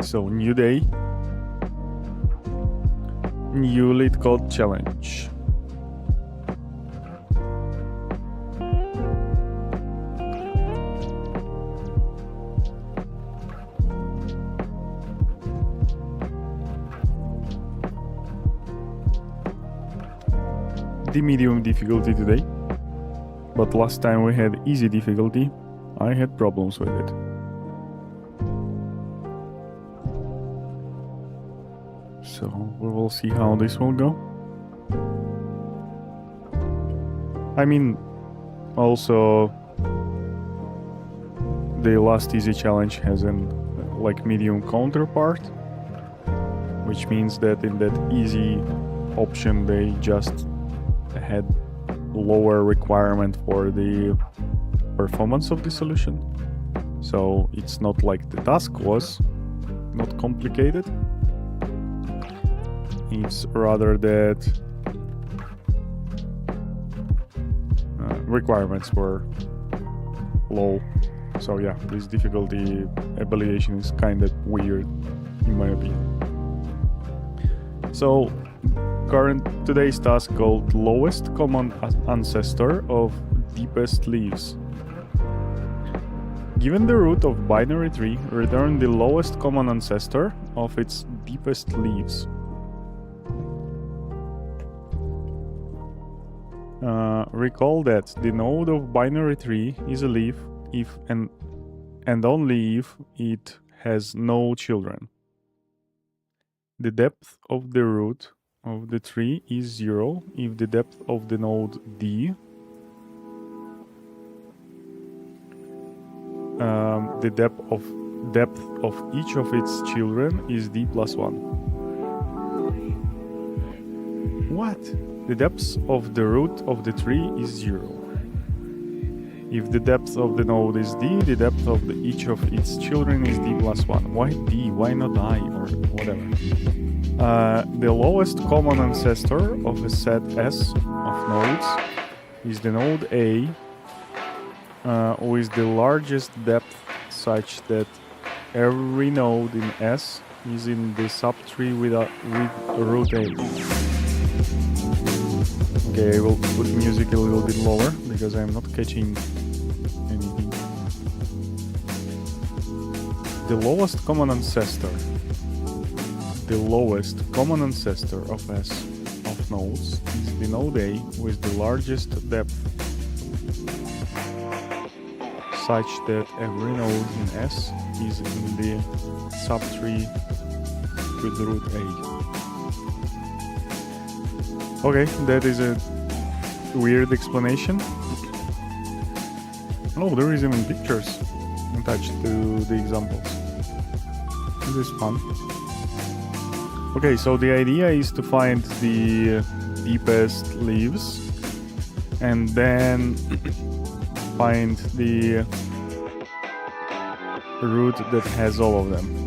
So new day, new LeetCode challenge. The medium difficulty today, but last time we had easy difficulty. I had problems with it. So we will see how this will go. I mean, also the last easy challenge has an like medium counterpart, which means that in that easy option they just had lower requirement for the performance of the solution. So it's not like the task was not complicated. It's rather that requirements were low. So yeah, this difficulty evaluation is kind of weird in my opinion. So today's task called lowest common ancestor of deepest leaves. Given the root of binary tree, return the lowest common ancestor of its deepest leaves. Recall that the node of binary tree is a leaf if and only if it has no children. The depth of the root of the tree is 0 if the depth of the node D, the depth of each of its children is D plus 1. What? The depth of the root of the tree is 0. If the depth of the node is D, the depth of each of its children is D plus 1. Why D? Why not I? Or whatever. The lowest common ancestor of a set S of nodes is the node A with the largest depth such that every node in S is in the subtree with root A. Okay, I will put music a little bit lower because I'm not catching anything. The lowest common ancestor. The lowest common ancestor of S of nodes is the node A with the largest depth such that every node in S is in the subtree with root A. Okay, that is a weird explanation. Oh, there is even pictures attached to the examples. This is fun. Okay, so the idea is to find the deepest leaves and then find the root that has all of them.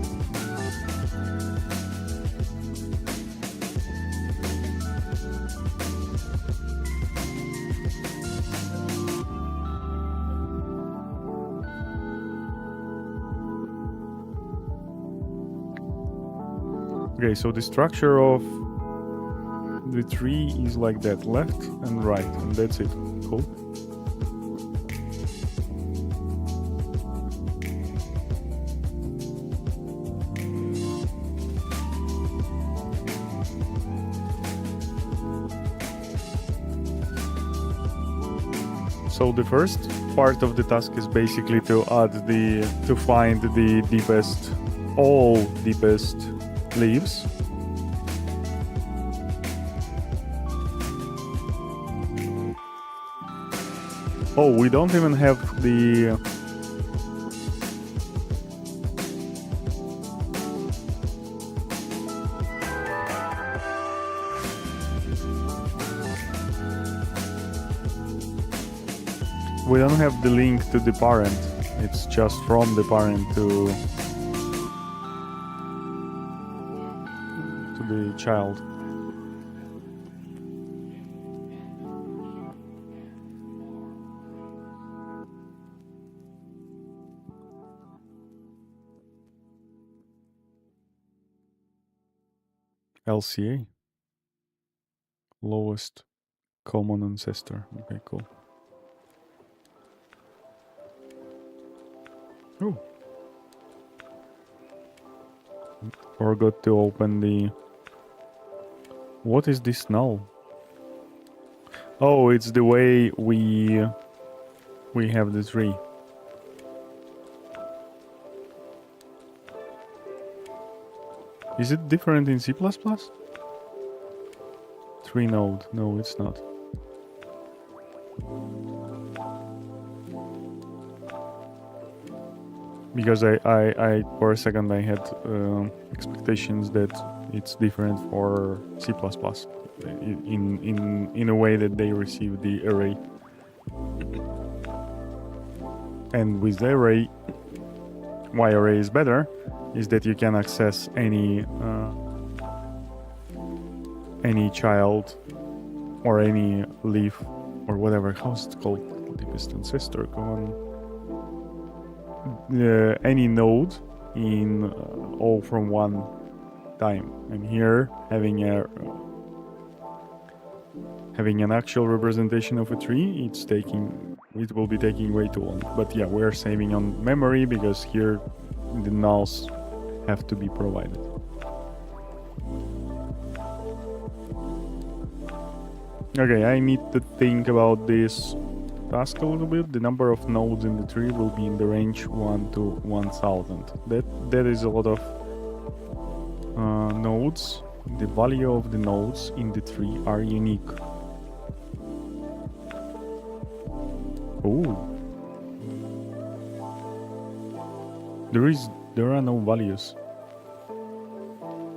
Okay, so the structure of the tree is like that, left and right, and that's it. Cool. So the first part of the task is basically to find the deepest, all deepest leaves. Oh, we don't even have the link to the parent. It's just from the parent to the child. LCA. Lowest common ancestor. Okay, cool. Oh. Forgot to open the... What is this null? Oh, it's the way we have the tree. Is it different in C++? Tree node. No, it's not. Because I for a second I had expectations that it's different for C++ in a way that they receive the array. And with the array, why array is better is that you can access any child or any leaf or whatever. How's it called? Deepest ancestor. Go on. Any node in all from one time. And here having an actual representation of a tree, it will be taking way too long. But yeah, we're saving on memory because here the nulls have to be provided. Okay, I need to think about this task a little bit. The number of nodes in the tree will be in the range 1 to 1000. That is a lot of nodes. The value of the nodes in the tree are unique. Oh. There are no values.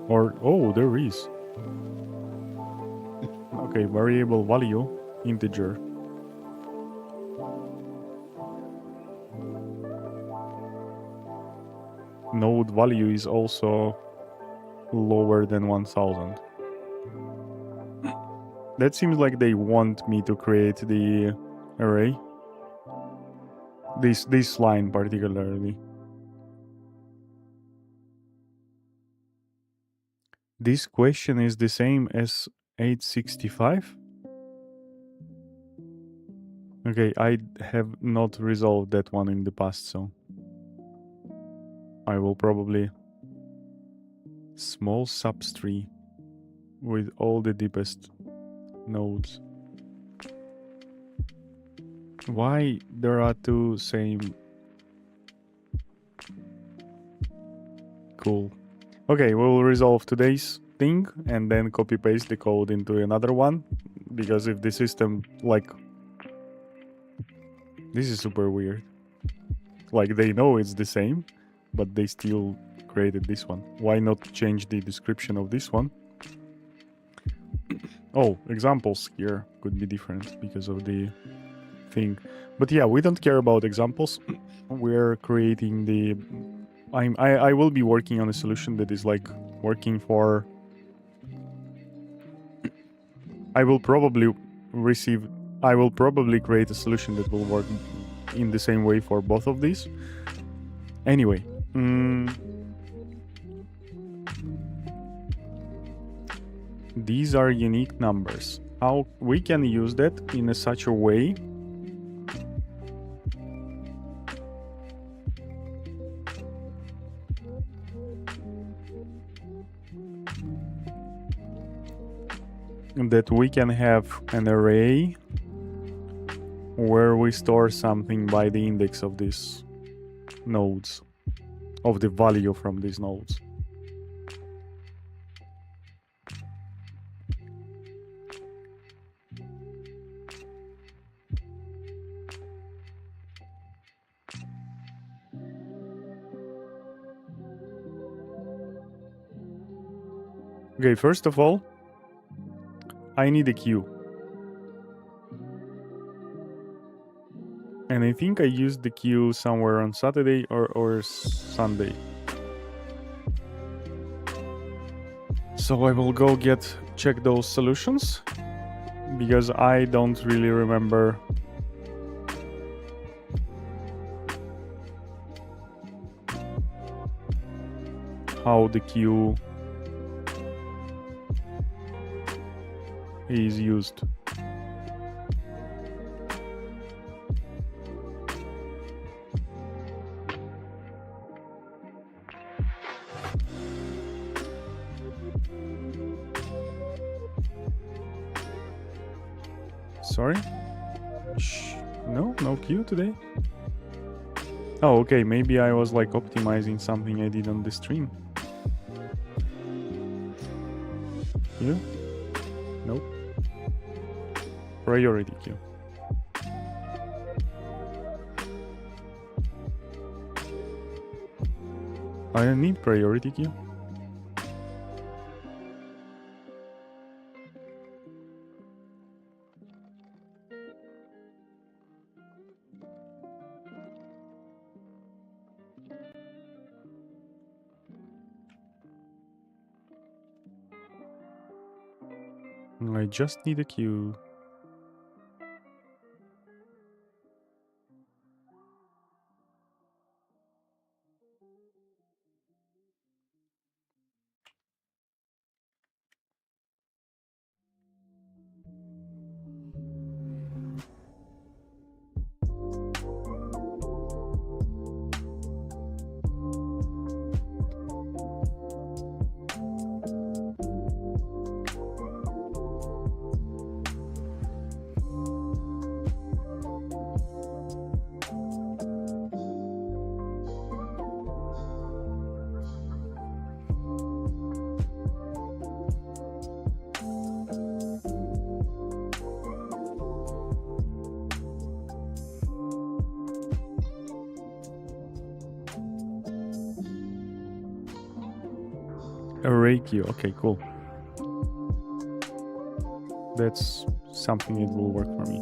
Or, oh, there is. Okay, variable value, integer. Node value is also lower than 1000. That seems like they want me to create the array. This line particularly. This question is the same as 865? Okay, I have not resolved that one in the past, so I will probably small subtree with all the deepest nodes. Why there are two same? Cool. Okay, we'll resolve today's thing and then copy paste the code into another one, because if the system, like, this is super weird. Like, they know it's the same, but they still created this one. Why not change the description of this one? Oh, examples here could be different because of the thing. But yeah, we don't care about examples. We're creating the... I will be working on a solution that is like working for... I will probably create a solution that will work in the same way for both of these. Anyway. These are unique numbers. How we can use that in such a way that we can have an array where we store something by the index of these nodes, of the value from these nodes. Okay, first of all, I need a queue. And I think I used the queue somewhere on Saturday or Sunday. So I will go check those solutions, because I don't really remember how the queue is used. Sorry? Shh. No queue today? Oh, okay, maybe I was like optimizing something I did on the stream. Queue? Nope. Priority queue. I don't need priority queue. I just need a queue. Array queue. Okay, cool. That's something that will work for me.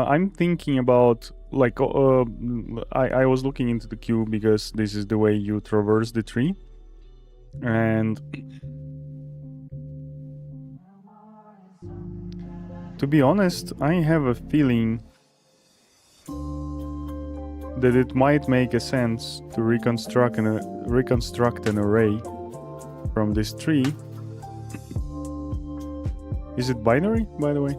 I'm thinking about like I was looking into the queue because this is the way you traverse the tree, and to be honest, I have a feeling that it might make a sense to reconstruct an array from this tree. Is it binary, by the way?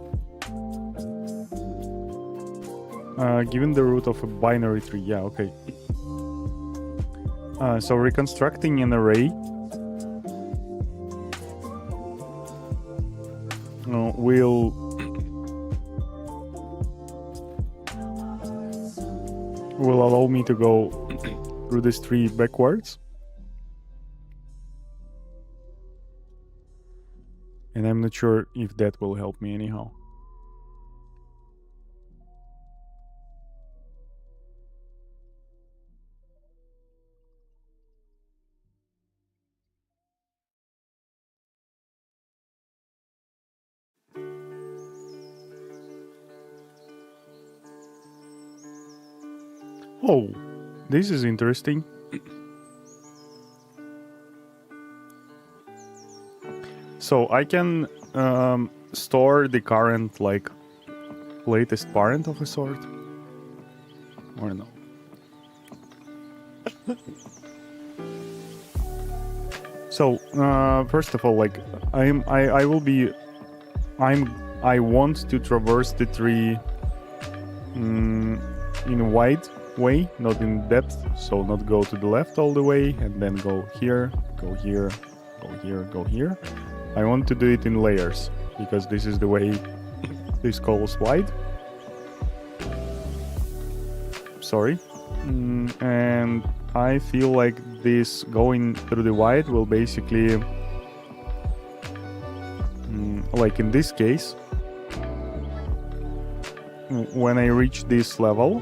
Given the root of a binary tree, yeah, okay. So reconstructing an array will allow me to go through this tree backwards. And I'm not sure if that will help me anyhow. Oh, this is interesting. So I can store the current, like, latest parent of a sort, or no? So first of all, like, I want to traverse the tree in a wide way, not in depth, so not go to the left all the way and then go here, go here, go here, go here. I want to do it in layers because this is the way this goes wide. Sorry. And I feel like this going through the wide will basically, like in this case, when I reach this level,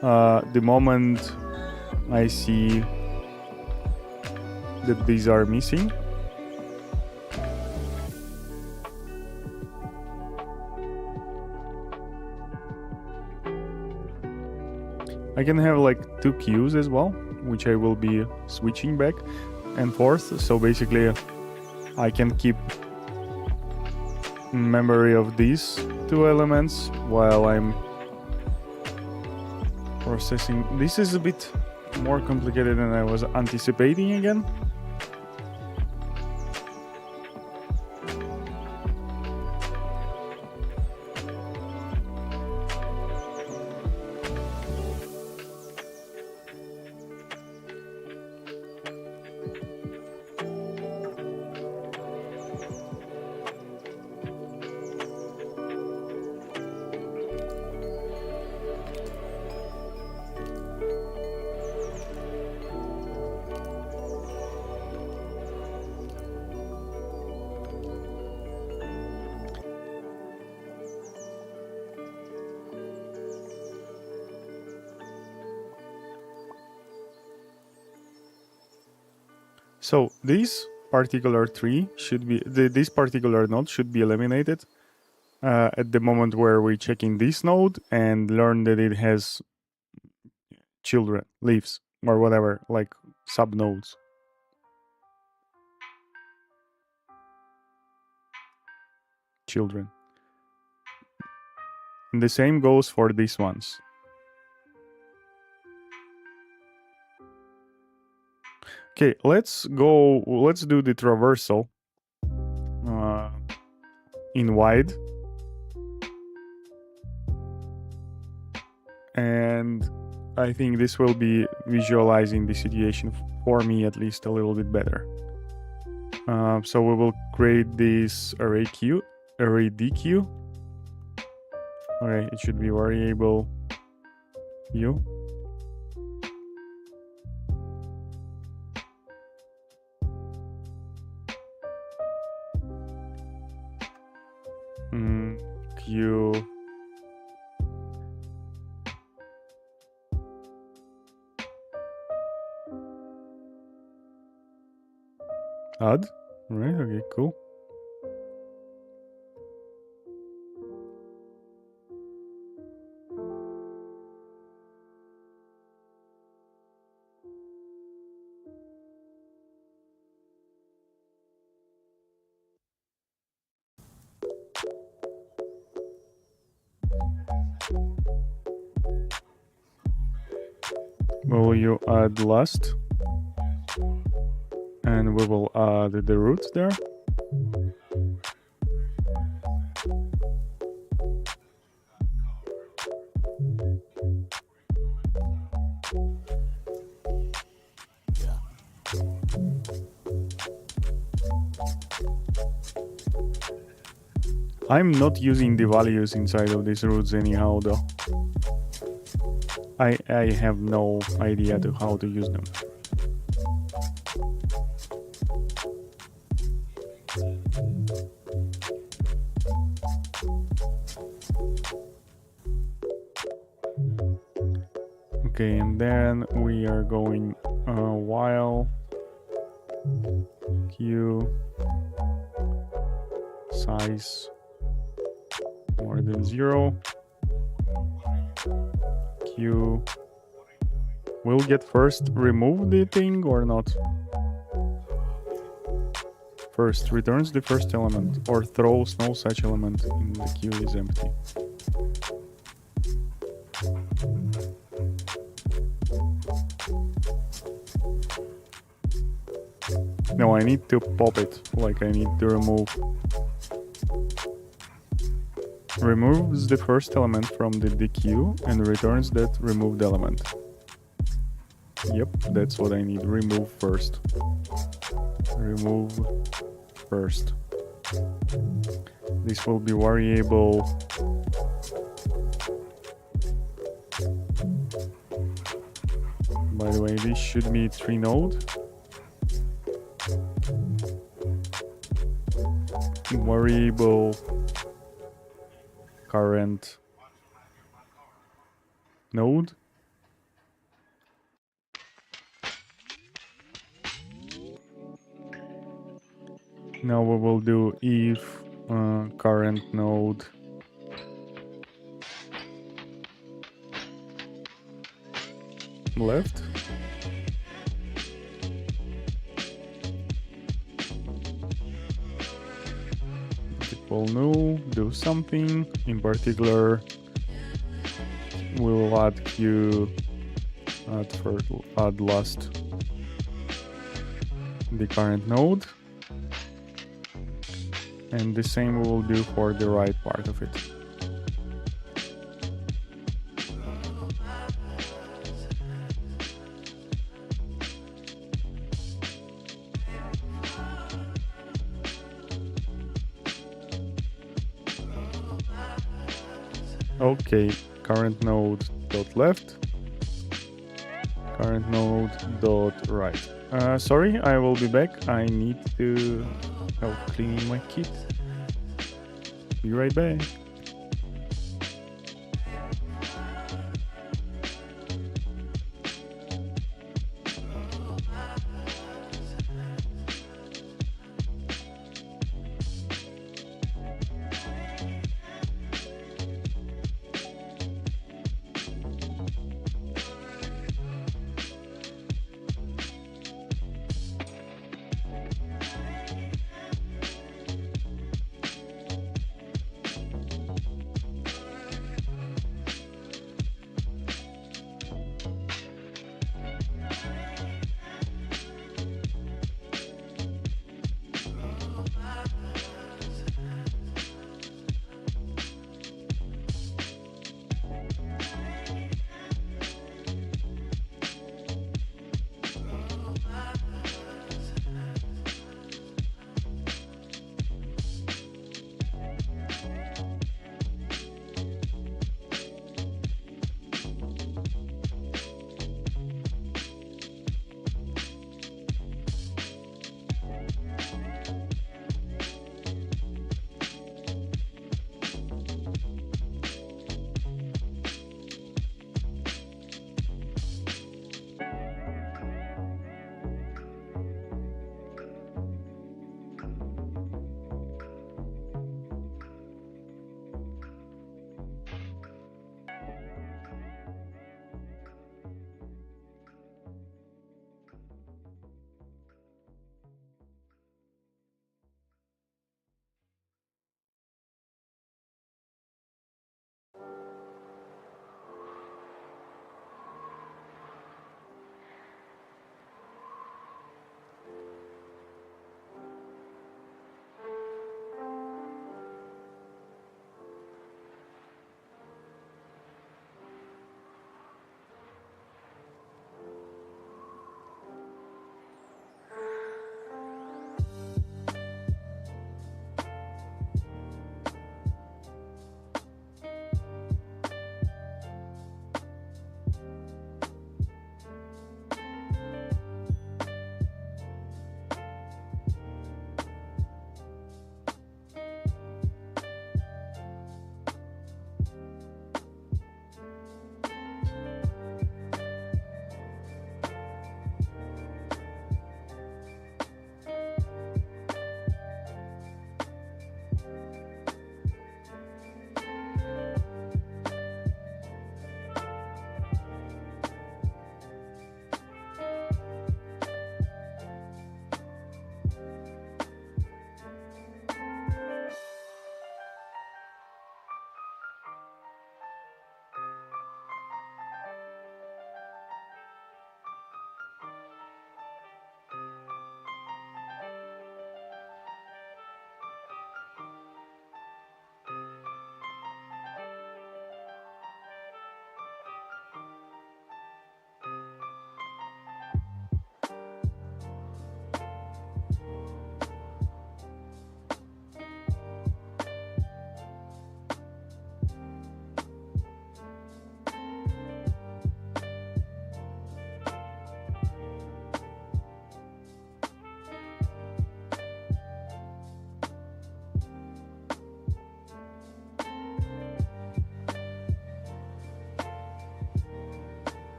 the moment I see that these are missing, I can have like two queues as well, which I will be switching back and forth. So basically I can keep memory of these two elements while I'm processing. This is a bit more complicated than I was anticipating again. So this particular tree should be, this particular node should be eliminated at the moment where we're checking this node and learn that it has children, leaves, or whatever, like subnodes. Children. And the same goes for these ones. Okay, let's do the traversal in wide. And I think this will be visualizing the situation for me at least a little bit better. So we will create this array DQ. Alright, it should be variable Q. Q add. Right, okay, cool. Will you add last? And we will add the root there. I'm not using the values inside of these roots anyhow though. I have no idea to how to use them. Okay, and then we are going while Q size more than 0. Q will get first remove the thing or not? First returns the first element or throws no such element in the queue is empty. No, I need to pop it, like I need to remove. Removes the first element from the queue and returns that removed element. Yep, that's what I need. Remove first. Remove first. This will be variable by the way, this should be 3 node. Variable current node. Now we will do if current node left. equal null, do something. In particular, we'll add queue add last the current node, and the same we will do for the right part of it. Okay, current node dot left, current node dot right. Sorry, I will be back. I need to help cleaning my kit. Be right back.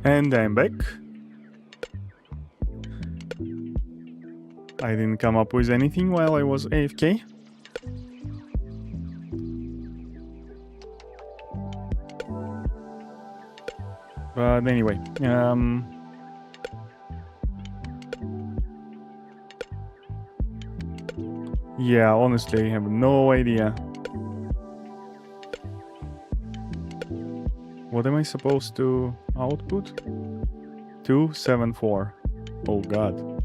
And I'm back. I didn't come up with anything while I was AFK. But anyway, yeah, honestly, I have no idea. What am I supposed to output? 274. Oh god.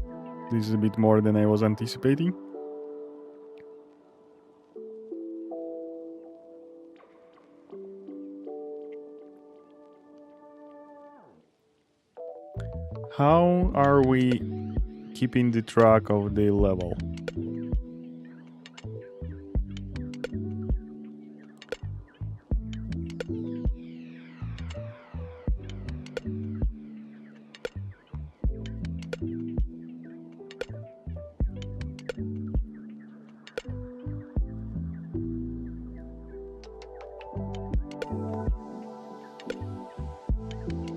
This is a bit more than I was anticipating. How are we keeping the track of the level?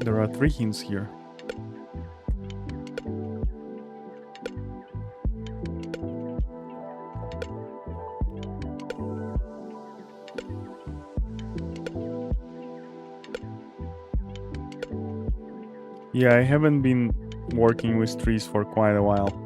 There are 3 hints here. Yeah, I haven't been working with trees for quite a while.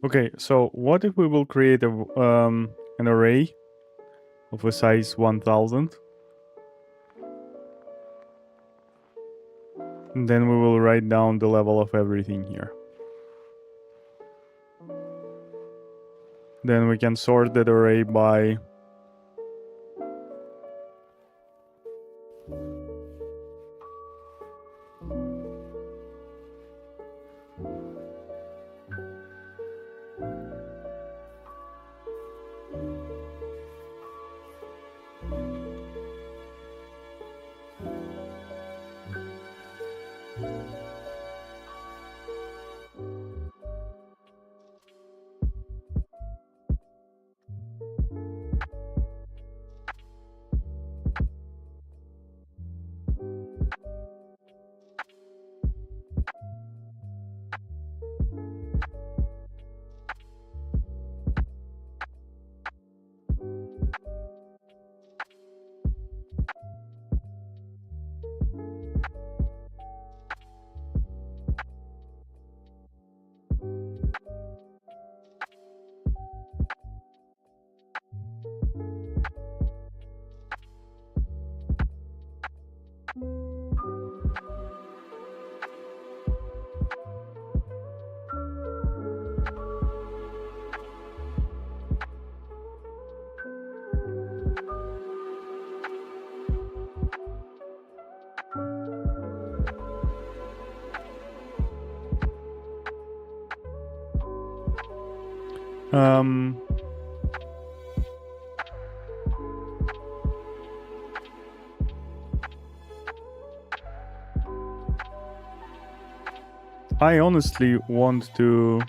Okay, so what if we will create an array of a size 1000? And then we will write down the level of everything here. Then we can sort that array by I honestly want to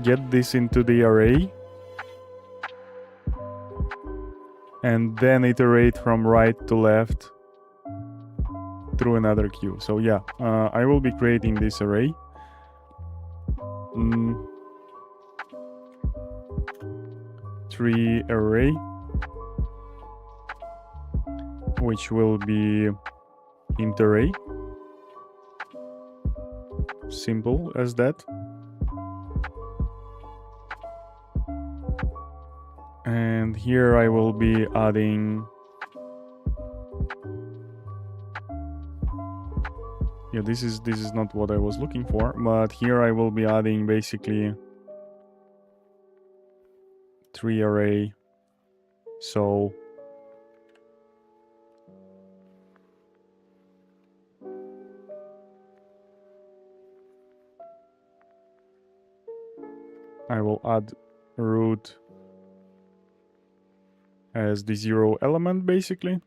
get this into the array and then iterate from right to left through another queue. So yeah, I will be creating this array. Tree array, which will be int array. Simple as that. And here I will be adding, yeah, this is not what I was looking for, but here I will be adding basically tree array. So I will add root as the 0 element, basically.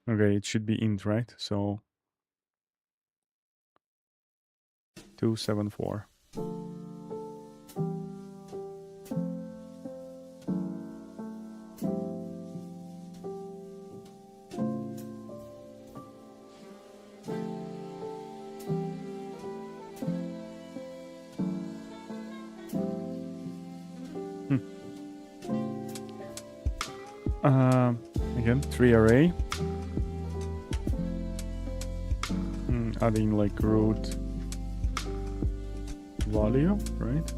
Okay, it should be int, right? So 274. Again, 3 array. Adding like root value, right?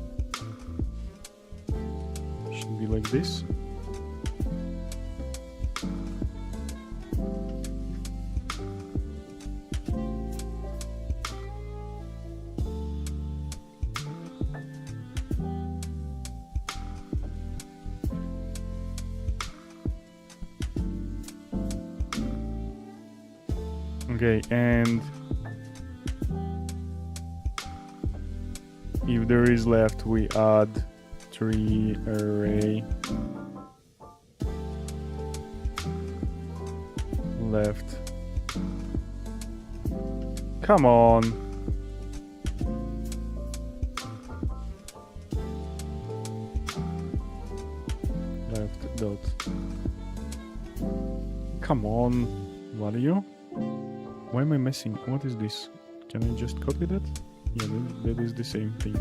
Should be like this. Okay, and if there is left, we add 3 array left. Come on. Left dot. Come on. Value. Why am I messing? What is this? Can I just copy that? Yeah, that is the same thing.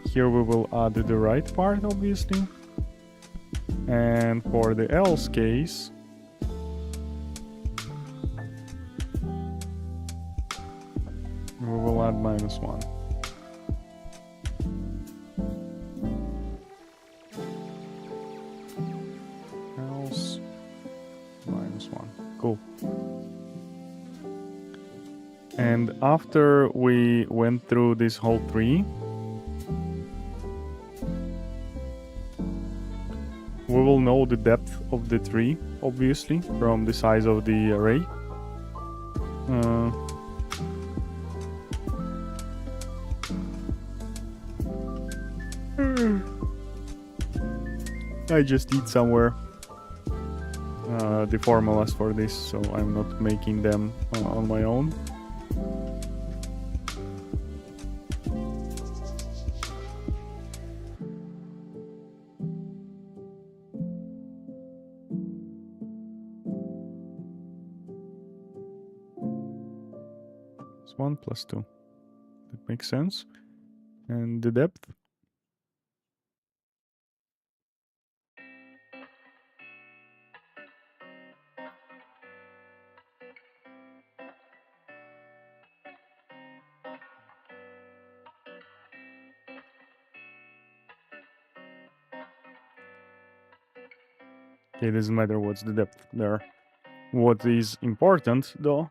Here we will add the right part, obviously. And for the else case, we will add -1. Else -1. Cool. And after we went through this whole tree, we will know the depth of the tree, obviously, from the size of the array. I just eat somewhere the formulas for this, so I'm not making them on my own. It's 1 plus 2. That makes sense. And the depth? Okay, it doesn't matter what's the depth there. What is important, though,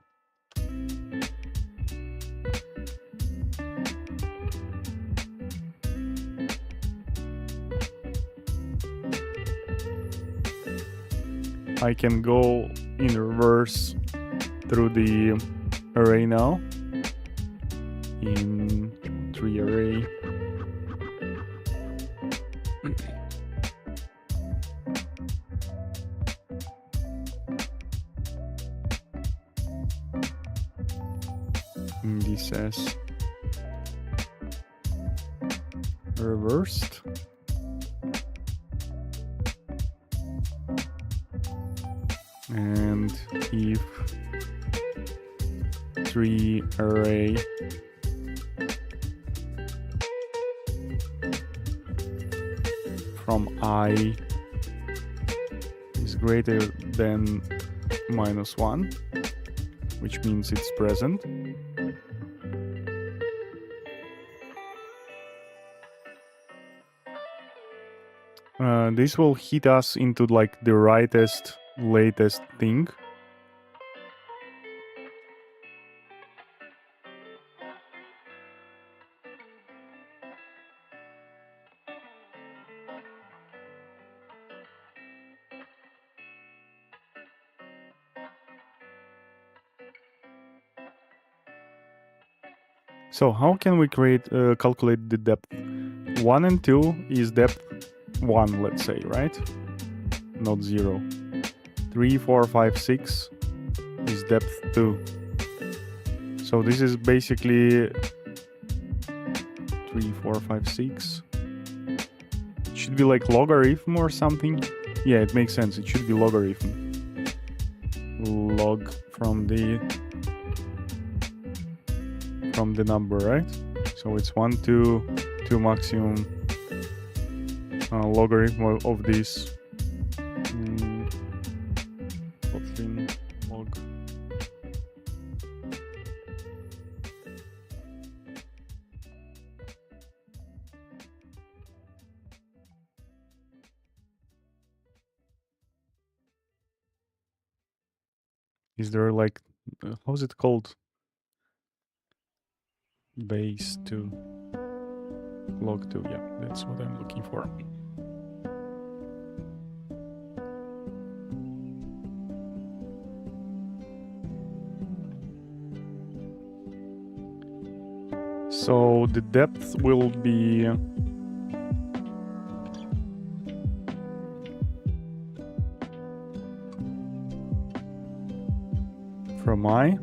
I can go in reverse through the array now. In 3 array. This as reversed. And if 3 array from I is greater than -1, which means it's present. This will hit us into like the rightest latest thing. So how can we calculate the depth? 1 and 2 is depth 1, let's say, right? Not 0. 3, 4, 5, 6 is depth 2. So this is basically 3, 4, 5, 6. It should be like logarithm or something. Yeah, it makes sense. It should be logarithm. Log from the number, right? So it's 1, 2 maximum logarithm of this. Kotlin log. Is there like, how's it called? Base 2. Log 2, yeah, that's what I'm looking for. So the depth will be from I.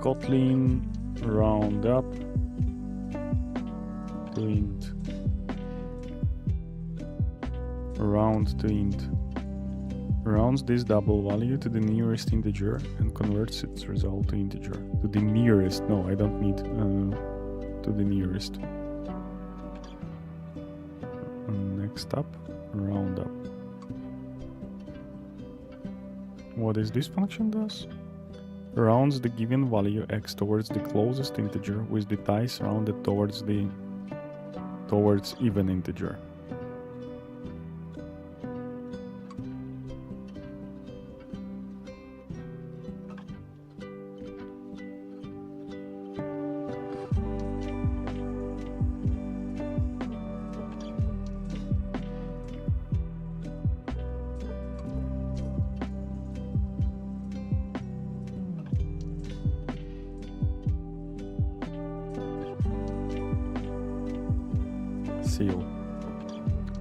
Kotlin round up to int. Round to int. Rounds this double value to the nearest integer and converts its result to integer. To the nearest. No, I don't need to the nearest. Next up, round up. What is this function does? Rounds the given value x towards the closest integer with the dice rounded towards even integer. Seal.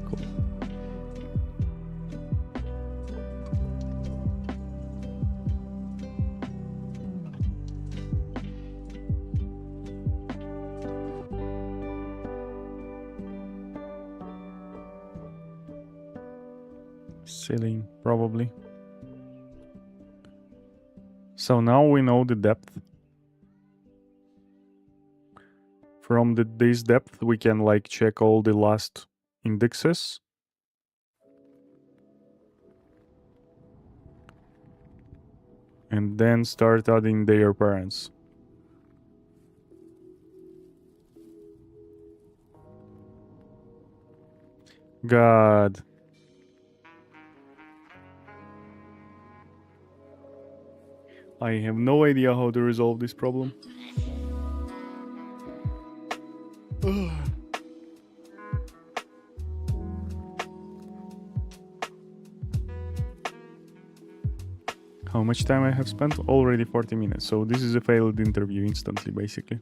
Cool. Sealing, probably. So now we know the depth. From this depth, we can like check all the last indexes. And then start adding their parents. God. I have no idea how to resolve this problem. How much time I have spent? Already 40 minutes. So this is a failed interview instantly, basically.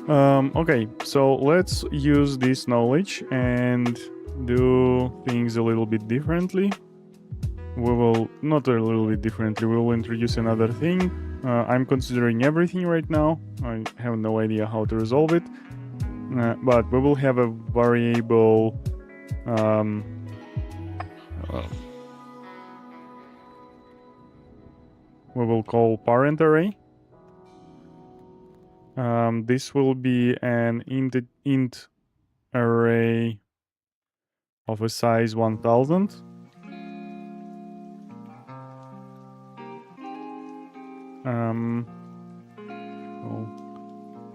Okay, so let's use this knowledge and do things a little bit differently. We will, not a little bit differently, we will introduce another thing. I'm considering everything right now. I have no idea how to resolve it. But we will have a variable we will call parent array. This will be an int array of a size 1000.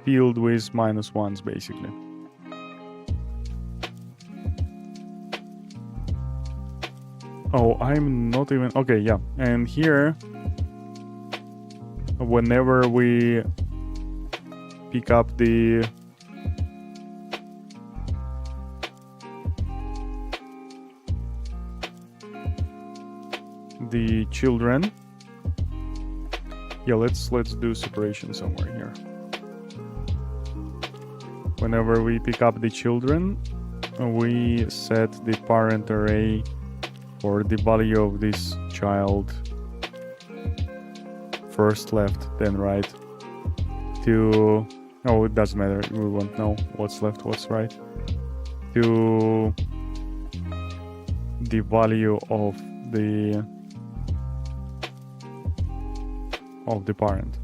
Field with -1s basically. Oh, I'm not even... Okay, yeah. And here, whenever we pick up the children, yeah, let's do separation somewhere here. Whenever we pick up the children, we set the parent array for the value of this child first left, then right, to... Oh, it doesn't matter, we won't know what's left, what's right, to the value of the parent.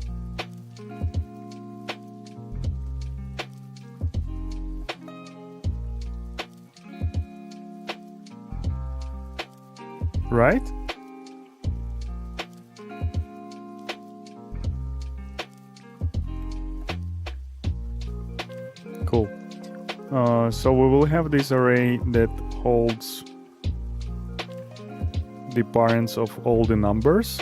Right? Cool. So we will have this array that holds the parents of all the numbers.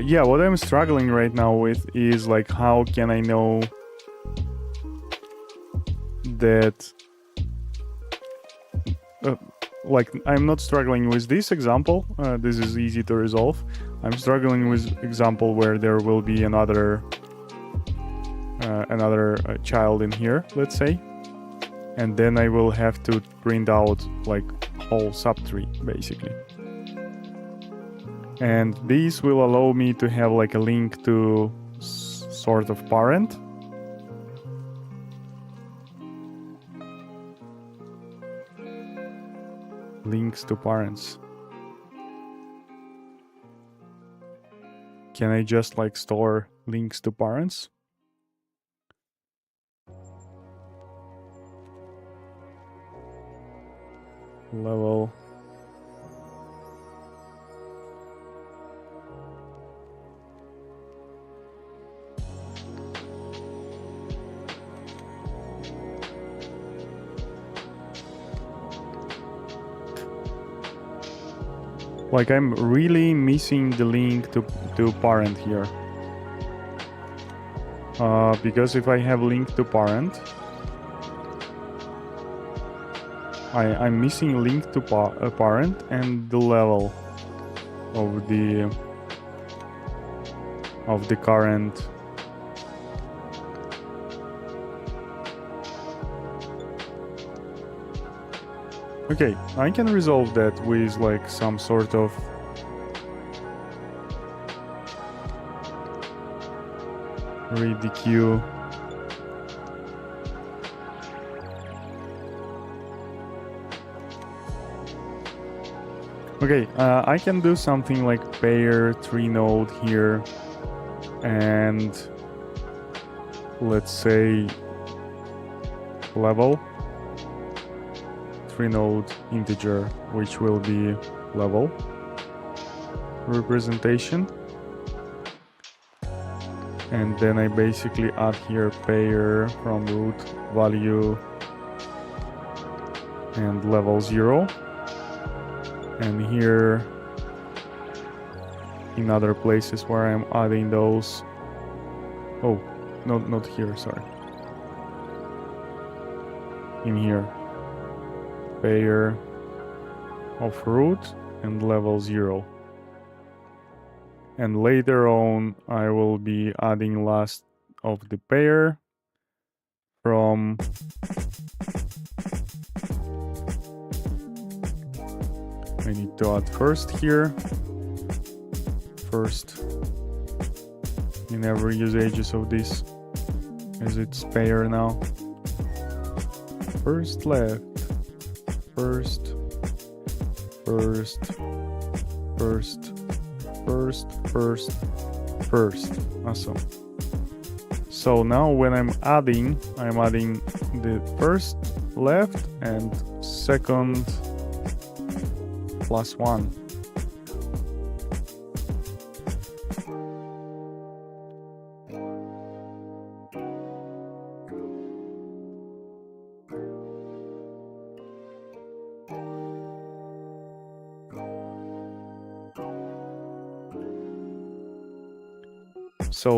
Yeah, what I'm struggling right now with is like, how can I know that like, I'm not struggling with this example. This is easy to resolve. I'm struggling with example where there will be another child in here, let's say, and then I will have to print out like whole subtree basically. And these will allow me to have like a link to sort of parent. Links to parents. Can I just like store links to parents? Level. Like, I'm really missing the link to parent here. Because if I have link to parent, I'm missing link to parent and the level of the current. Okay, I can resolve that with like some sort of read the queue. Okay, I can do something like pair 3 node here, and let's say level 3 node integer, which will be level representation, and then I basically add here pair from root value and level 0, and here in other places where I'm adding those, oh, not here, sorry, in here pair of root and level 0. And later on, I will be adding last of the pair from I need to add first here. First in every usages of this, as it's pair now. First left, first, first, first, first, first, first. Awesome. So now when I'm adding the first left and second plus 1. So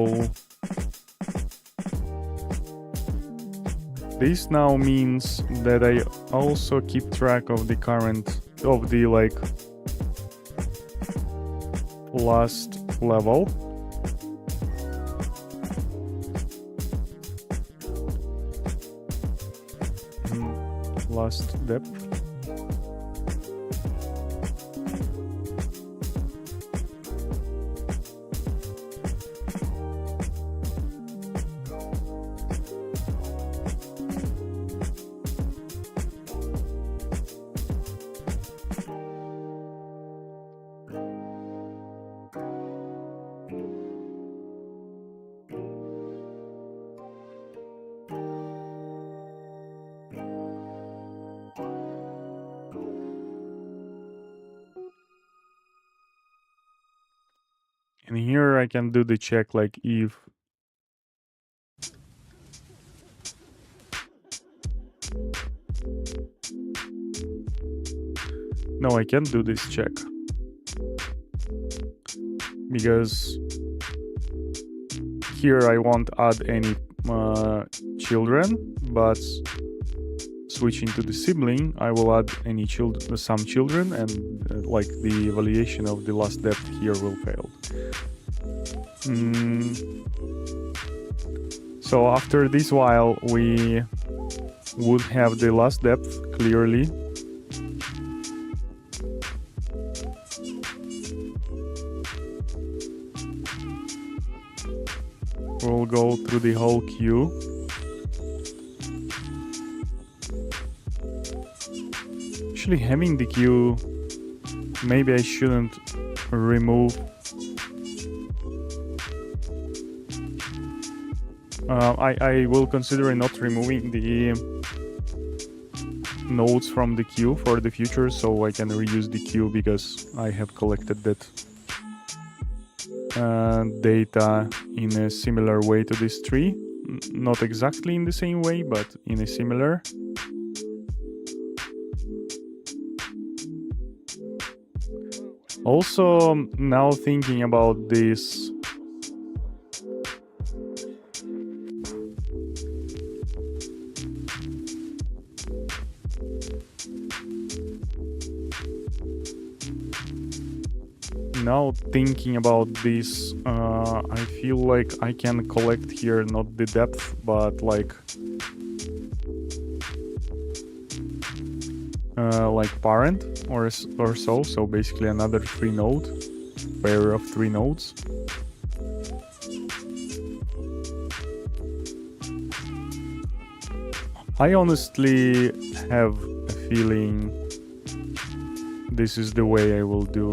this now means that I also keep track of the current of the last level. Last depth. And here I can do the check like if no, I can't do this check because here I won't add any children, but switching to the sibling, I will add any some children, and like the evaluation of the last depth here will fail. So after this while, we would have the last depth clearly. We'll go through the whole queue. Actually, having the queue, maybe I shouldn't remove. I will consider not removing the nodes from the queue for the future, so I can reuse the queue because I have collected that data in a similar way to this tree. Not exactly in the same way, but in a similar. Also, now thinking about this, I feel like I can collect here not the depth, but like parent or so. So basically another 3 node, pair of 3 nodes. I honestly have a feeling this is the way I will go.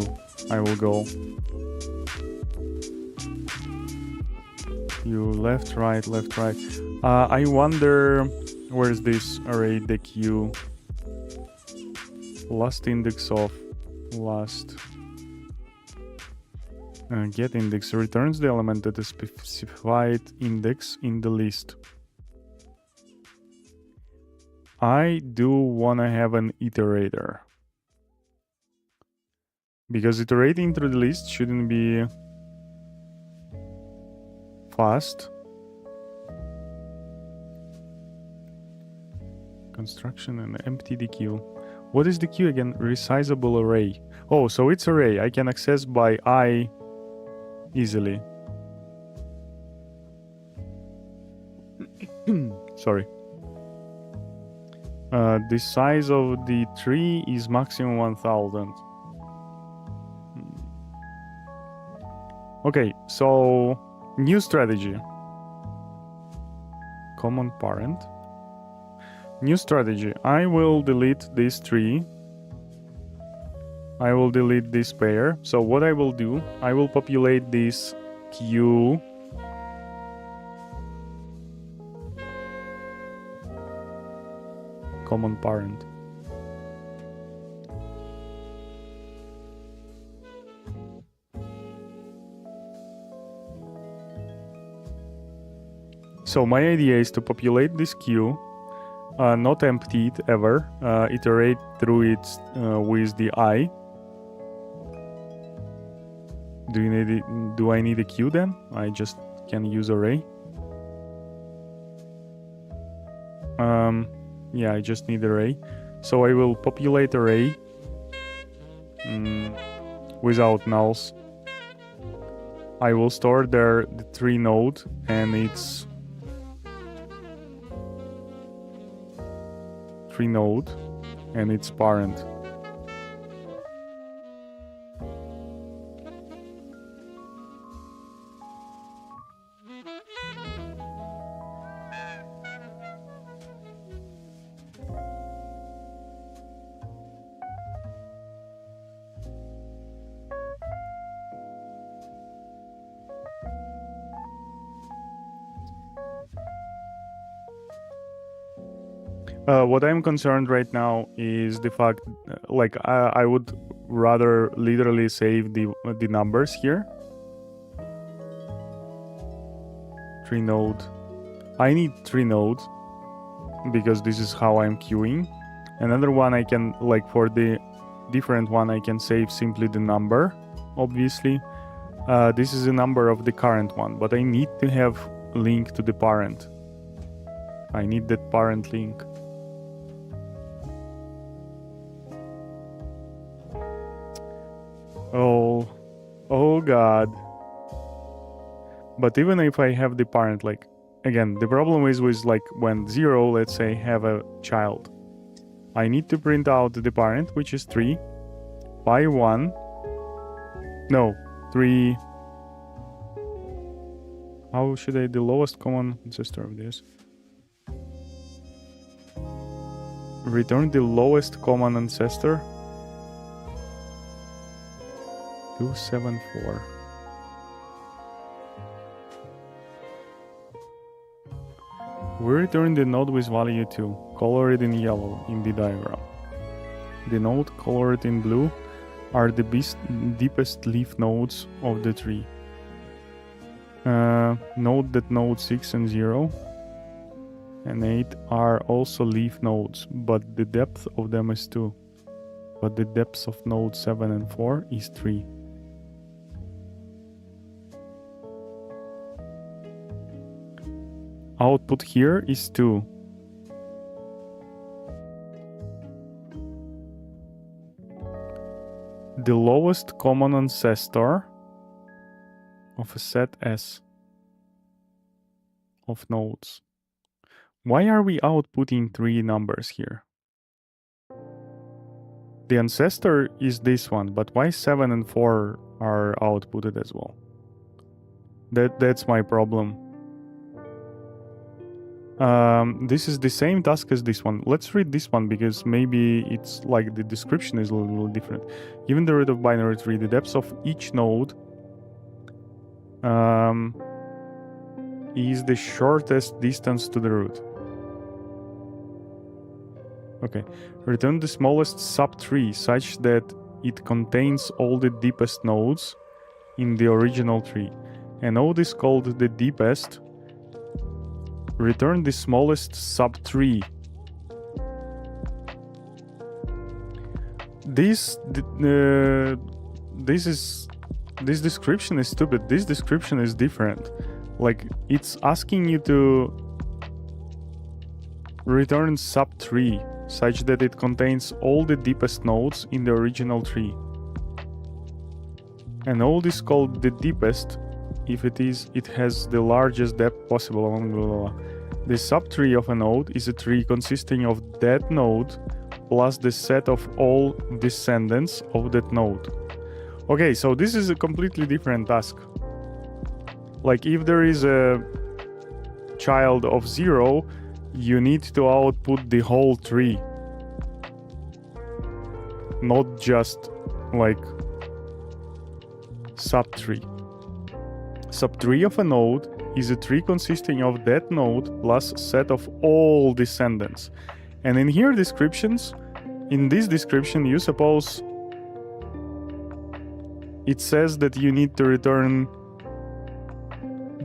You left, right, left, right. I wonder where's this array the queue. Last index of last get index returns the element at a specified index in the list. I do want to have an iterator, because iterating through the list shouldn't be fast. Construction and empty the queue. What is the queue again? Resizable array. Oh, so it's array. I can access by I easily. Sorry. The size of the tree is maximum 1000. Okay, so new strategy. Common parent. New strategy. I will delete this tree. I will delete this pair. So what I will do, I will populate this queue. Common parent. So my idea is to populate this queue, not empty it ever, iterate through it with the I. Do I need a queue then? I just can use array. Yeah, I just need array. So I will populate array without nulls. I will store there the tree node and its tree node and its parent. What I'm concerned right now is the fact, like, I would rather literally save the numbers here. Tree node. I need tree node because this is how I'm queuing. Another one I can, like, for the different one, I can save simply the number, obviously. This is the number of the current one, but I need to have link to the parent. I need that parent link. Oh god. But even if I have the parent, like, again, the problem is with, like, when 0, let's say, have a child. I need to print out the parent, which is 3, by 1. No, 3. How should I, the lowest common ancestor of this? Return the lowest common ancestor. 274. We return the node with value 2, color it in yellow in the diagram. The node colored in blue are the deepest leaf nodes of the tree. Note that node 6 and 0 and 8 are also leaf nodes, but the depth of them is 2. But the depth of node 7 and 4 is 3. Output here is 2. The lowest common ancestor of a set S of nodes. Why are we outputting 3 numbers here? The ancestor is this one, but why 7 and 4 are outputted as well? That's my problem. This is the same task as this one. Let's read this one because maybe it's like the description is a little different. Given the root of binary tree, the depth of each node is the shortest distance to the root. Okay. Return the smallest subtree such that it contains all the deepest nodes in the original tree. A node is called the deepest. Return the smallest subtree. This description is stupid. This description is different. Like, it's asking you to return subtree. such that it contains all the deepest nodes in the original tree. A node is called the deepest if it has the largest depth possible among blah, blah, blah. The subtree of a node is a tree consisting of that node plus the set of all descendants of that node. Okay, so this is a completely different task. Like if there is a child of 0, you need to output the whole tree. Not just like subtree. Subtree of a node is a tree consisting of that node plus set of all descendants. And in here descriptions, in this description, you suppose it says that you need to return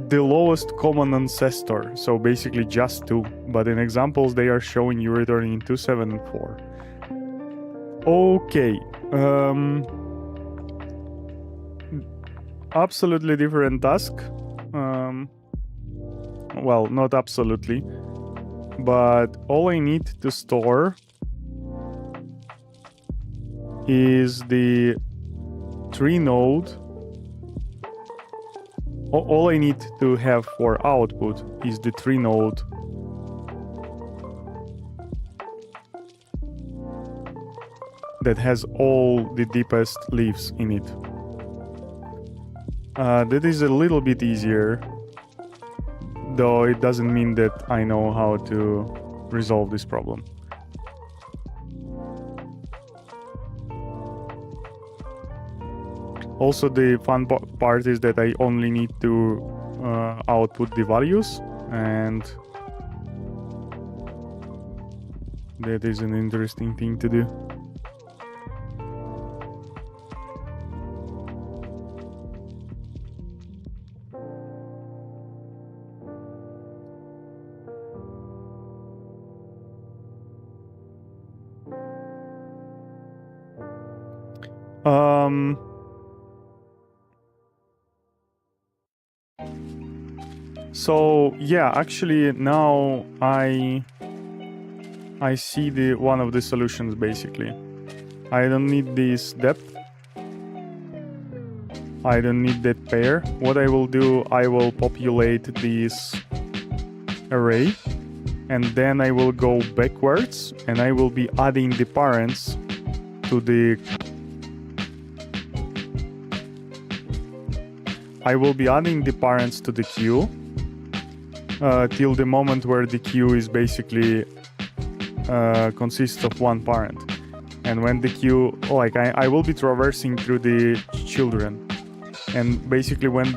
the lowest common ancestor. So basically just 2. But in examples, they are showing you returning 2, 7, and 4. Okay. Absolutely different task. Well, not absolutely, but all I need to store is the tree node. All I need to have for output is the tree node that has all the deepest leaves in it. That is a little bit easier, though it doesn't mean that I know how to resolve this problem. Also, the fun part is that I only need to output the values, and that is an interesting thing to do. So yeah, actually now I see the one of the solutions basically. I don't need this depth. I don't need that pair. What I will do, I will populate this array, and then I will go backwards, and I will be adding the parents to the queue till the moment where the queue is basically consists of one parent. And when the queue, like I will be traversing through the children, and basically when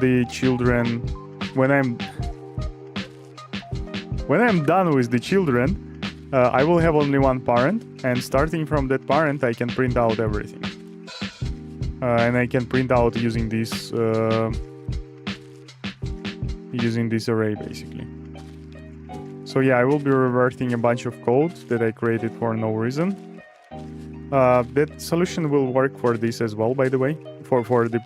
I'm done with the children, I will have only one parent, and starting from that parent I can print out everything, and I can print out using this array basically. So yeah, I will be reverting a bunch of code that I created for no reason. That solution will work for this as well, by the way, for the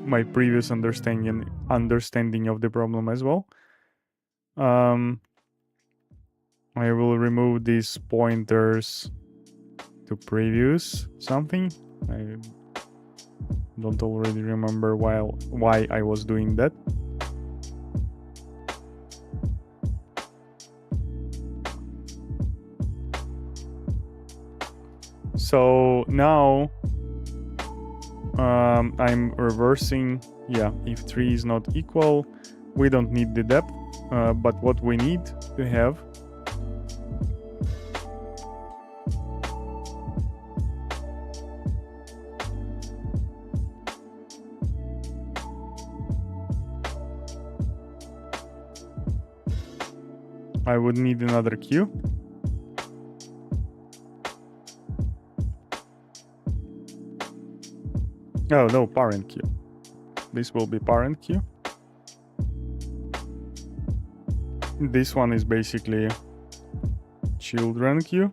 my previous understanding of the problem as well. I will remove these pointers to previous something. I don't already remember why I was doing that. So now I'm reversing, yeah, if 3 is not equal, we don't need the depth, but what we need to have I would need another queue. Oh, no, parent queue. This will be parent queue. This one is basically children queue.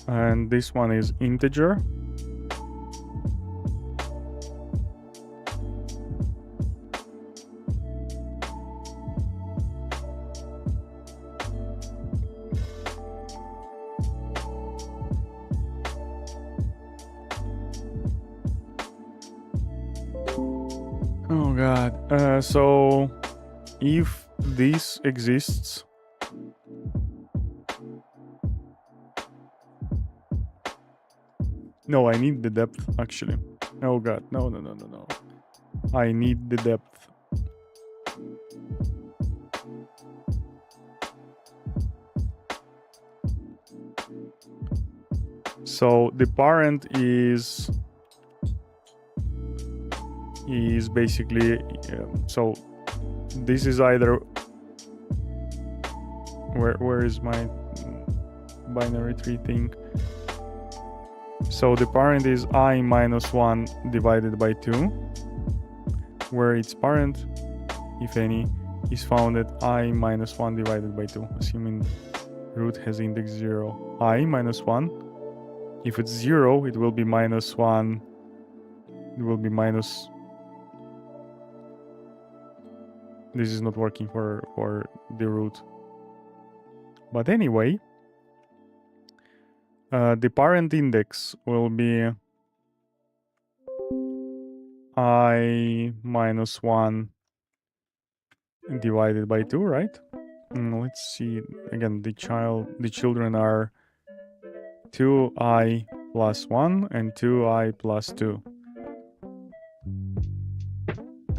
And this one is integer. Oh god. So if this exists, no, I need the depth actually. Oh god, no. I need the depth. So the parent is basically so this is either where is my binary tree thing? So the parent is I minus 1 divided by 2, where its parent, if any, is found at I minus 1 divided by 2, assuming root has index 0. I minus 1. If it's 0, it will be minus 1. It will be minus... This is not working for the root. But anyway, the parent index will be I minus 1 divided by 2, right? Let's see. Again, the children are 2i plus 1 and 2i plus 2.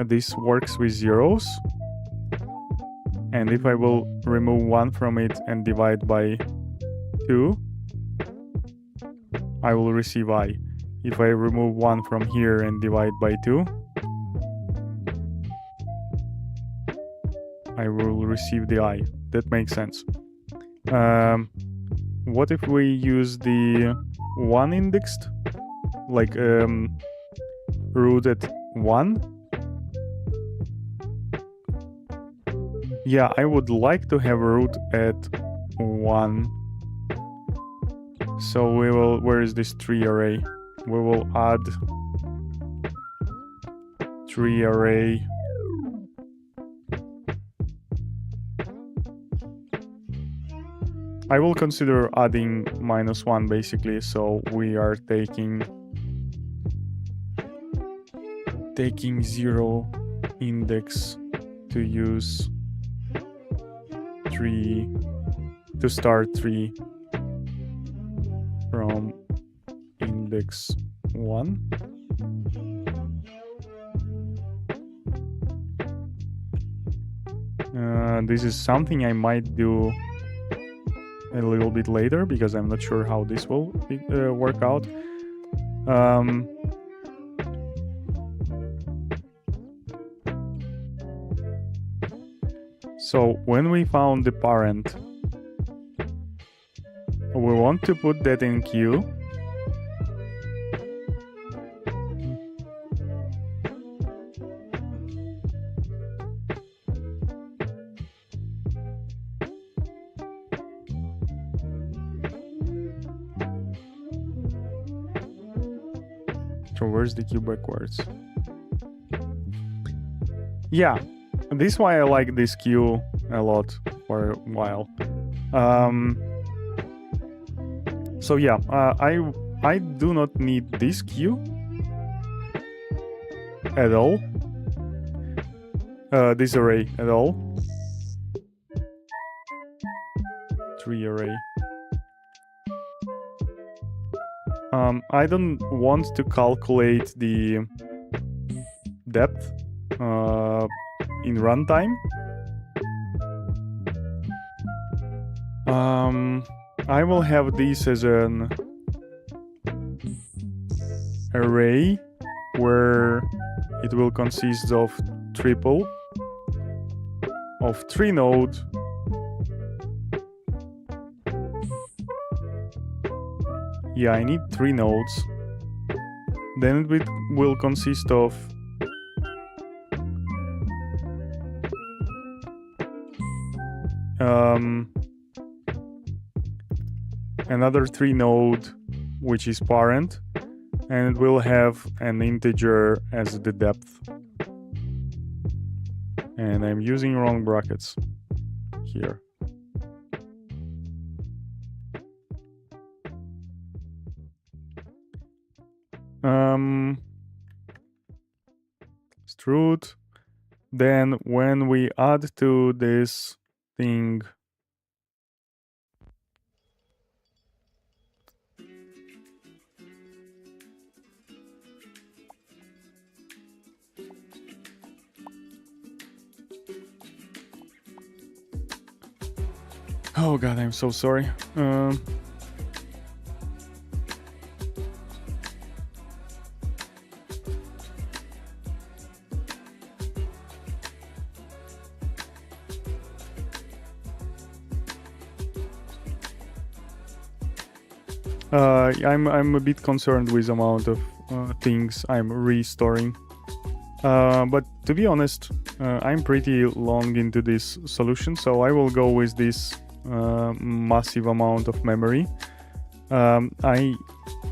This works with zeros. And if I will remove 1 from it and divide by 2, I will receive I. If I remove 1 from here and divide by 2, I will receive the I. That makes sense. What if we use the 1 indexed? Like root at 1? Yeah, I would like to have root at 1. So we will... Where is this tree array? We will add tree array. I will consider adding minus 1 basically, so we are taking 0 index to use 3 to start 3 from index 1. This is something I might do a little bit later because I'm not sure how this will work out. So when we found the parent, we want to put that in queue. Traverse the queue backwards. Yeah, this is why I like this queue a lot for a while. So yeah, I do not need this queue at all. This array at all. Tree array. I don't want to calculate the depth in runtime. I will have this as an array where it will consist of triple of 3 nodes. Yeah, I need 3 nodes. Then it will consist of another 3 node, which is parent, and it will have an integer as the depth. And I'm using wrong brackets here. Let's first root. Then when we add to this thing oh god, I'm so sorry. I'm a bit concerned with the amount of things I'm restoring. But to be honest, I'm pretty long into this solution, so I will go with this massive amount of memory. I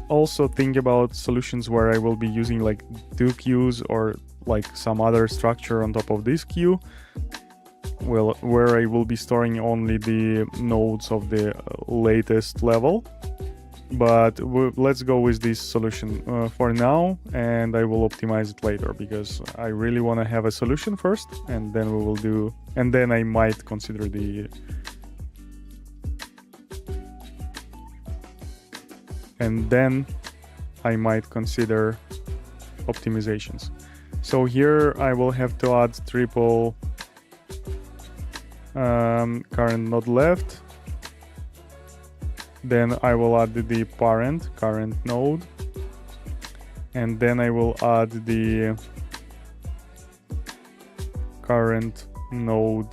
also think about solutions where I will be using like 2 queues or like some other structure on top of this queue, well, where I will be storing only the nodes of the latest level. But let's go with this solution for now, and I will optimize it later because I really want to have a solution first, and then we will do, and then I might consider the optimizations. So here I will have to add triple current node left. Then I will add the current node, and then I will add the current node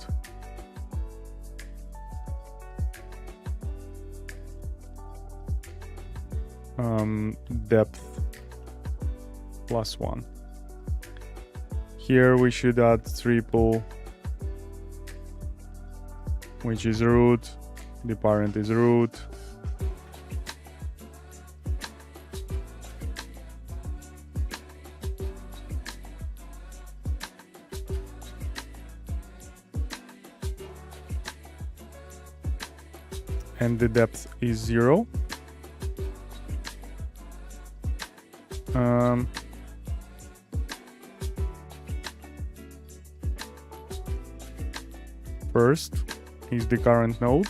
depth +1. Here we should add triple, which is root, the parent is root. And the depth is 0. First is the current node.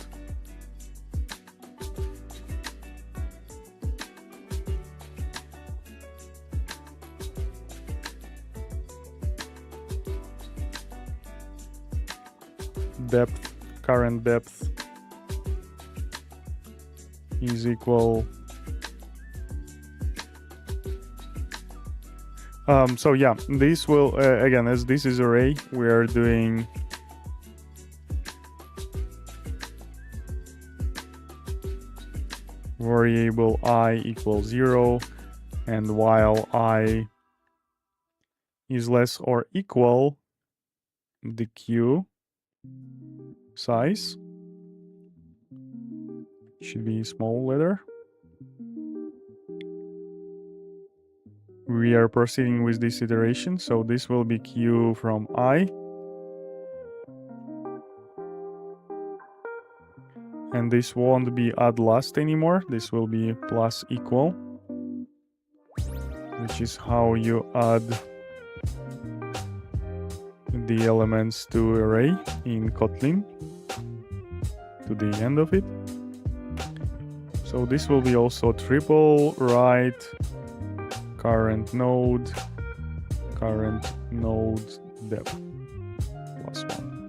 Current depth is equal. So yeah, this will again, as this is array, we are doing variable I equals 0, and while I is less or equal the queue size, should be small letter. We are proceeding with this iteration, so this will be queue from I, and this won't be add last anymore, this will be plus equal, which is how you add the elements to array in Kotlin to the end of it. So this will be also triple right current node depth +1.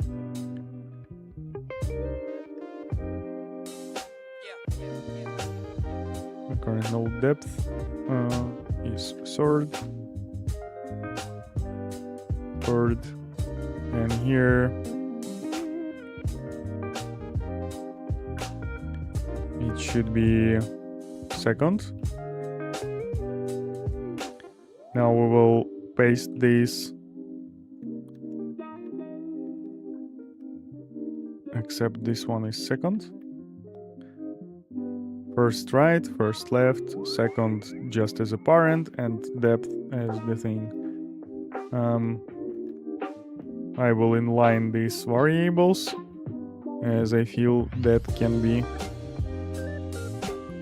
The current node depth is third, and here it should be second. Now we will paste this, except this one is second. First right, first left, second just as a parent, and depth as the thing. I will inline these variables, as I feel that can be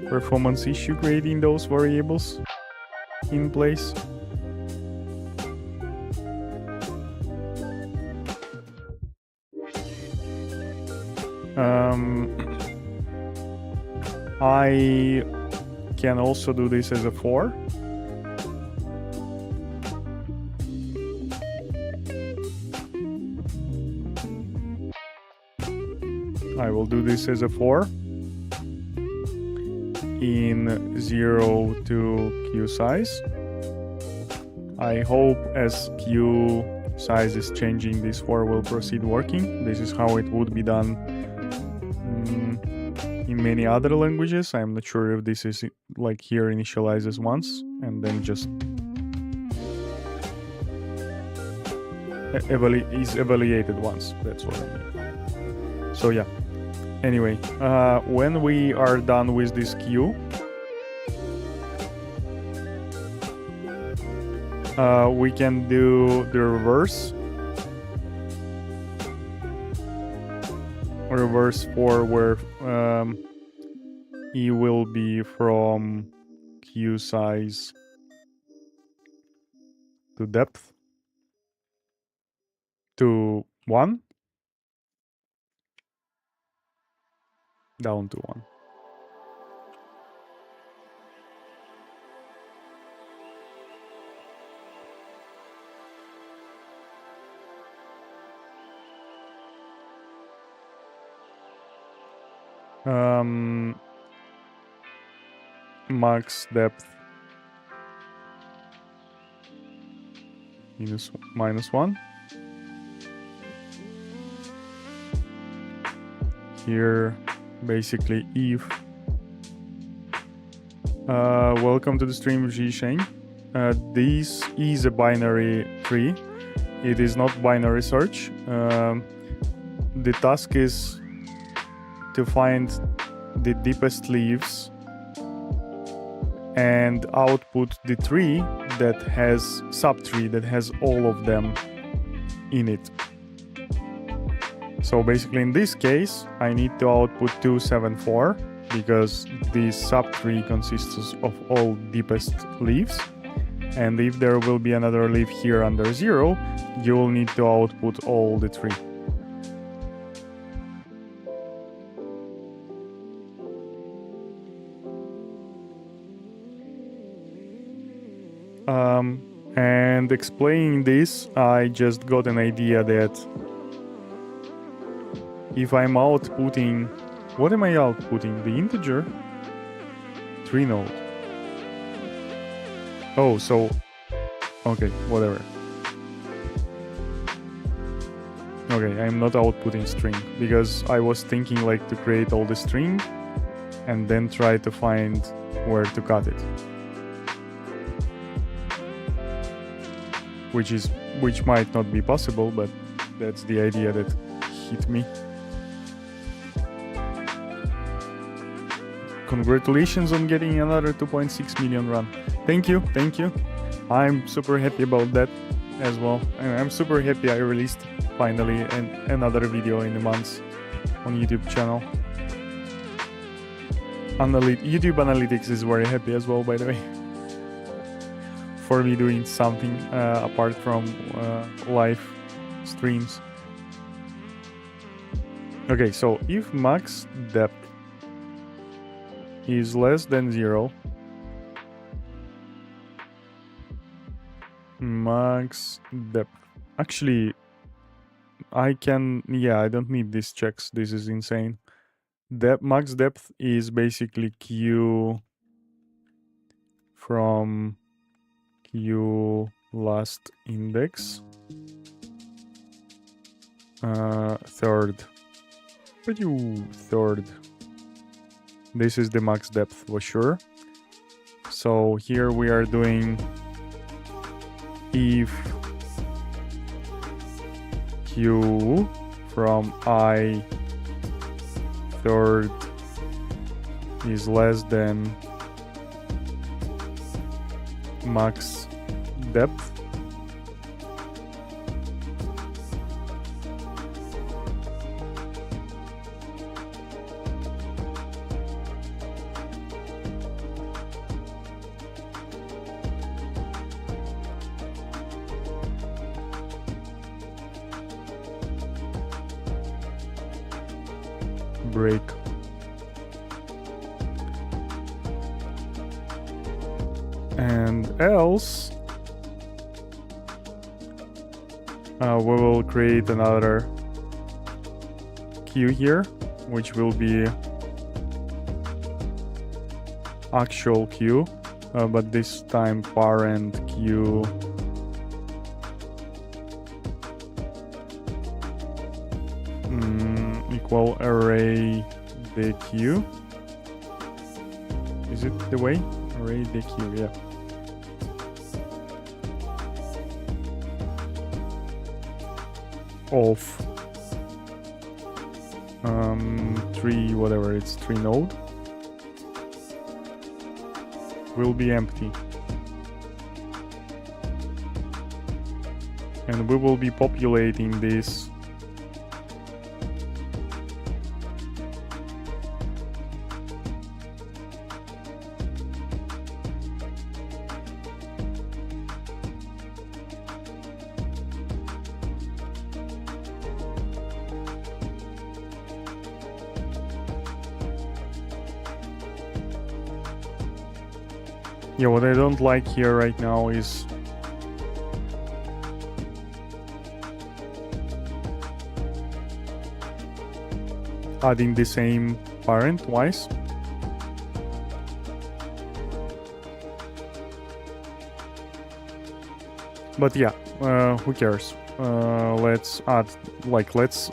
performance issue creating those variables in place. I can also do this as a for. I will do this as a for in 0 to q size. I hope as q size is changing, this for will proceed working. This is how it would be done in many other languages. I'm not sure if this is like here initializes once and then just is evaluated once. That's what I mean. So yeah. Anyway, when we are done with this queue, we can do the reverse for where E will be from queue size to depth to 1 down to 1. Max depth minus 1. Here, basically, if welcome to the stream, Zhisheng. This is a binary tree. It is not binary search. The task is to find the deepest leaves and output the tree that has subtree that has all of them in it. So basically in this case, I need to output 274 because this subtree consists of all deepest leaves. And if there will be another leaf here under 0, you will need to output all the tree. And explaining this, I just got an idea that if I'm outputting, what am I outputting? The integer? Tree node. Oh, so, okay, whatever. Okay, I'm not outputting string because I was thinking like to create all the string and then try to find where to cut it. Which might not be possible, but that's the idea that hit me. Congratulations on getting another 2.6 million run. Thank you. I'm super happy about that as well. And I'm super happy I released finally another video in a month on YouTube channel. YouTube Analytics is very happy as well, by the way, for me doing something apart from live streams. Okay, so if max depth is less than 0, max depth, actually I can, yeah, I don't need these checks, this is insane. Max depth is basically q from q last index third. But you third. This is the max depth for sure. So here we are doing if q from I third is less than max depth, break. And else we will create another queue here, which will be actual queue, but this time parent queue equal array the queue. Is it the way? Array the queue, yeah. Of tree, whatever, it's tree node will be empty, and we will be populating this Yeah, what I don't like here right now is adding the same parent twice. But yeah, who cares? Let's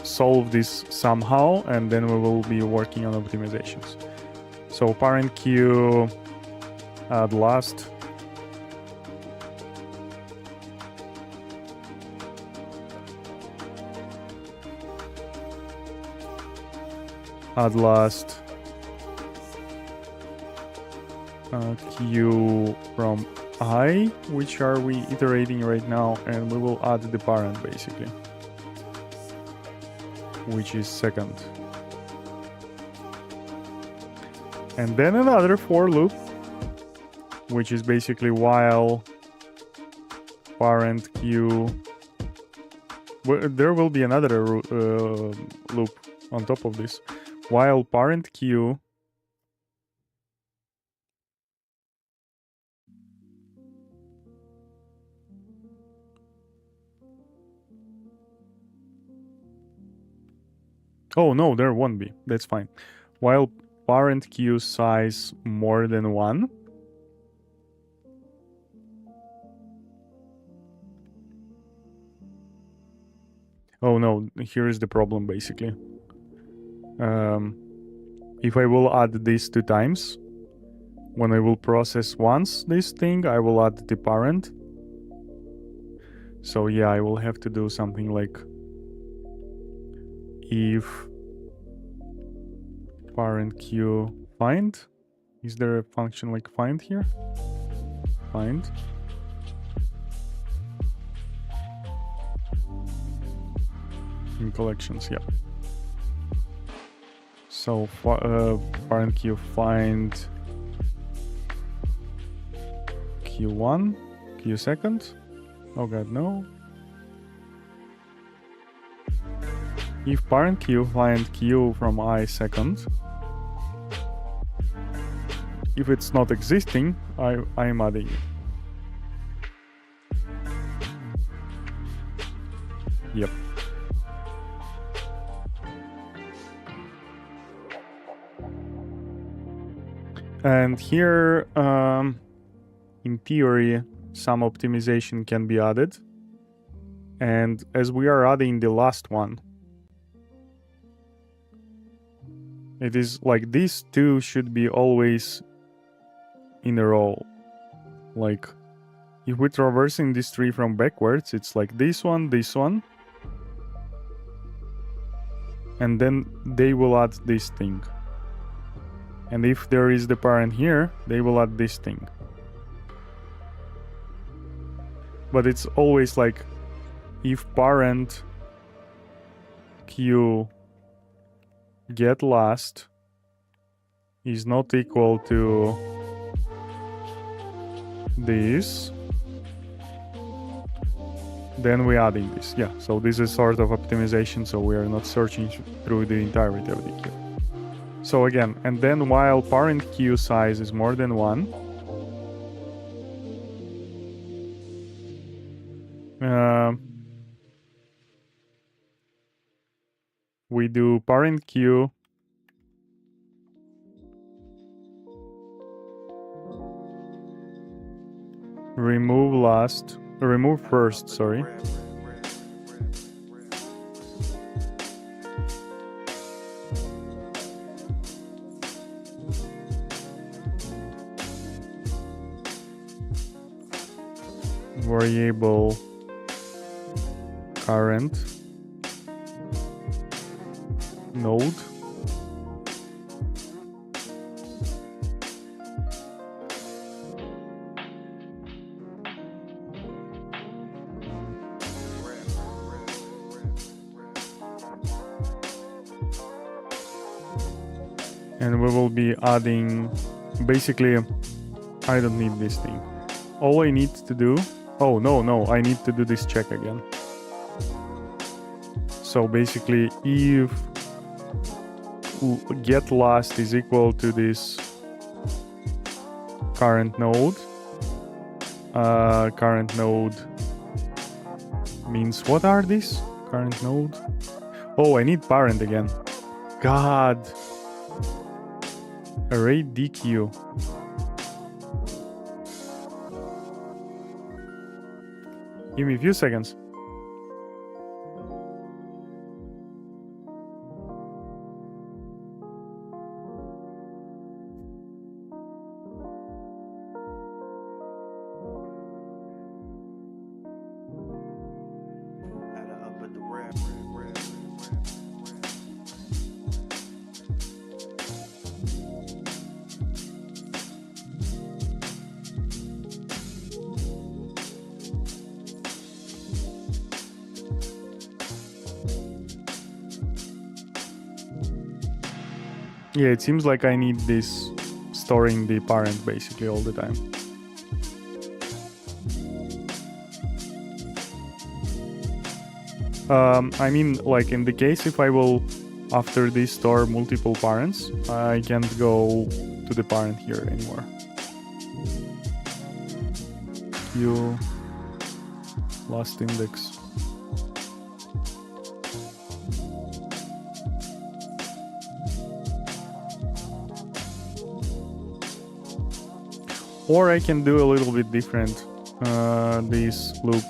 solve this somehow, and then we will be working on optimizations. So parent queue add last. Add last queue from I, which are we iterating right now, and we will add the parent basically, which is second. And then another for loop, which is basically while parent queue. There will be another loop on top of this. While parent queue oh no, there won't be. That's fine. While parent queue size more than 1, oh no, here is the problem basically. If I will add this 2 times, when I will process once this thing, I will add the parent. So yeah, I will have to do something like if parent queue find. Is there a function like find here? Find. In collections, yeah. So parent queue find Q1, Q second. Oh god, no. If parent queue find Q from I second, if it's not existing, I'm adding it. Yep. And here, in theory, some optimization can be added. And as we are adding the last one, it is like these two should be always in a row. Like, if we're traversing this tree from backwards, it's like this one, and then they will add this thing. And if there is the parent here, they will add this thing. But it's always like, if parent queue get last is not equal to this, then we're adding this. Yeah, so this is sort of optimization, so we are not searching through the entirety of the queue. So again, and then while parent queue size is more than 1, we do parent queue remove first, sorry. Variable current node and we will be adding, basically I don't need this thing. All I need to do, oh no, I need to do this check again. So basically if get last is equal to this current node means, what are these? Current node? Oh, I need parent again. God. Array DQ. Give me a few seconds. Yeah, it seems like I need this storing the parent basically all the time. I mean, like in the case if I will after this store multiple parents, I can't go to the parent here anymore. Q last index. Or I can do a little bit different, this loop.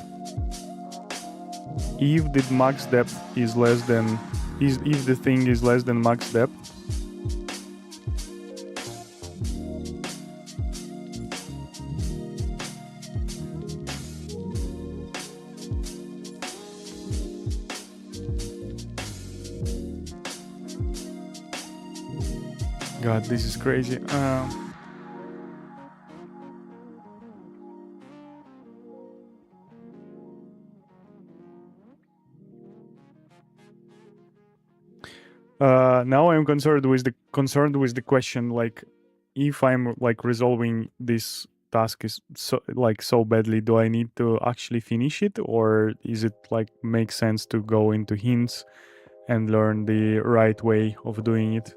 If the max depth is less than, if the thing is less than max depth, God, this is crazy. Now I'm concerned with the question, like, if I'm like resolving this task is so badly, do I need to actually finish it, or is it like make sense to go into hints and learn the right way of doing it?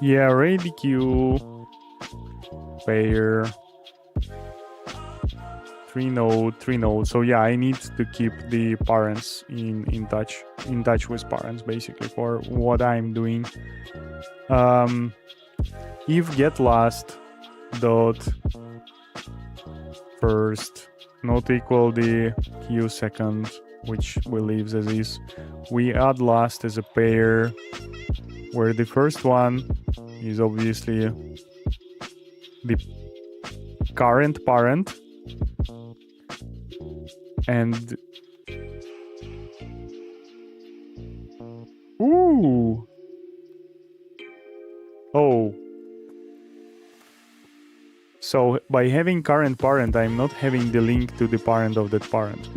Yeah, array DQ, pair, 3 node. So yeah, I need to keep the parents in touch with parents basically for what I'm doing. If get last dot first not equal the q second, which we leave as is, we add last as a pair where the first one is obviously the current parent, and ooh, oh, so by having current parent, I'm not having the link to the parent of that parent.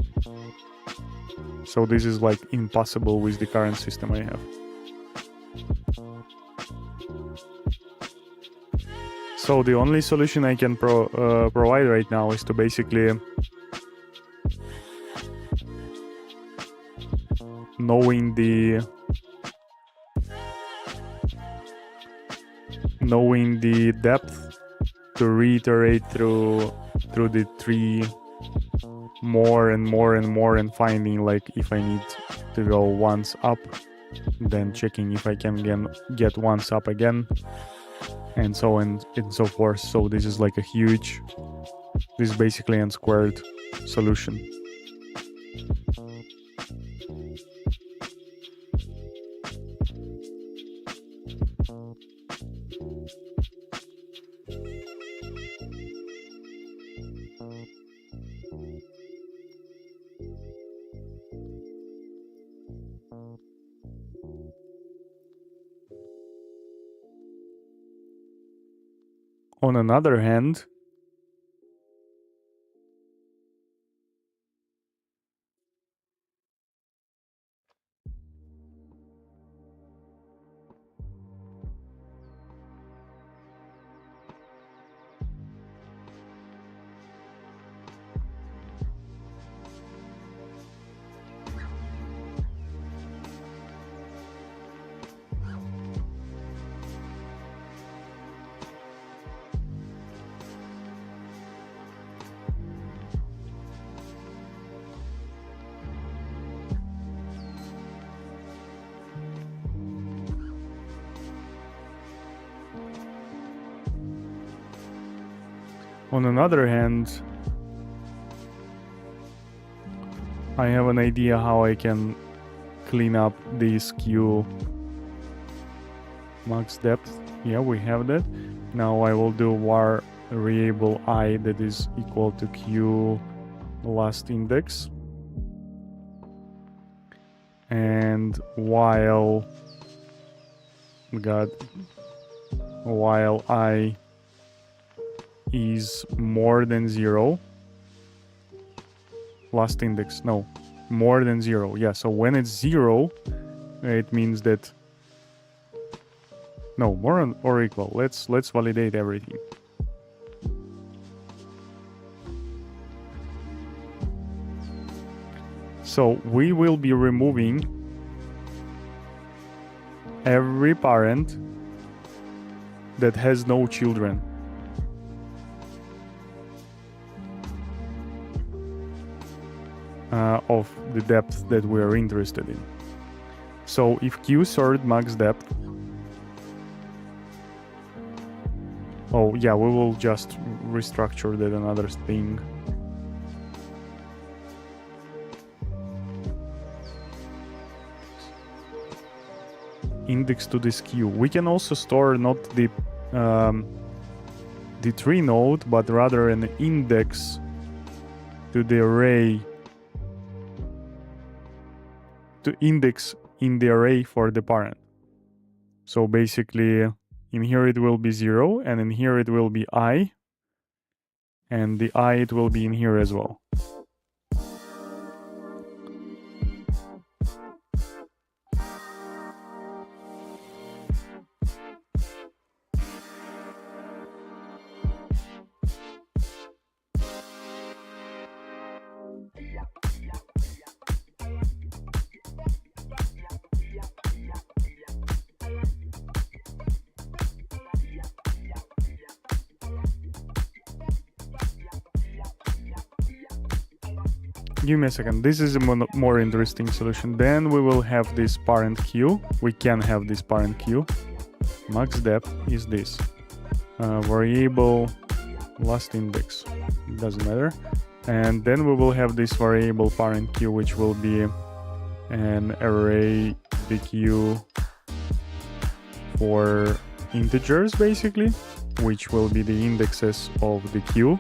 So this is like impossible with the current system I have. So the only solution I can provide right now is to basically knowing the depth to reiterate through the tree more and more and more, and finding like if I need to go once up, then checking if I can get once up again, and so on and so forth. So this is like this is basically n squared solution. On another hand, I have an idea how I can clean up the skew max depth. Yeah, we have that. Now I will do var variable I that is equal to q last index, and while I is more than 0, last index, no, more than 0. Yeah, so when it's 0, it means that no, more or equal. Let's validate everything. So we will be removing every parent that has no children. Of the depth that we are interested in. So if q sort max depth, oh yeah, we will just restructure that another thing. Index to this queue. We can also store not the tree node, but rather an index to the array, to index in the array for the parent. So basically in here it will be 0, and in here it will be I, and the I it will be in here as well. Give me a second. This is a more interesting solution. Then we will have this parent queue. We can have this parent queue. Max depth is this. Variable last index. It doesn't matter. And then we will have this variable parent queue, which will be an array the queue for integers basically, which will be the indexes of the queue.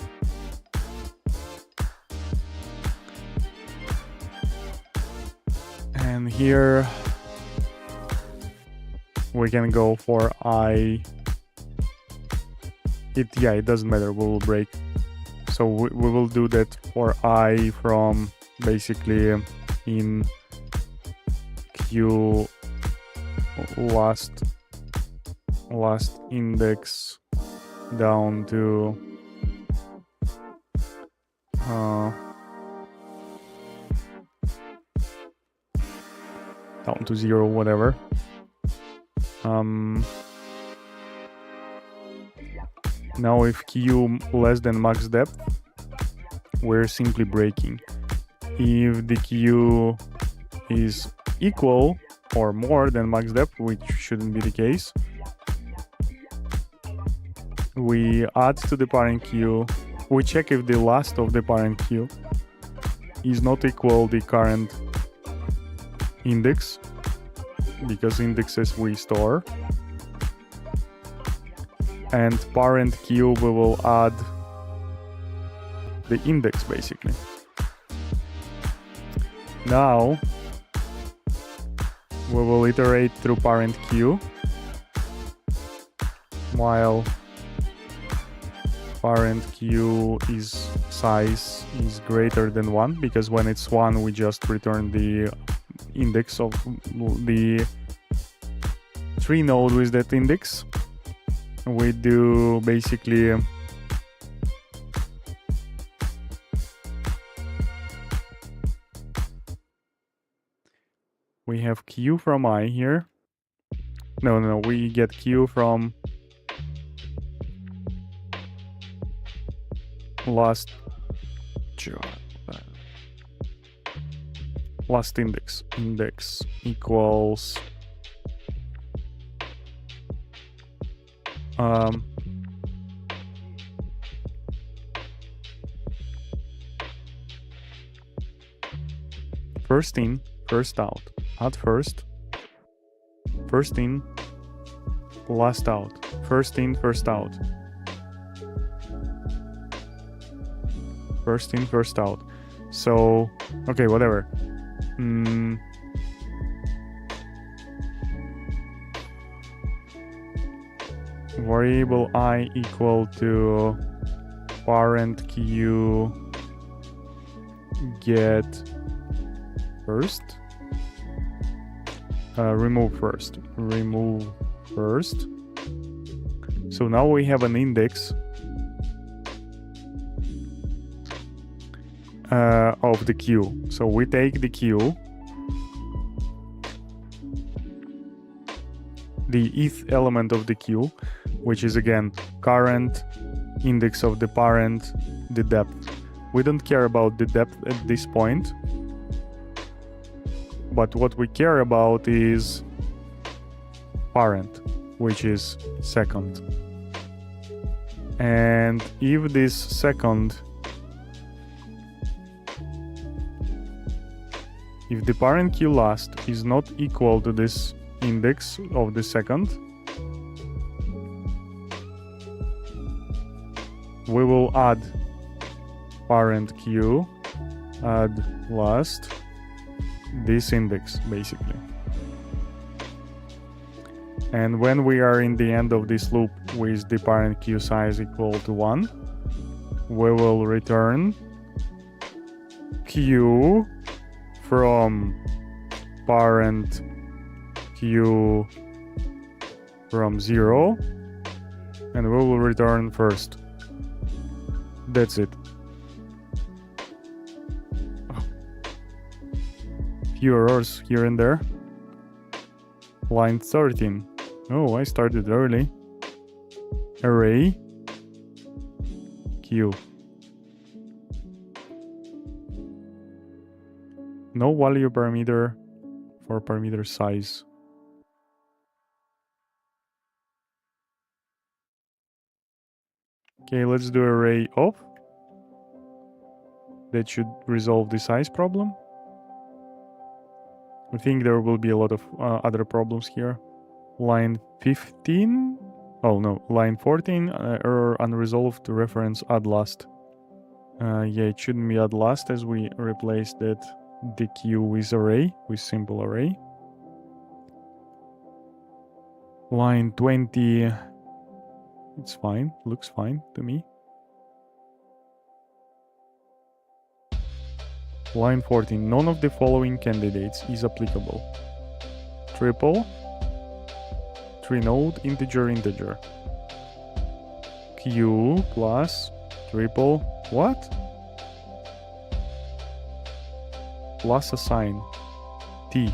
And here we can go for I. It doesn't matter, we will break. So we will do that for I from basically in queue last index down to down to 0, whatever. Now if queue less than max depth, we're simply breaking. If the queue is equal or more than max depth, which shouldn't be the case, we add to the parent queue. We check if the last of the parent queue is not equal the current index, because indexes we store. And parent queue, we will add the index basically. Now we will iterate through parent queue while parent queue is size is greater than 1, because when it's 1 we just return the index of the tree node with that index. We do basically we have q from I here. No, we get q from last index. Index equals first in, first out. Add first in, last out. First in, first out. First in, first out. So, okay, whatever. Variable I equal to parent queue get first. Remove first. So now we have an index of the queue. So we take the queue, the eth element of the queue, which is again current, index of the parent, the depth. We don't care about the depth at this point, but what we care about is parent, which is second. And if this second, if the parent queue last is not equal to this index of the second, we will add parent queue, add last, this index basically. And when we are in the end of this loop with the parent queue size equal to 1, we will return queue from parent queue from 0, and we will return first. That's it. Few errors here and there. Line 13. Oh, I started early. Array queue. No value parameter for parameter size. Okay, let's do array of. That should resolve the size problem. I think there will be a lot of other problems here. Line 15. Oh no, line 14. Error unresolved reference add last. Yeah, it shouldn't be add last as we replaced that the queue with array, with simple array. Line 20. It's fine. Looks fine to me. Line 14. None of the following candidates is applicable. Triple. 3 node integer integer. Q plus triple what? Plus a sign. T.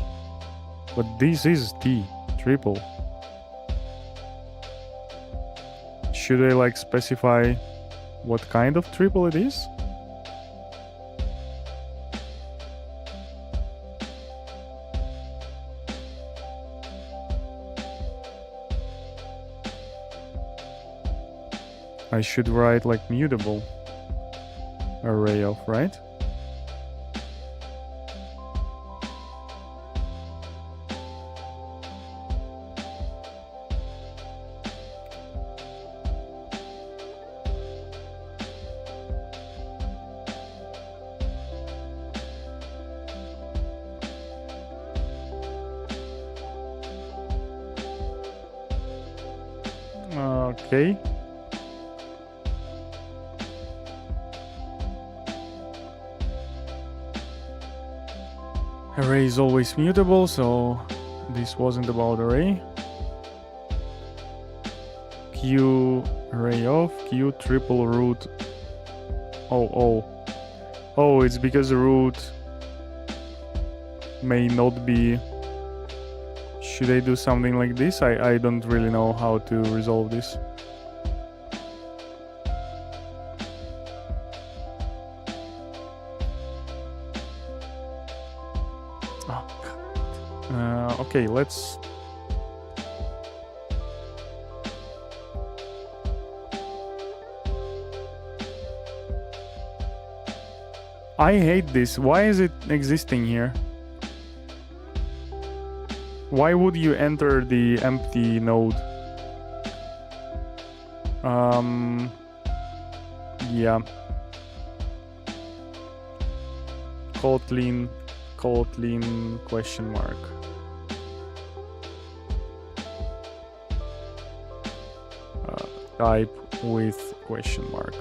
But this is T. Triple. Should I like specify what kind of triple it is? I should write like mutable array of, right? Okay. Array is always mutable, so this wasn't about array. Q array of Q triple root. Oh, it's because the root may not be. Should I do something like this? I don't really know how to resolve this. Okay, let's... I hate this. Why is it existing here? Why would you enter the empty node? Yeah. Kotlin question mark. Type with question mark.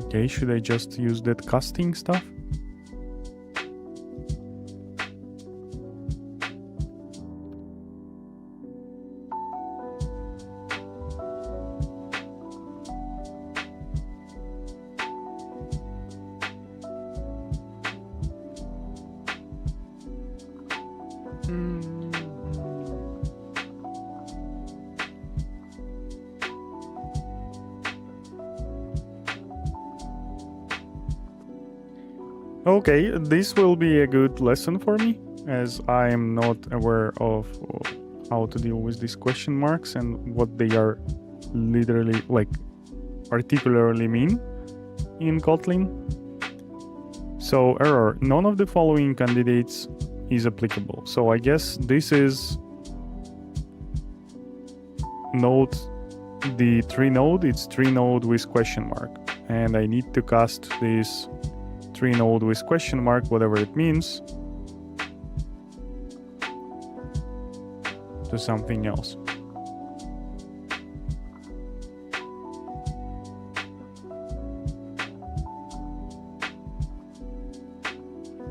Okay, should I just use that casting stuff? Okay, this will be a good lesson for me, as I am not aware of how to deal with these question marks and what they are literally, like, particularly mean in Kotlin. So, error, none of the following candidates is applicable. So I guess this is node the tree node, it's tree node with question mark. And I need to cast this tree node with question mark, whatever it means, to something else.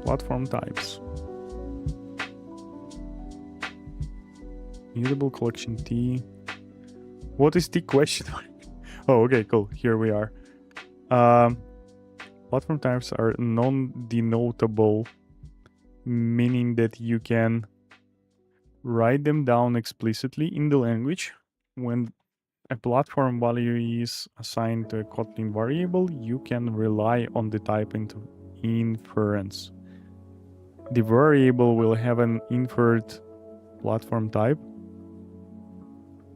Platform types. Mutable collection T. What is T question mark? Oh, okay, cool. Here we are. Platform types are non-denotable, meaning that you can write them down explicitly in the language. When a platform value is assigned to a Kotlin variable, you can rely on the type inference. The variable will have an inferred platform type.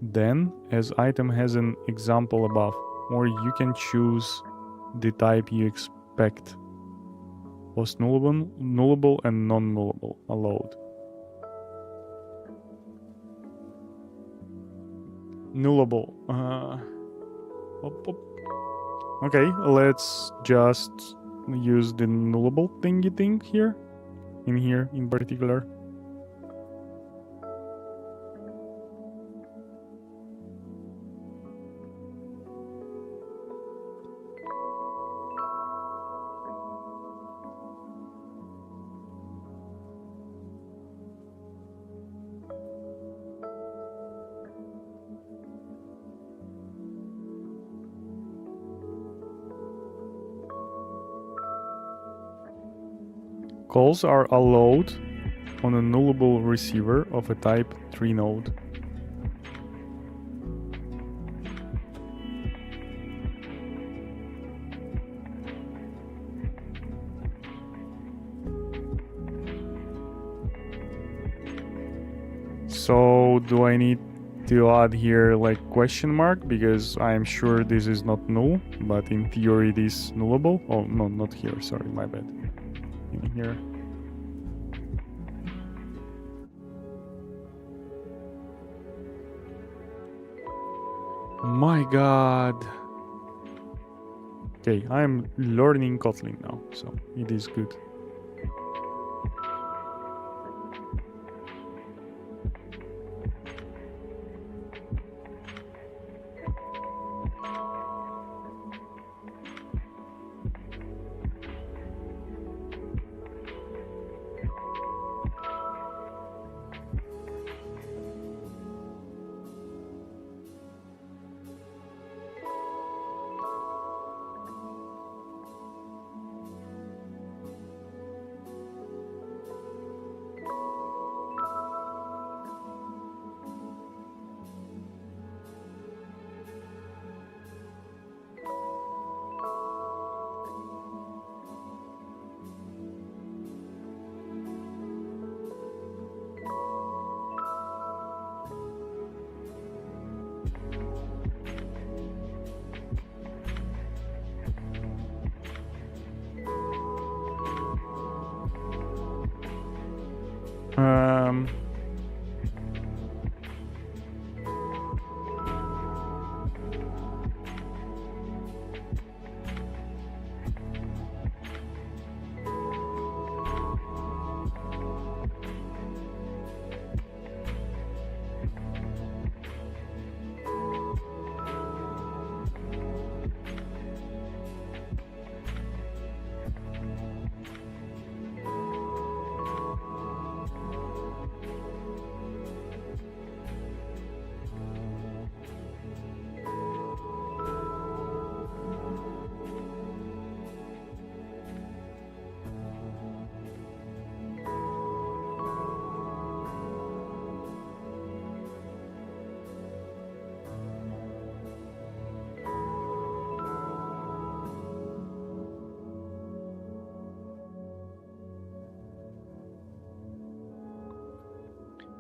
Then, as item has an example above, or you can choose the type you expect. Post nullable and non-nullable allowed. Nullable. Okay, let's just use the nullable thingy thing here. In here in particular. Calls are allowed on a nullable receiver of a type tree node. So do I need to add here like question mark, because I'm sure this is not null, but in theory it is nullable. Oh no, not here, sorry, my bad. In here. My god. Okay, I'm learning Kotlin now, so it is good.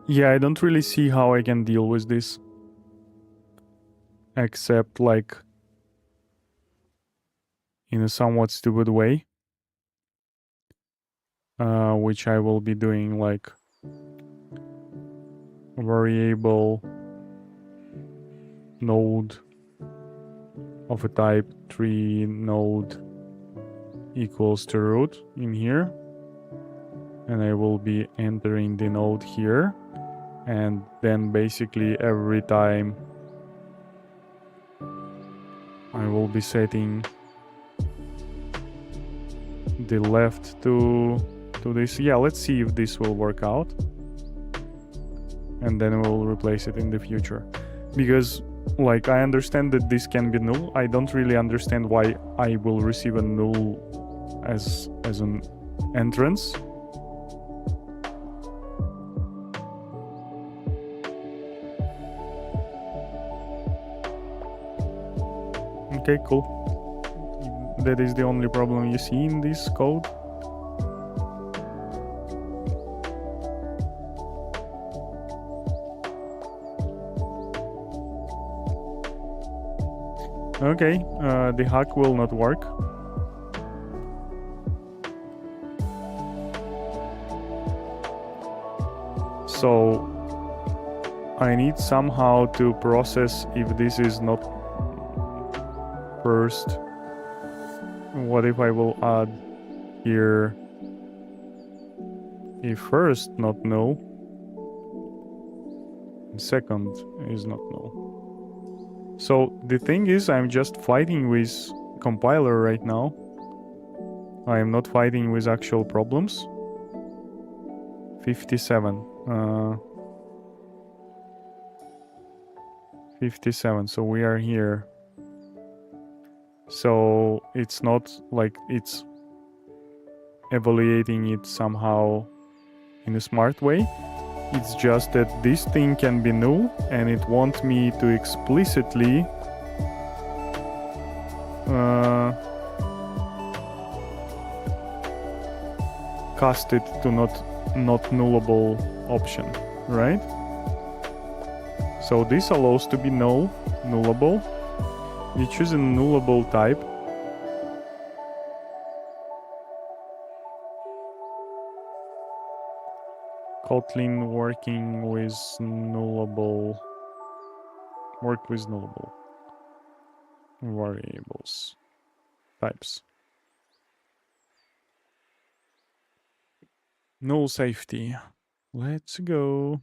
Yeah, I don't really see how I can deal with this. Except like in a somewhat stupid way. Which I will be doing like variable node of a type 3 node equals to root in here, and I will be entering the node here, and then basically every time I will be setting the left to this. Yeah, let's see if this will work out, and then we'll replace it in the future. Because like I understand that this can be null, I don't really understand why I will receive a null as an entrance. Okay, cool. That is the only problem you see in this code. Okay, the hack will not work. So I need somehow to process if this is not first. What if I will add here if first not null, second is not null. So the thing is, I'm just fighting with compiler right now. I am not fighting with actual problems. 57. 57, so we are here. So it's not like it's evaluating it somehow in a smart way. It's just that this thing can be null, and it wants me to explicitly cast it to not nullable option, right? So this allows to be nullable. You choose a nullable type. Kotlin working with nullable. Work with nullable variables types. Null safety. Let's go.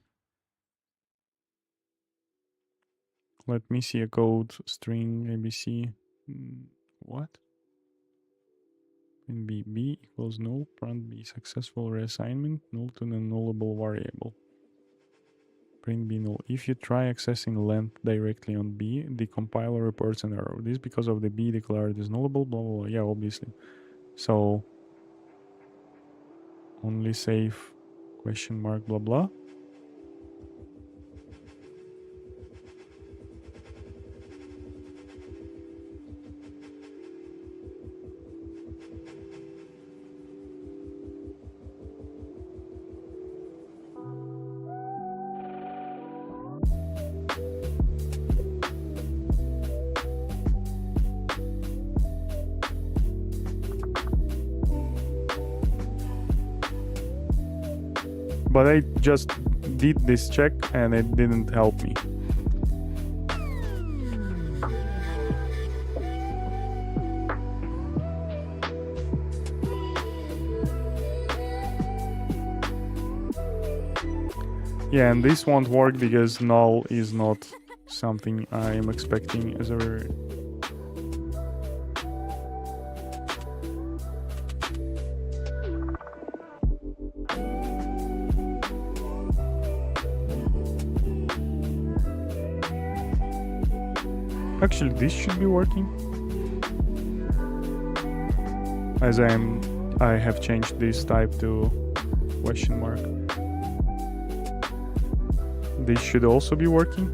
Let me see a code string ABC. What? And B equals null, print B successful reassignment, null to non-nullable variable. Print B null. If you try accessing length directly on B, the compiler reports an error. This because of the B declared as nullable, blah, blah, blah. Yeah, obviously. So, only safe, question mark, blah, blah. But I just did this check and it didn't help me. Yeah, and this won't work because null is not something I'm expecting as a... Actually, this should be working. As I have changed this type to question mark. This should also be working.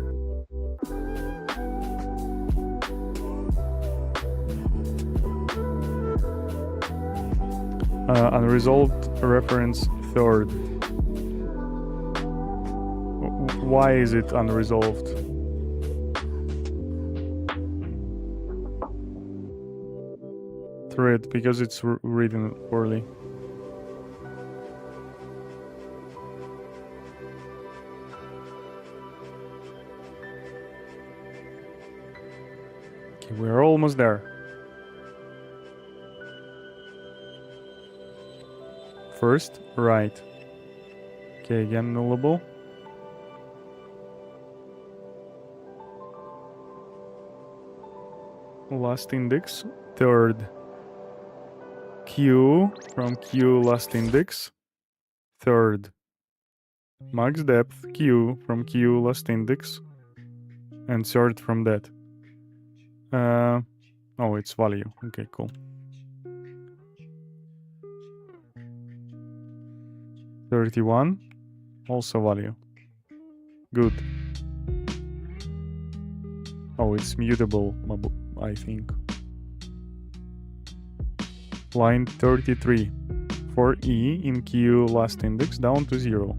Unresolved reference third. Why is it unresolved? Thread, because it's written poorly. Okay, We're almost there. First, right. Okay, again nullable. Last index, third. Q from Q last index, third. Max depth, Q from Q last index, and third from that. Oh, it's value. Okay, cool. 31, also value. Good. Oh, it's mutable, I think. Line 33. For E in Q last index down to 0.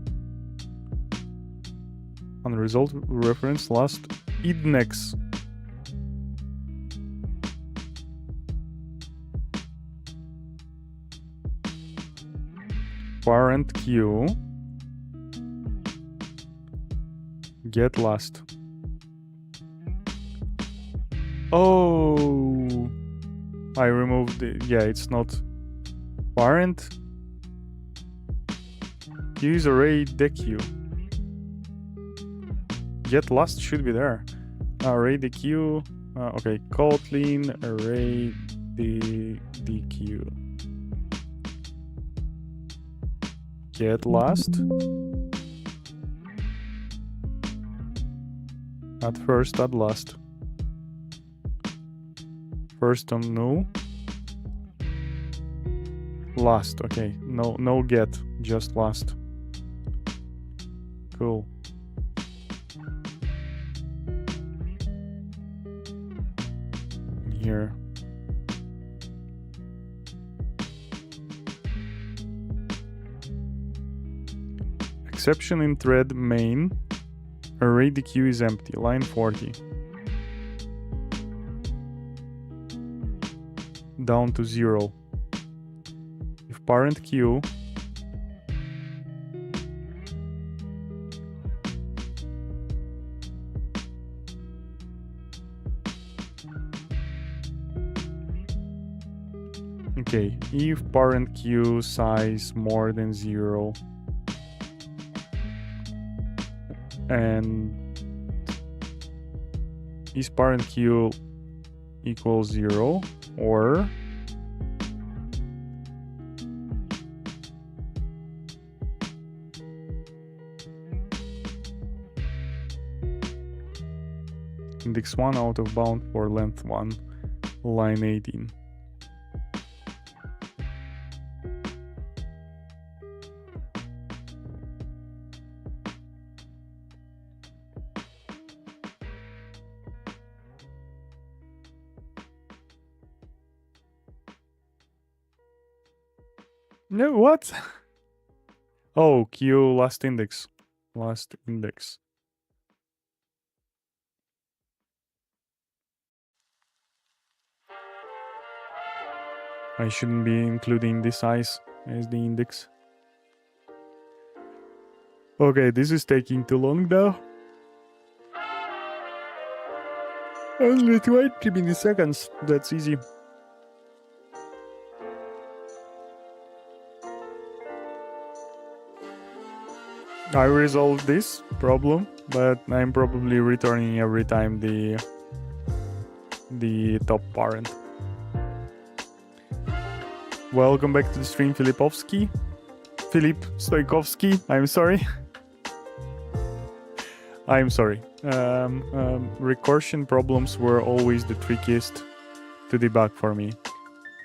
Unresolved reference last idnex. Parent Q. Get last. Oh, I removed it. Yeah, it's not parent. Use array deq. Get last should be there. Array deq. Okay, Kotlin array deq. Get last. At first, at last. First on no. Last, okay. No get, just last. Cool. Here. Exception in thread main. Array deq is empty. Line 40. Down to 0. If parent Q okay, if parent Q size more than 0 and is parent Q equals 0 or index 1 out of bound for length 1, line 18. No, what? Oh, Q last index. Last index. I shouldn't be including the size as the index. Okay, this is taking too long now. Only 20 milliseconds. That's easy. I resolved this problem, but I'm probably returning every time the top parent. Welcome back to the stream, Filip Stoikovsky. I'm sorry. I'm sorry. Recursion problems were always the trickiest to debug for me.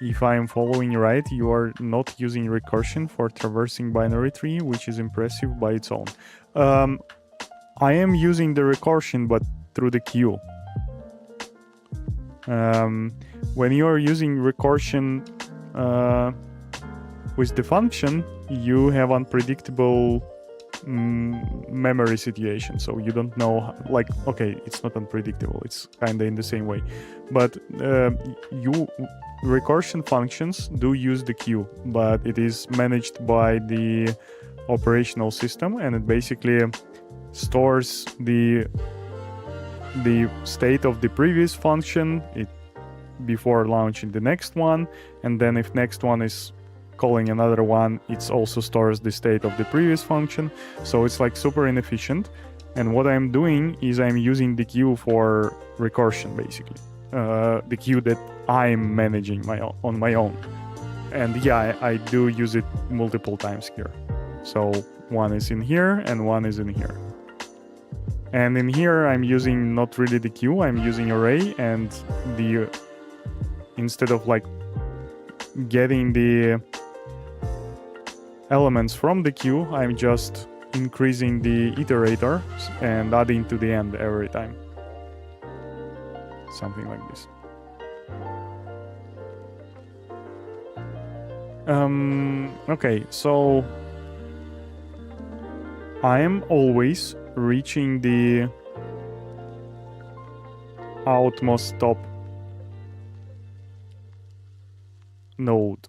If I'm following right, you are not using recursion for traversing binary tree, which is impressive by its own. I am using the recursion, but through the queue. When you are using recursion with the function, you have unpredictable memory situation, so you don't know, like, okay, it's not unpredictable, it's kind of in the same way, but recursion functions do use the queue, but it is managed by the operational system, and it basically stores the state of the previous function. It before launching the next one, and then if next one is calling another one, it also stores the state of the previous function. So it's like super inefficient. And what I'm doing is I'm using the queue for recursion, basically. The queue that I'm managing on my own. And yeah, I do use it multiple times here. So one is in here and one is in here. And in here I'm using not really the queue, I'm using array, and the instead of like getting the elements from the queue, I'm just increasing the iterator and adding to the end every time. Something like this. Okay, so I am always reaching the outmost top node,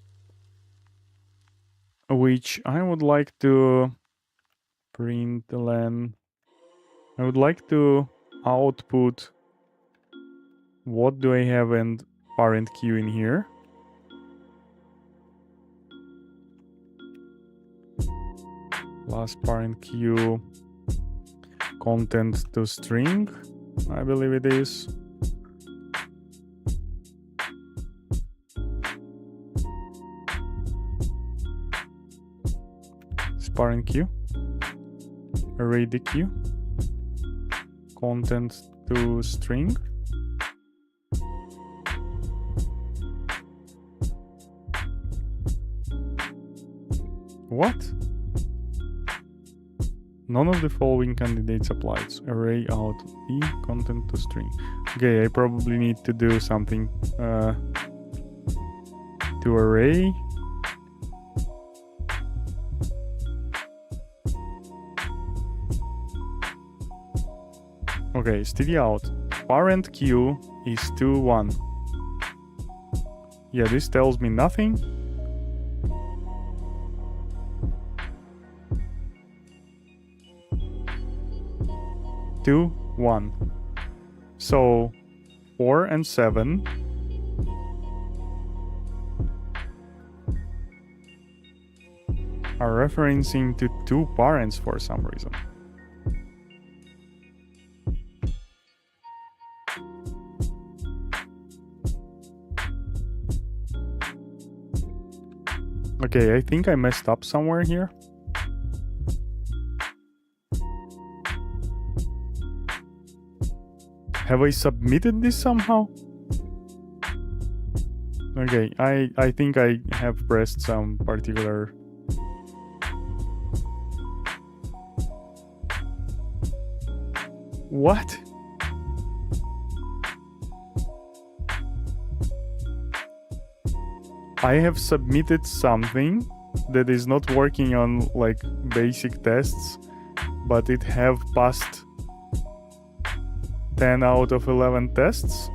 which I would like to println. I would like to output what do I have in parent queue in here. Last parent queue content to string, I believe it is. It's parent queue, array the queue, content to string. What? None of the following candidates applied. Array out e content to string. Okay, I probably need to do something to array. Okay, std out. Parent queue is 2-1. Yeah, this tells me nothing. Two, 1. So 4 and 7 are referencing to 2 parents for some reason. Okay, I think I messed up somewhere here. Have I submitted this somehow? Okay, I think I have pressed some particular... What? I have submitted something that is not working on like basic tests, but it have passed 10 out of 11 tests.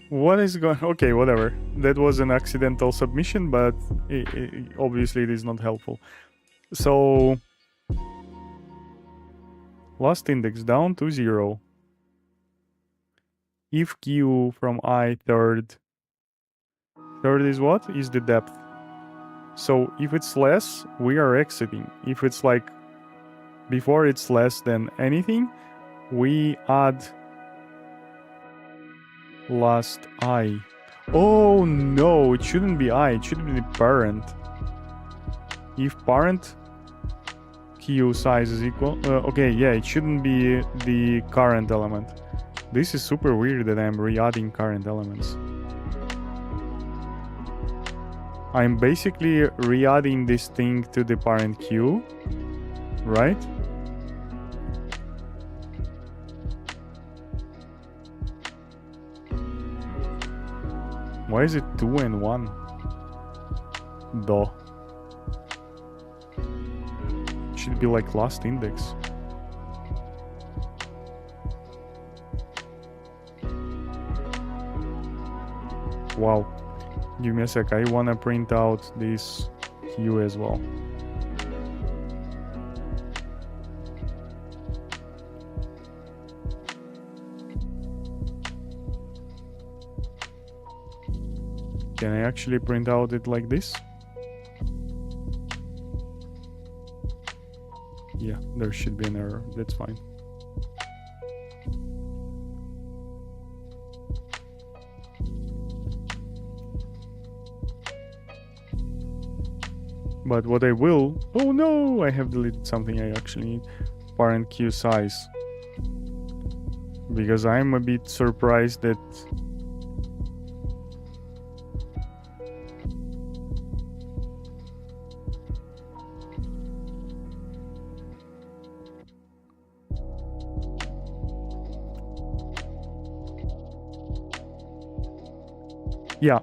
What is going... Okay, whatever. That was an accidental submission, but obviously it is not helpful. So last index down to 0. If q from I third is what? Is the depth. So if it's less, we are exiting. If it's like before it's less than anything, we add last I. Oh no, it shouldn't be I, it should be the parent. If parent q size is equal, okay, yeah, it shouldn't be the current element. This is super weird that I'm re-adding current elements. I'm basically re-adding this thing to the parent queue, right? Why is it 2 and 1? Duh. Should be like last index. Wow. Give me a sec, I wanna print out this Q as well. Can I actually print out it like this? Yeah, there should be an error, that's fine. But what I will... Oh no, I have deleted something I actually need. Parent queue size. Because I'm a bit surprised that... Yeah,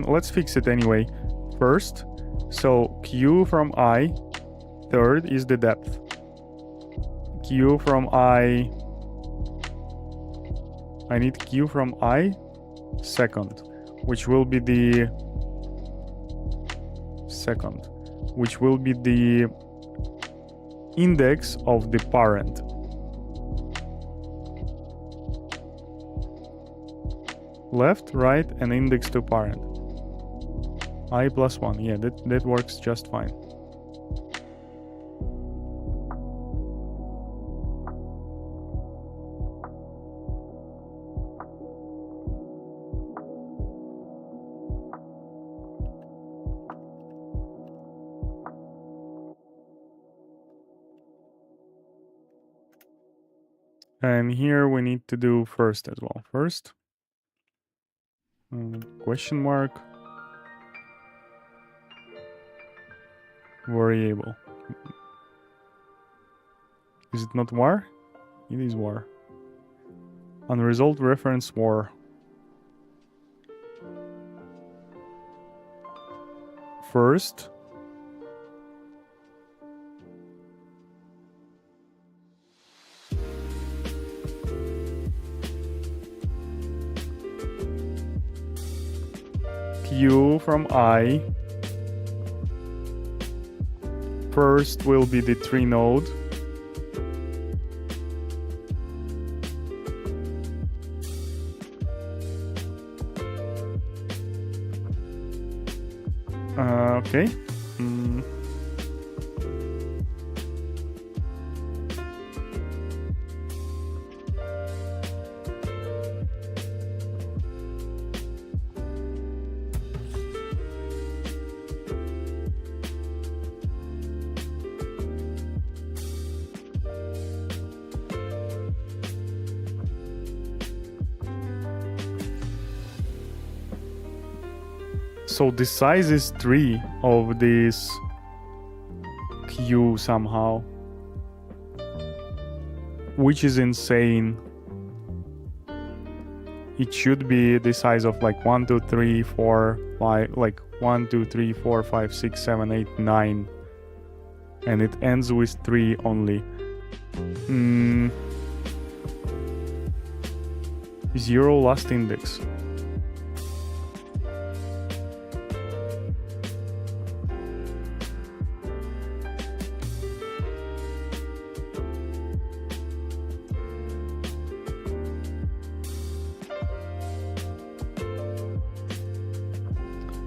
let's fix it anyway. First, so Q from I, third is the depth. Q from I need Q from I, second, which will be the second, which will be the index of the parent. Left, right, and index to parent. I plus 1, yeah, that works just fine. And here we need to do first as well. First, question mark, variable. Is it not var? It is var. Unresolved reference var. First, Q from I. First will be the tree node. Okay. So the size is 3 of this Q somehow, which is insane. It should be the size of like 1, 2, 3, 4, 5, like 1, 2, 3, 4, 5, 6, 7, 8, 9, and it ends with 3 only. 0 last index.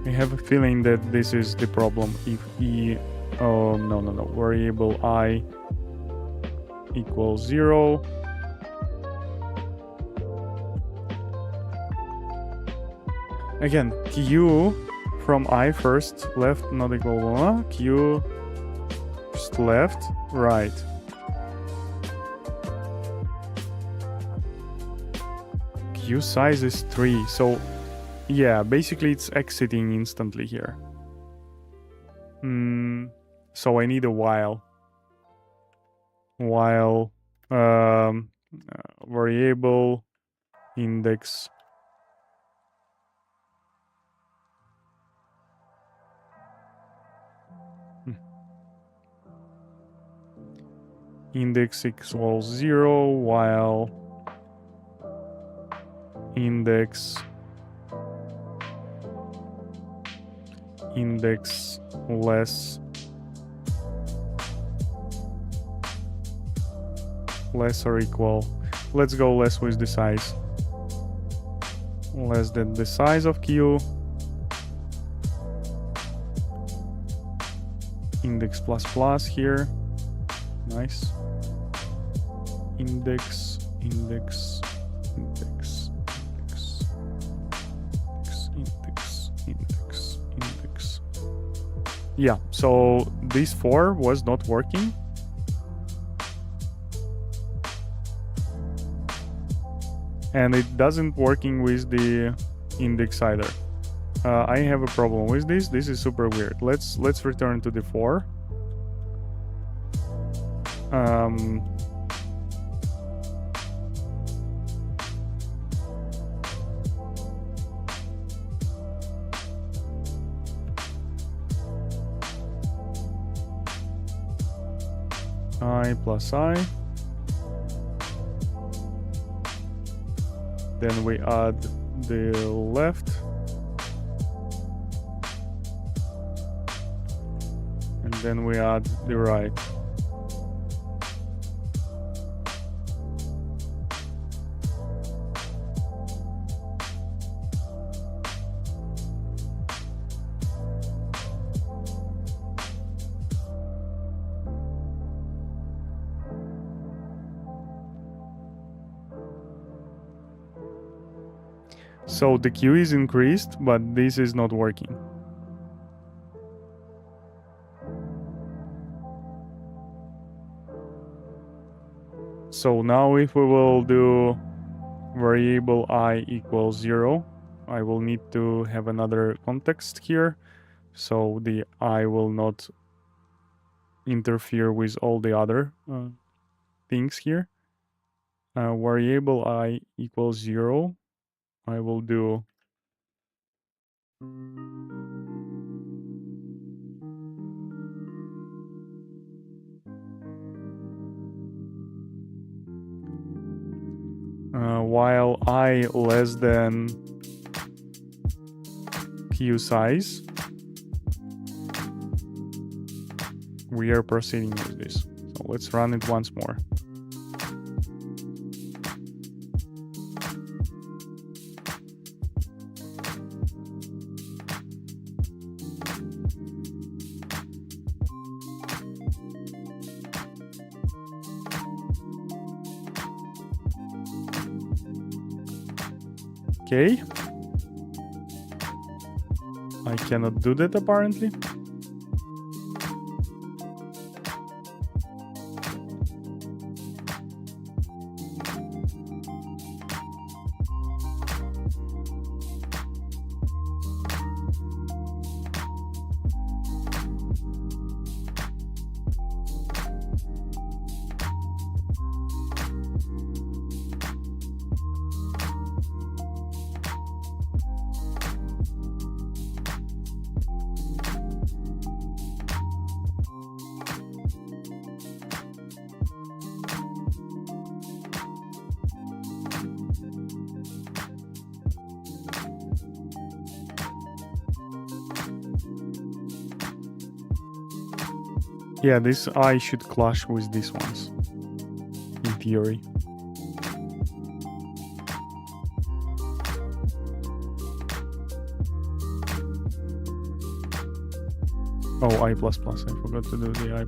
I have a feeling that this is the problem. If no, variable I equals 0. Again, Q from I first, left, not equal to 1. Q first, left, right. Q size is 3, so yeah, basically it's exiting instantly here. So I need a while. Variable index. Index equals 0 while index index less or equal. Let's go less with the size. Less than the size of Q. Index plus plus here. Nice. Index, index, index, index, index, index, index. Yeah, so this 4 was not working. And it doesn't working with the index either. I have a problem with this. This is super weird. Let's return to the 4. I plus I. Then we add the left. And then we add the right. So the queue is increased, but this is not working. So now if we will do variable I equals 0, I will need to have another context here. So the I will not interfere with all the other things here. Variable I equals 0. I will do while I less than Q size, we are proceeding with this. So let's run it once more. Okay. I cannot do that apparently. Yeah, this I should clash with these ones, in theory. Oh, I++, I forgot to do the I++.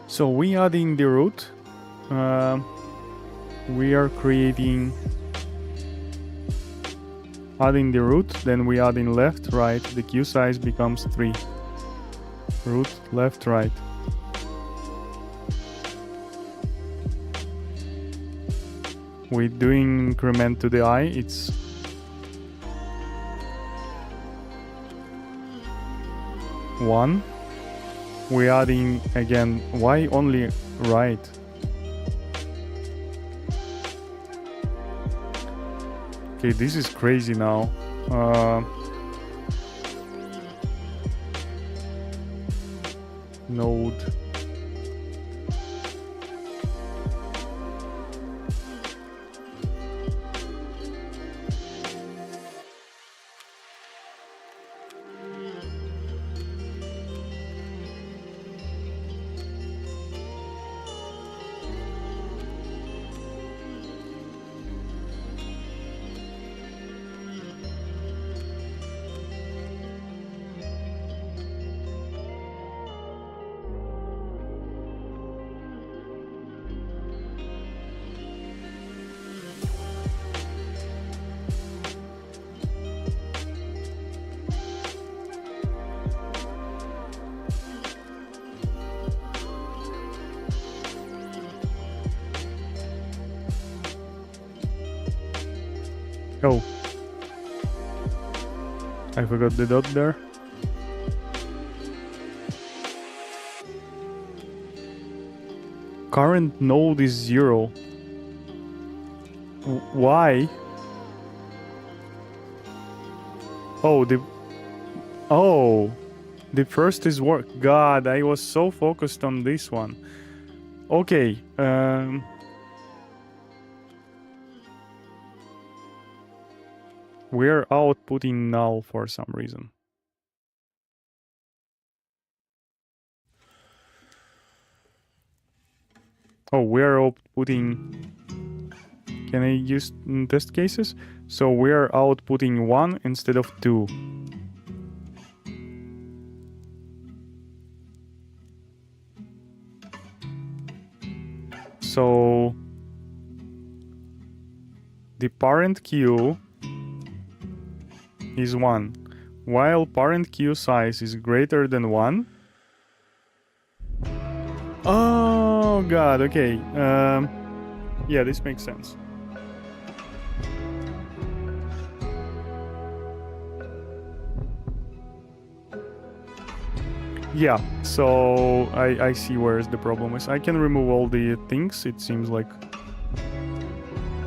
So we add in the root. We are creating, adding the root, then we add in left, right, the queue size becomes 3. Root, left, right. We're doing increment to the I, it's one. We're adding again, why only Right. Okay, this is crazy now. Node. Oh, I forgot the dot there. Current node is 0. Why? Oh, the first is work. God, I was so focused on this one. Okay, we're outputting null for some reason. Oh, we're outputting... Can I use test cases? So we're outputting 1 instead of 2. So the parent queue is 1, while parent queue size is greater than 1. Oh god, okay. Yeah, this makes sense. Yeah, so I see where the problem is. I can remove all the things. It seems like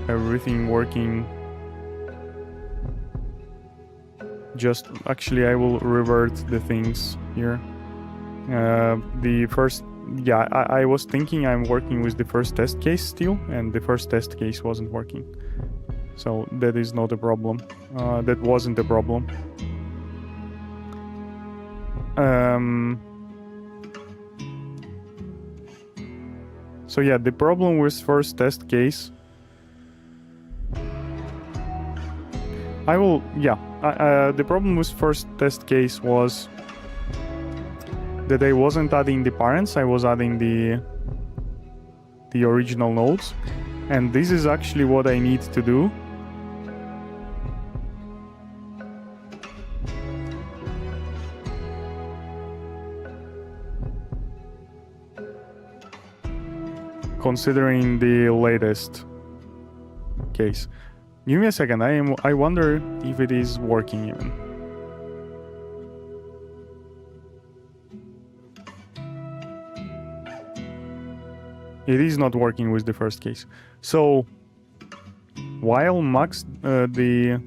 everything working. Just actually I will revert the things here. The first, yeah, I was thinking I'm working with the first test case still, and the first test case wasn't working. So that is not a problem. That wasn't a problem. So yeah, the problem with first test case, the problem with first test case was that I wasn't adding the parents, I was adding the original nodes, and this is actually what I need to do. Considering the latest case. Give me a second, I wonder if it is working even. It is not working with the first case. So while max the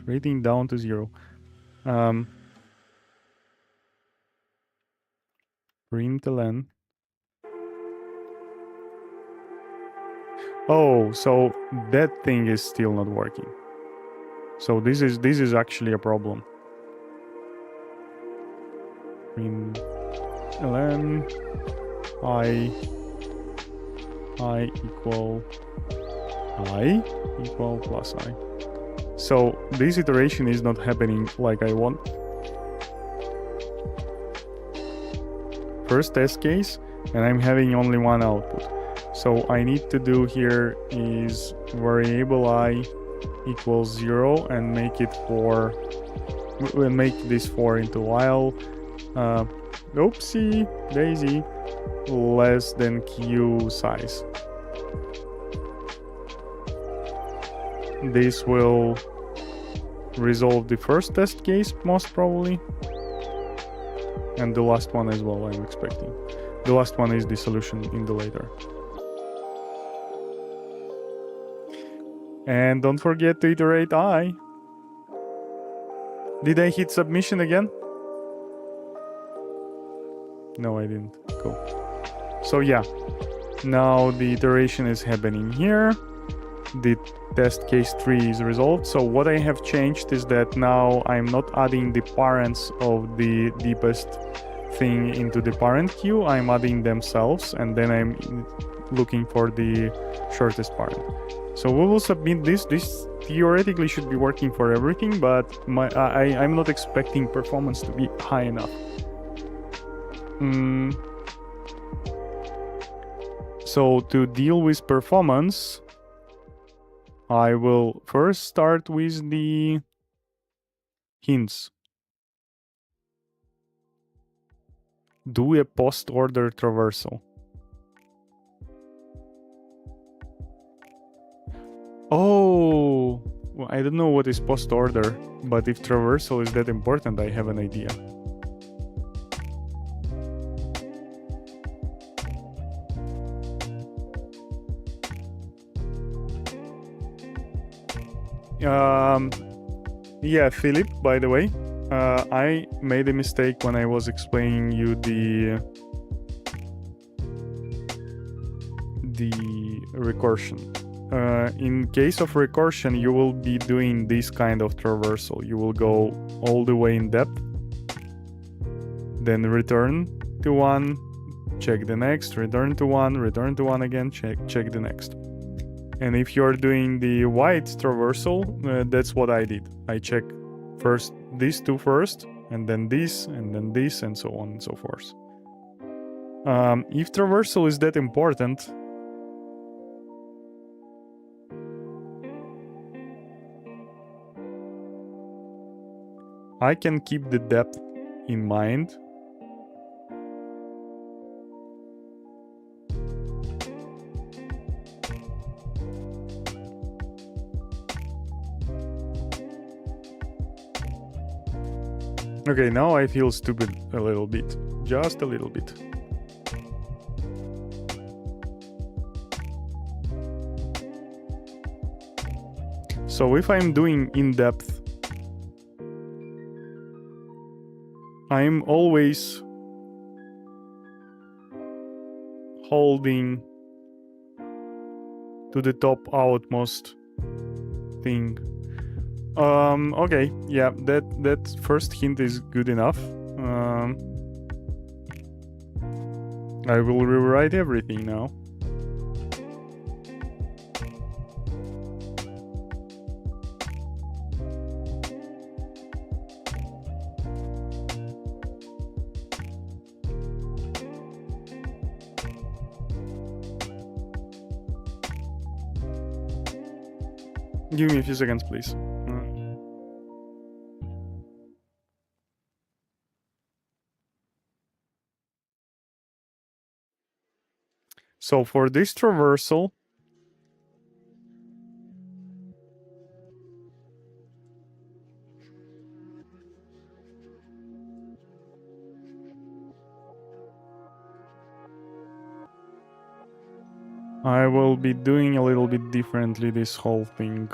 rating down to 0, println. Oh, so that thing is still not working. So this is actually a problem. Println I equal plus I. So this iteration is not happening like I want. First test case, and I'm having only one output. So I need to do here is variable I equals 0 and make it 4. We'll make this 4 into while oopsie daisy less than queue size. This will resolve the first test case most probably, and the last one as well, I'm expecting. The last one is the solution in the later. And don't forget to iterate I. Did I hit submission again? No, I didn't. Cool. So yeah, now the iteration is happening here. The test case 3 is resolved. So what I have changed is that now I'm not adding the parents of the deepest thing into the parent queue. I'm adding themselves, and then I'm looking for the shortest parent. So we will submit this. This theoretically should be working for everything, but I'm not expecting performance to be high enough. So to deal with performance, I will first start with the hints. Do a post-order traversal. Oh, well, I don't know what is post-order, but if traversal is that important, I have an idea. Yeah, Philip, by the way, I made a mistake when I was explaining you the recursion. In case of recursion, you will be doing this kind of traversal. You will go all the way in depth, then return to one, check the next, return to one again, check the next. And if you're doing the wide traversal, that's what I did. I check first these two first, and then this, and so on and so forth. If traversal is that important, I can keep the depth in mind. Okay, now I feel stupid a little bit. Just a little bit. So if I'm doing in-depth, I'm always holding to the top outmost thing. Okay, yeah, that first hint is good enough. I will rewrite everything now. Give me a few seconds, please. So for this traversal, I will be doing a little bit differently this whole thing.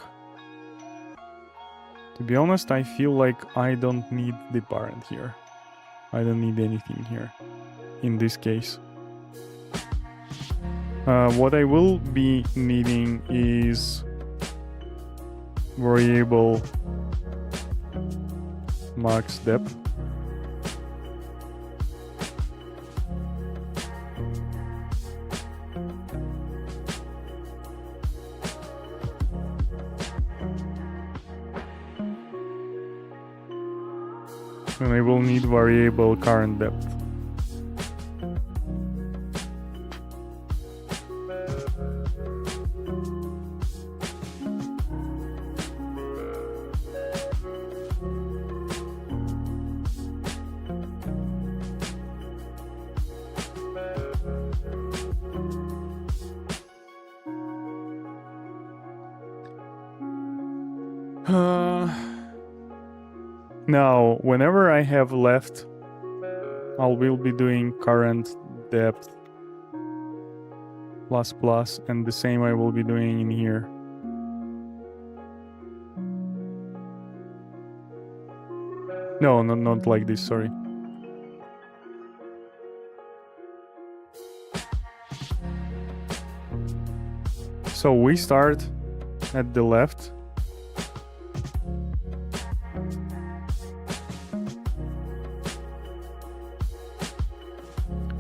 To be honest, I feel like I don't need the parent here. I don't need anything here in this case. What I will be needing is variable max depth. And I will need variable current depth. Now, whenever I have left, I will be doing current depth plus plus, and the same I will be doing in here. No, not like this, sorry. So we start at the left.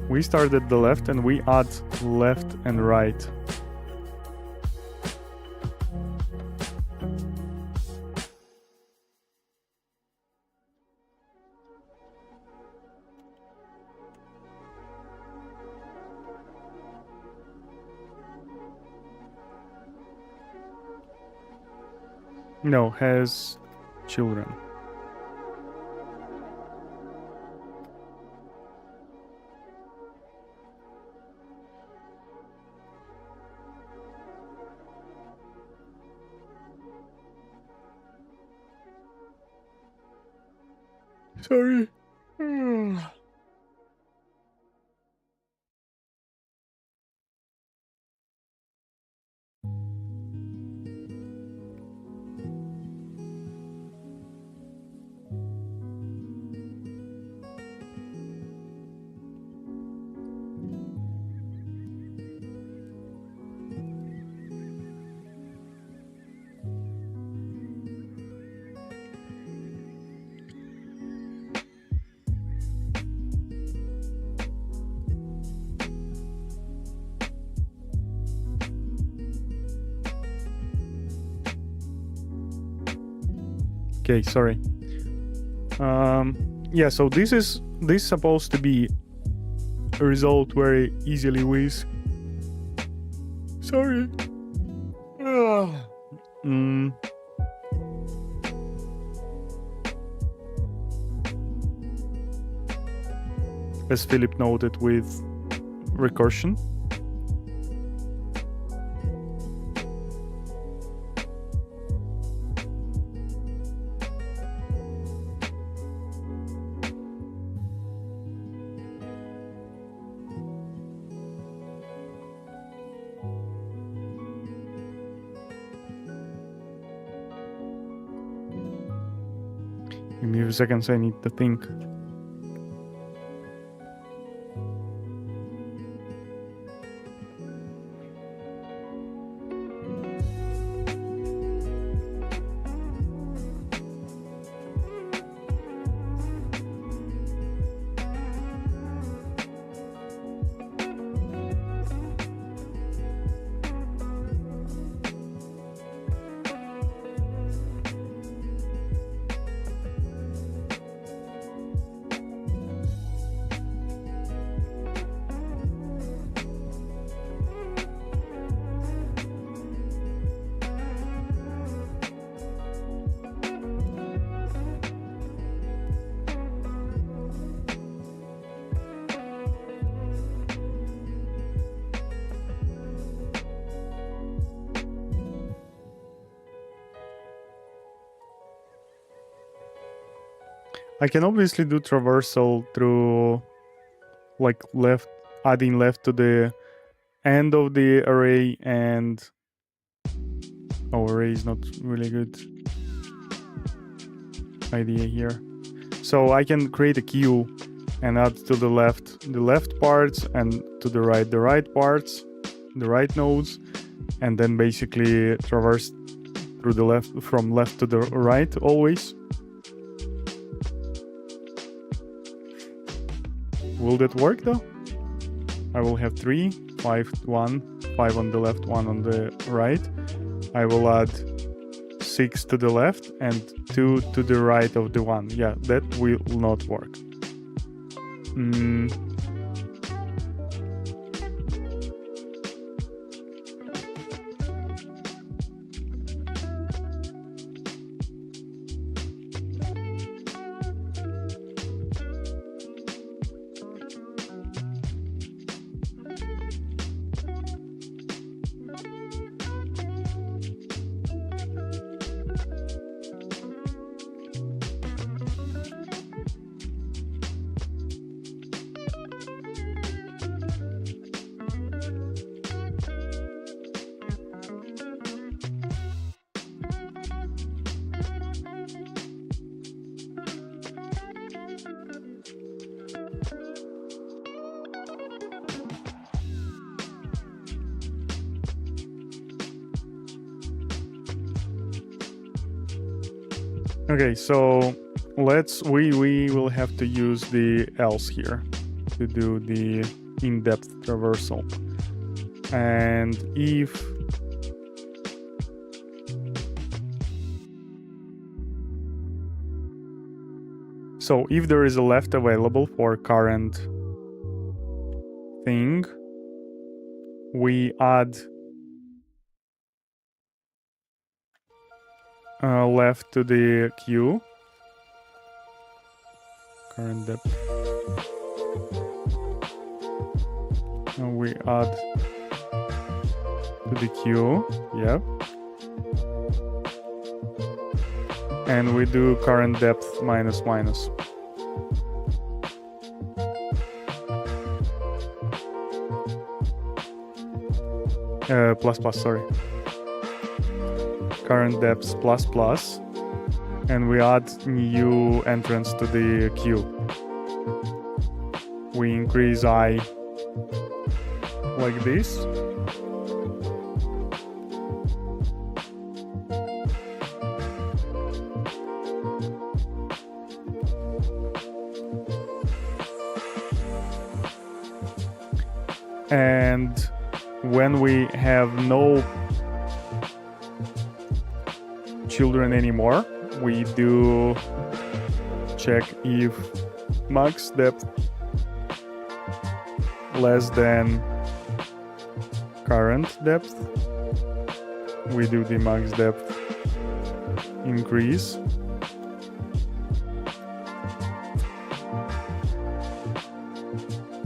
We start at the left and we add left and right. No, has children. Sorry. Okay, sorry. Yeah, so this supposed to be a result very easily with. Sorry. As Philip noted with recursion. Give me a few seconds, I need to think. I can obviously do traversal through like left, adding left to the end of the array, and array is not really good idea here. So I can create a queue and add to the left parts, and to the right parts, the right nodes, and then basically traverse through the left, from left to the right always. Will that work though? I will have 3, 5, 1, 5 on the left, 1 on the right. I will add 6 to the left and 2 to the right of the 1. Yeah, that will not work. Okay, so we will have to use the else here to do the in-depth traversal. And if there is a left available for current thing, we add left to the queue, current depth, and we add to the queue, yeah, and we do current depth minus minus. Plus plus, sorry. Current depth plus plus, and we add new entrance to the queue. We increase I like this. And when we have no children anymore, we do check if max depth less than current depth. We do the max depth increase.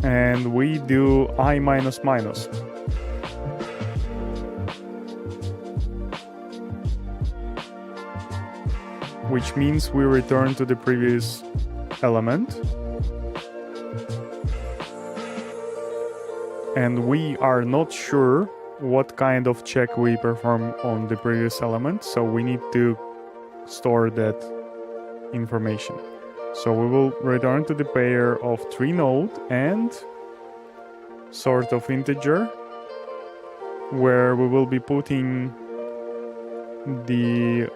And we do I minus minus. Which means we return to the previous element. And we are not sure what kind of check we perform on the previous element, so we need to store that information. So we will return to the pair of tree node and sort of integer, where we will be putting the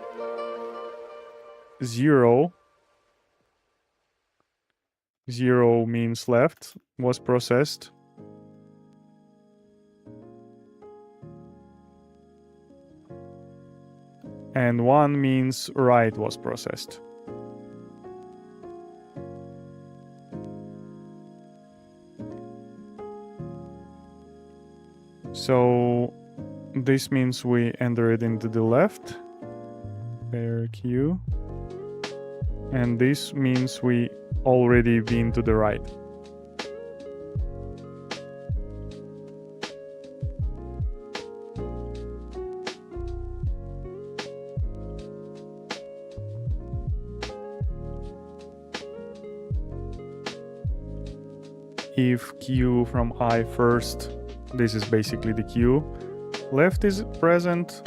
0. 0 means left was processed. And 1 means right was processed. So this means we enter it into the left pair queue, and this means we already been to the right. If queue from I first, this is basically the queue, left is present,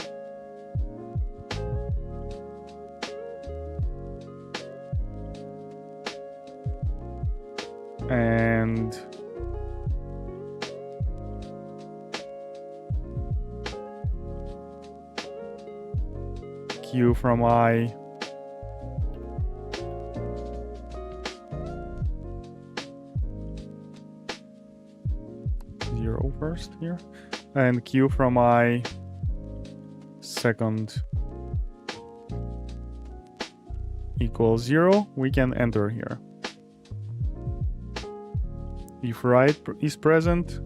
and queue from I first here, and queue from I second equals 0, we can enter here. If right is present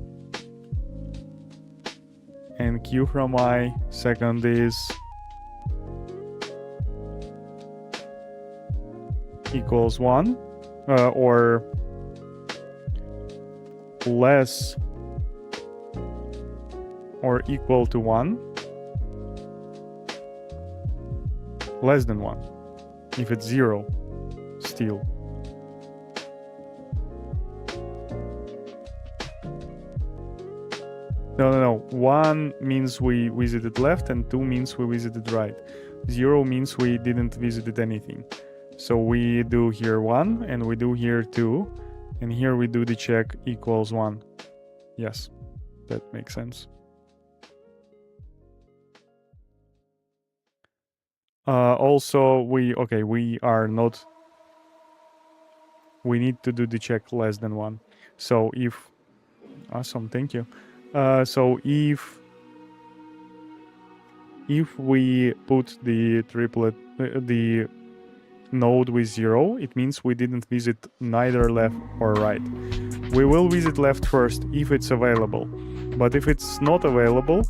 and queue from I second is equals 1 or less or equal to 1, less than 1. If it's 0, still. No. 1 means we visited left and 2 means we visited right. 0 means we didn't visit anything. So we do here 1 and we do here 2, and here we do the check equals 1. Yes, that makes sense. Also, we are not. We need to do the check less than 1. So if awesome, thank you. So if we put the triplet, the node with 0, it means we didn't visit neither left or right. We will visit left first if it's available, but if it's not available,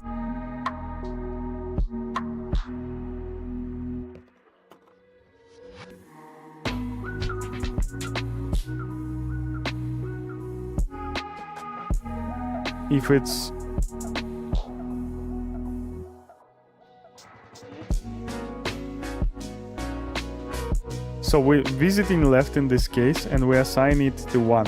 if it's so we're visiting left in this case and we assign it to 1.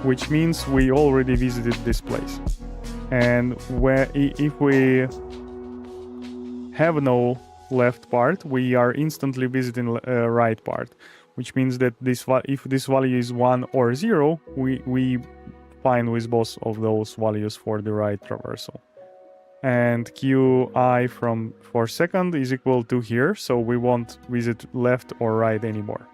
Which means we already visited this place. And if we have no left part, we are instantly visiting right part, which means that if this value is 1 or 0, we fine with both of those values for the right traversal. And qi for second is equal to here, so we won't visit left or right anymore.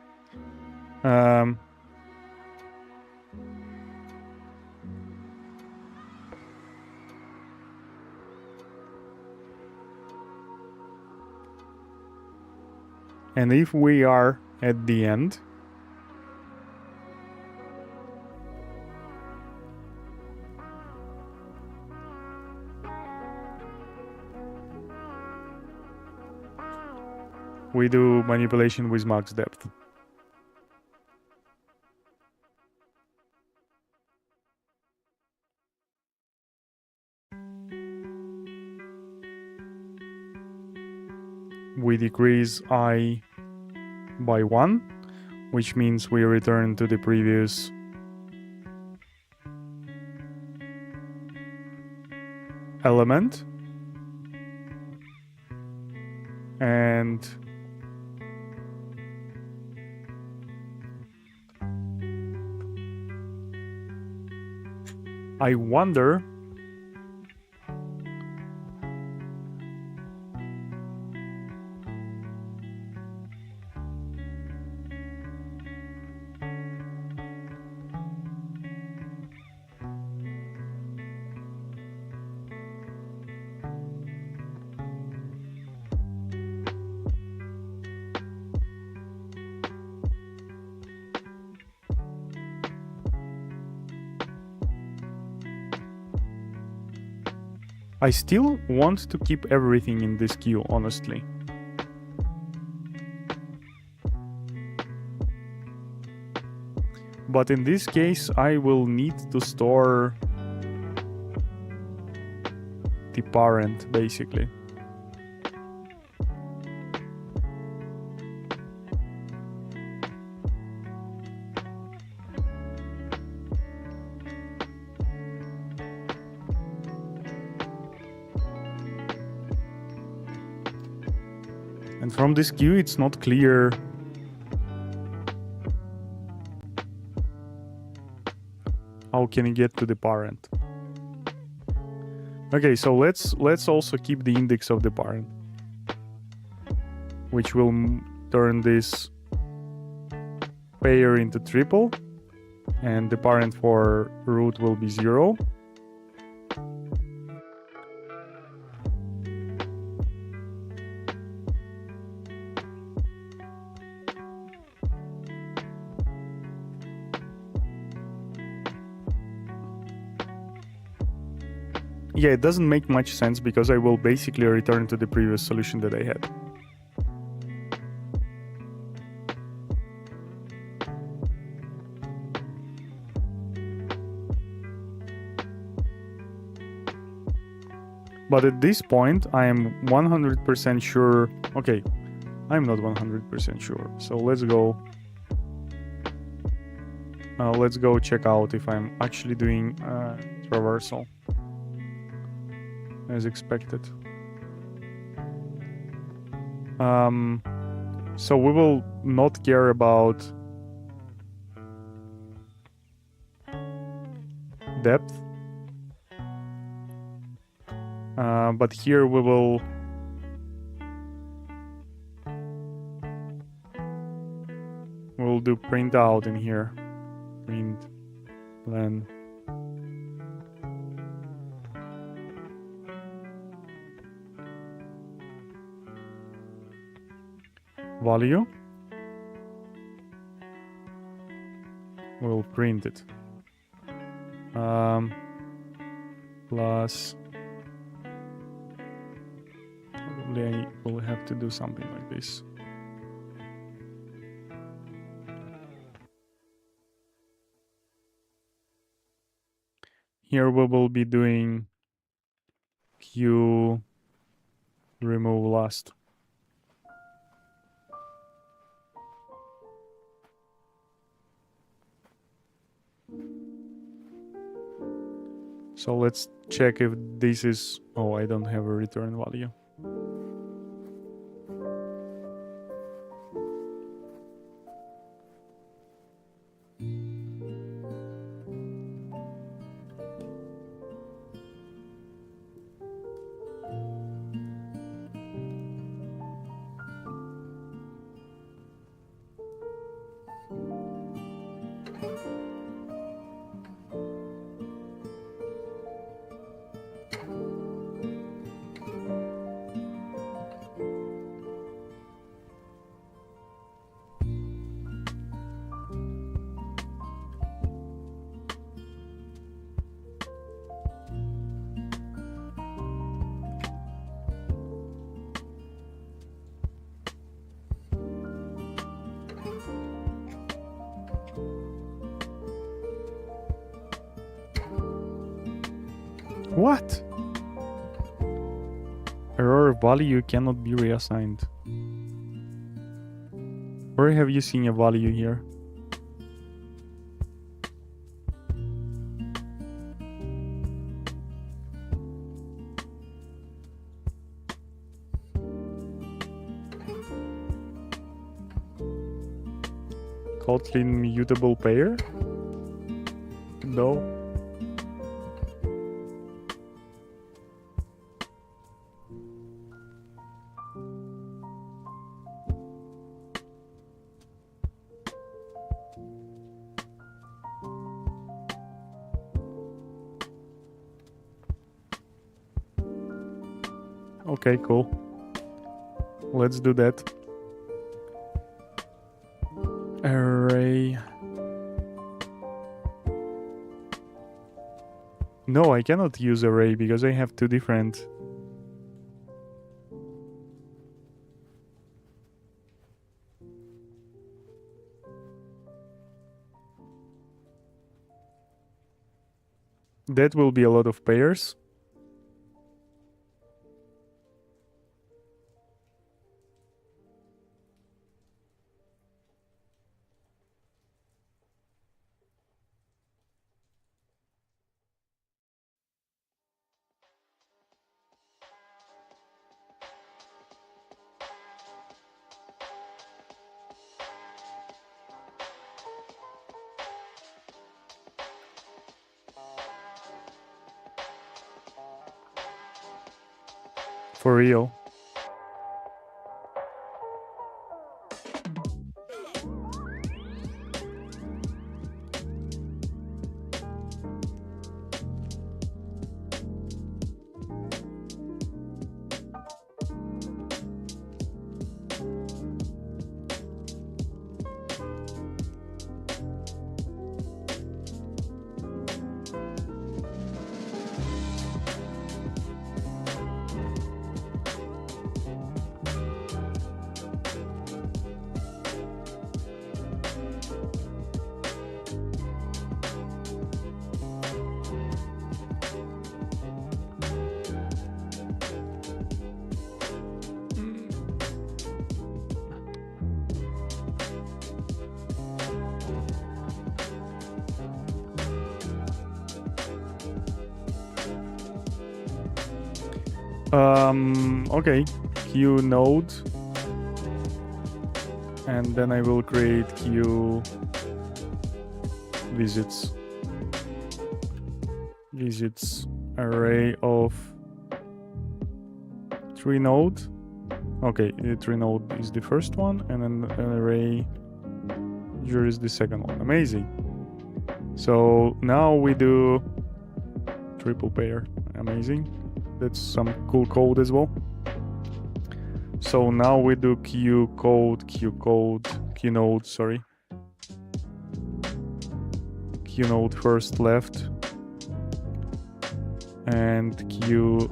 And if we are at the end, we do manipulation with max depth. We decrease I by 1, which means we return to the previous element. And I wonder I still want to keep everything in this queue, honestly. But in this case, I will need to store the parent, basically. And from this queue, it's not clear how can you get to the parent. Okay, so let's also keep the index of the parent, which will turn this pair into triple, and the parent for root will be 0. Yeah, it doesn't make much sense because I will basically return to the previous solution that I had. But at this point, I am 100% sure. Okay, I'm not 100% sure. So let's go. Let's go check out if I'm actually doing traversal as expected. So we will not care about depth. But here we will we'll do print out in here. Print len. Value. We'll print it. Plus. Probably I will have to do something like this. Here we will be doing Q remove last. So let's check if this is... Oh, I don't have a return value. What? Error value cannot be reassigned. Where have you seen a value here? Kotlin mutable pair? No. Okay, cool. Let's do that. Array. No, I cannot use array because I have two different. That will be a lot of pairs. For real. Okay, queue node, and then I will create queue visits. visits array of 3 node. Okay, the 3 node is the first one, and then an array here is the second one. Amazing. So now we do triple pair. Amazing. That's some cool code as well. So now we do qnode, sorry. Qnode first left and q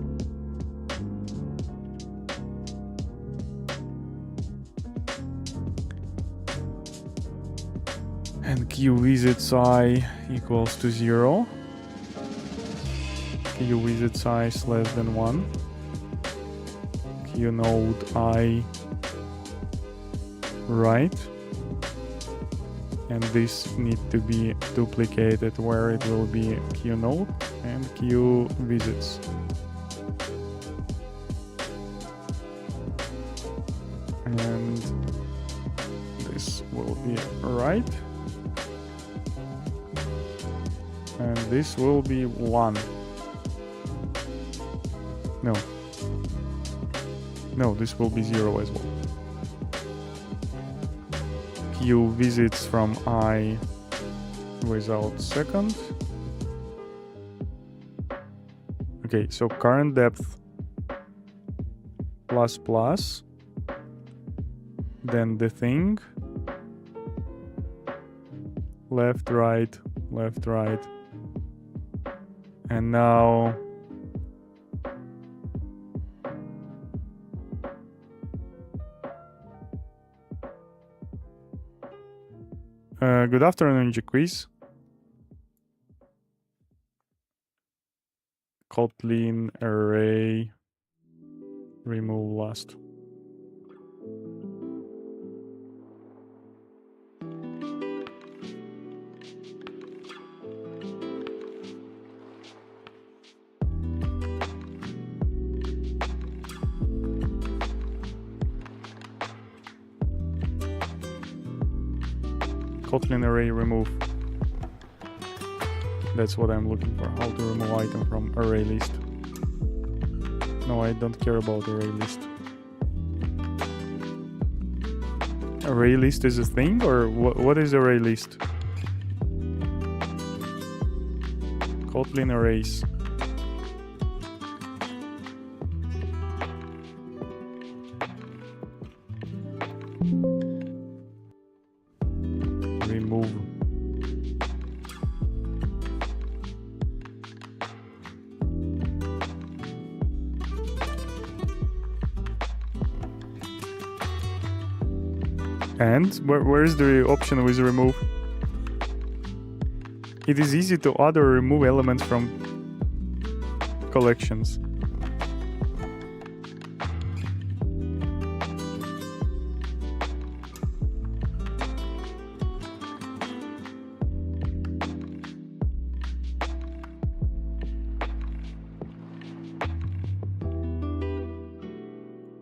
visits I equals to 0. Q visits I is less than 1. Qnode I right. And this need to be duplicated where it will be qnode and q visits. And this will be right. And this will be 1. No, this will be 0 as well. Q visits from I without second. Okay, so current depth plus plus, then the thing, left, right, and now good afternoon, Jaquiz. Kotlin array remove last. Kotlin array remove. That's what I'm looking for. How to remove item from array list. No, I don't care about array list. Array list is a thing, or what is array list? Kotlin arrays. Remove. And where is the option with remove? It is easy to add or remove elements from collections.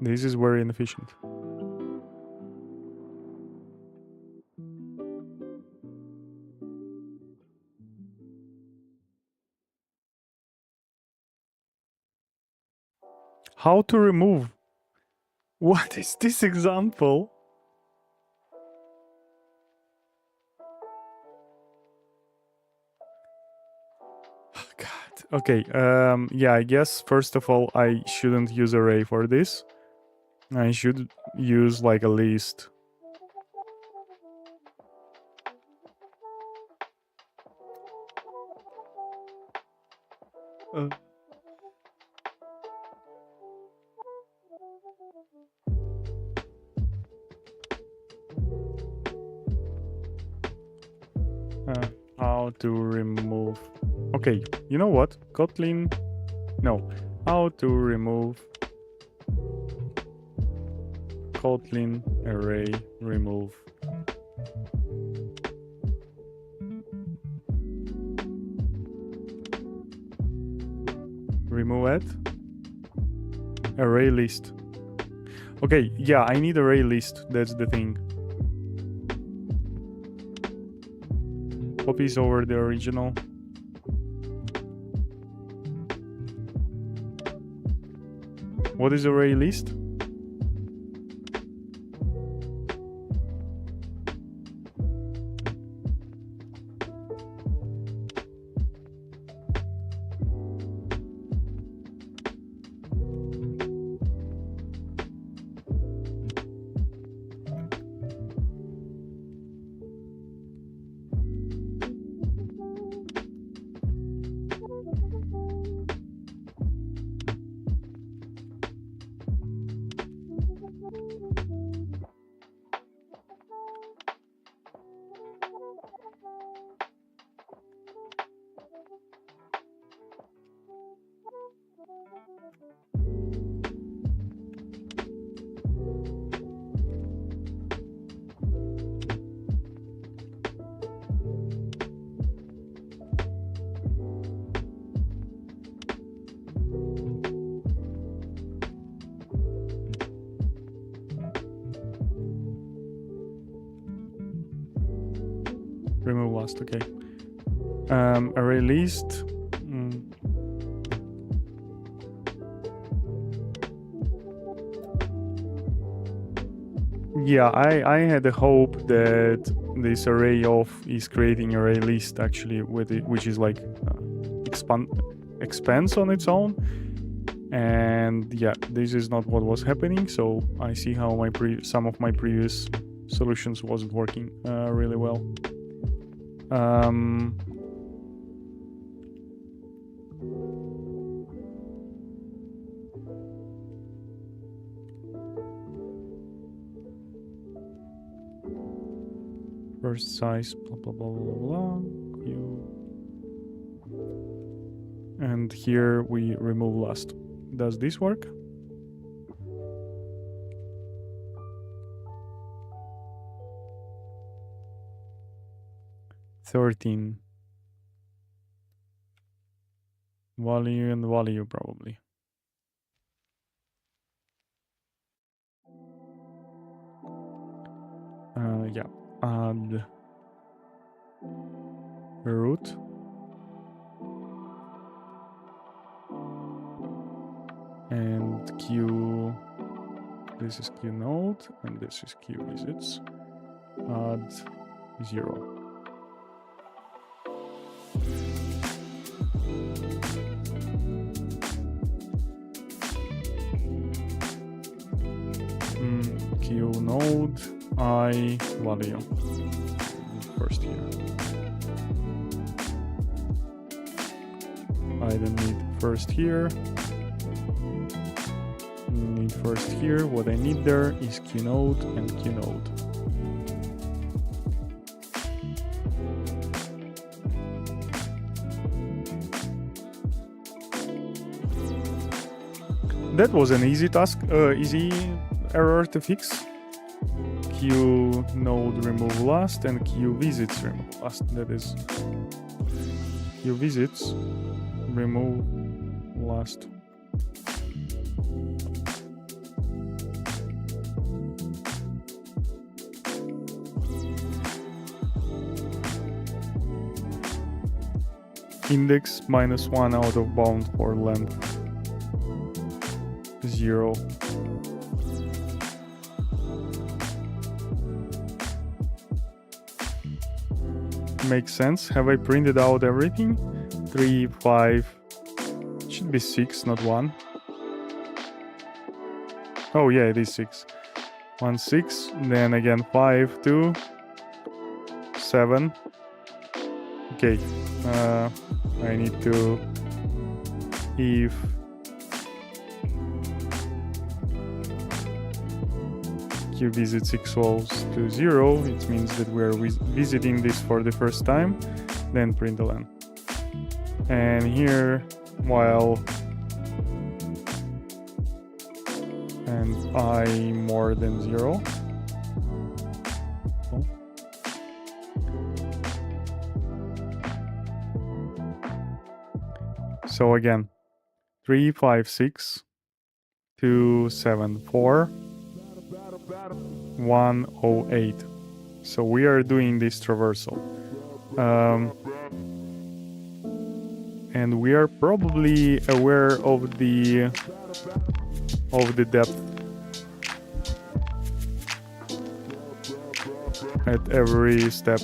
This is very inefficient. How to remove? What is this example? Oh, God. Okay. Yeah, I guess first of all, I shouldn't use array for this. I should use like a list. How to remove? Okay, you know what? Kotlin. No. How to remove Kotlin array remove. Remove at array list. Okay, yeah, I need array list. That's the thing. Copies over the original. What is array list? Remove last, okay. Array list. Yeah, I had a hope that this array of is creating array list actually with it, which is like expands on its own. And yeah, this is not what was happening. So I see how some of my previous solutions wasn't working really well. First size, blah blah blah blah blah. And here we remove last. Does this work? $13. Value and value probably. Yeah. Add root. And queue. This is queue node and this is queue visits. Add 0. Queue node I value first here. I don't need first here. Need first here. What I need there is queue node and queue node. That was an easy task, easy error to fix. Queue node remove last and queue visits remove last. That is queue visits remove last. Index -1 out of bound for length 0. Makes sense. Have I printed out everything? 3, 5. It should be 6, not 1. Oh yeah, it is 6. 1, 6. Then again 5, 2, 7. Okay. I need to, if queue visits equals to 0, it means that we're visiting this for the first time, then println. And here, while and I more than 0. So again, 3, 5, 6, 2, 7, 4, 1, 0, 8. So we are doing this traversal. And we are probably aware of of the depth at every step.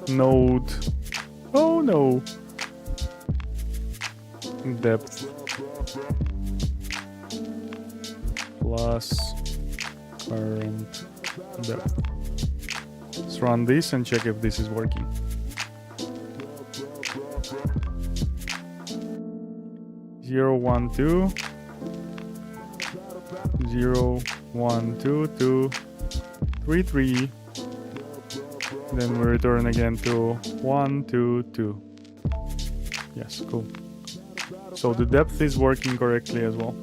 Node. Oh no. Depth plus current depth. Let's run this and check if this is working. Zero, one, two. 0, 1, 2, 2, 3, 3. Then we return again to 1, 2, 2. Yes, cool. So the depth is working correctly as well.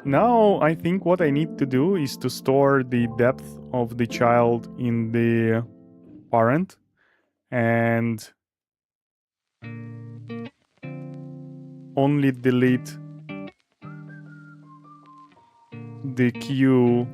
Now I think what I need to do is to store the depth of the child in the parent and only delete the queue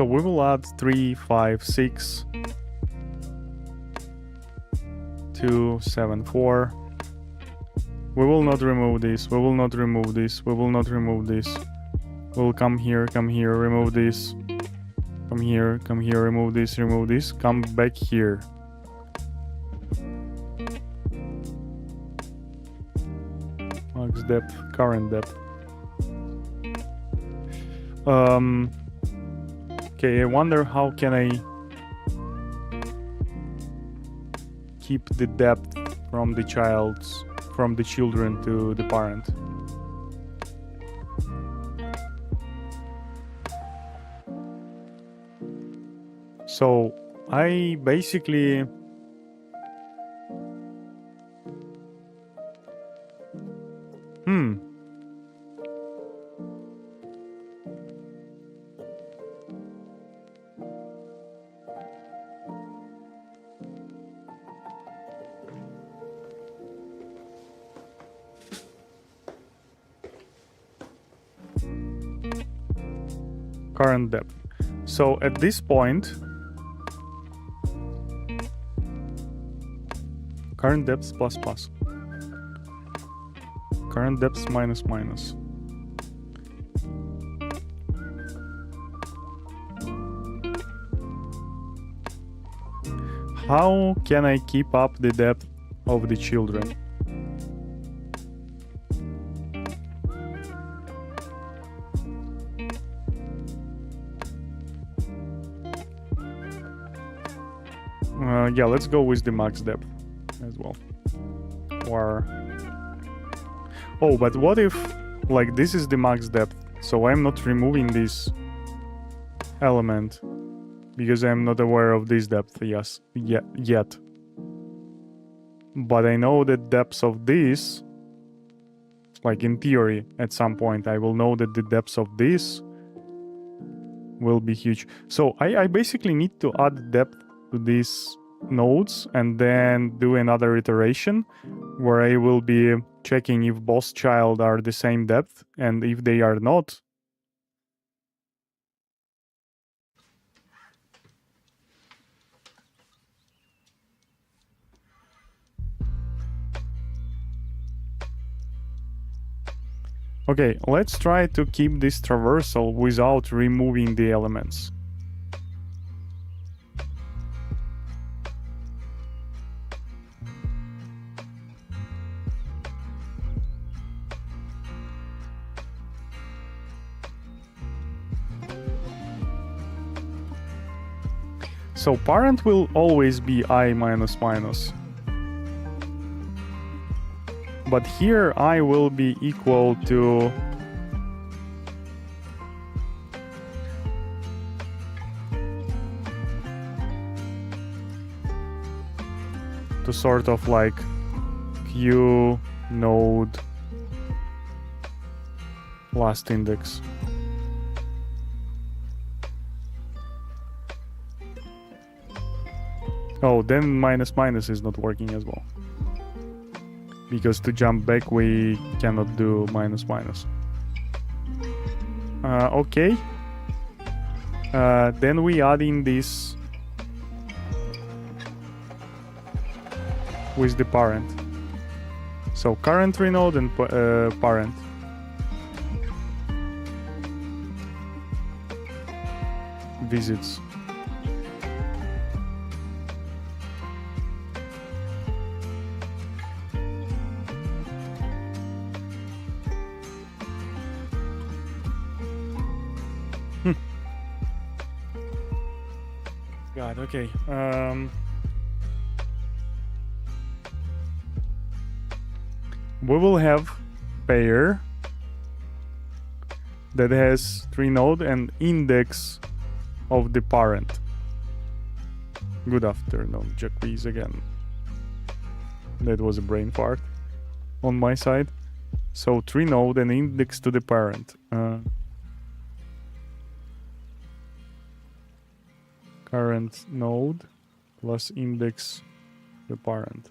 So we will add 3, 5, 6, 2, 7, 4. We will not remove this. We will not remove this. We will not remove this. We'll come here, remove this. Come here, remove this, come back here. Max depth, current depth. Okay, I wonder how can I keep the depth from the children to the parent. So I basically current depth. So at this point, current depth plus plus, current depth minus minus. How can I keep up the depth of the children? Yeah, let's go with the max depth as well. Or oh, but what if like this is the max depth, so I'm not removing this element because I'm not aware of this depth yet. But I know the depths of this, like in theory, at some point I will know that the depths of this will be huge. So I basically need to add depth to these nodes and then do another iteration where I will be checking if both child are the same depth, and if they are not, Okay, let's try to keep this traversal without removing the elements. So parent will always be I minus minus. But here I will be equal to sort of like Q node last index. Oh, then minus minus is not working as well. Because to jump back we cannot do minus minus. Okay. Then we add in this with the parent. So current node and parent. Visits. God, okay. We will have pair that has 3 node and index of the parent. Good afternoon, Jacques again. That was a brain fart on my side. So 3 node and index to the parent. Current node plus index the parent.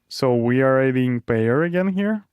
So we are adding pair again here.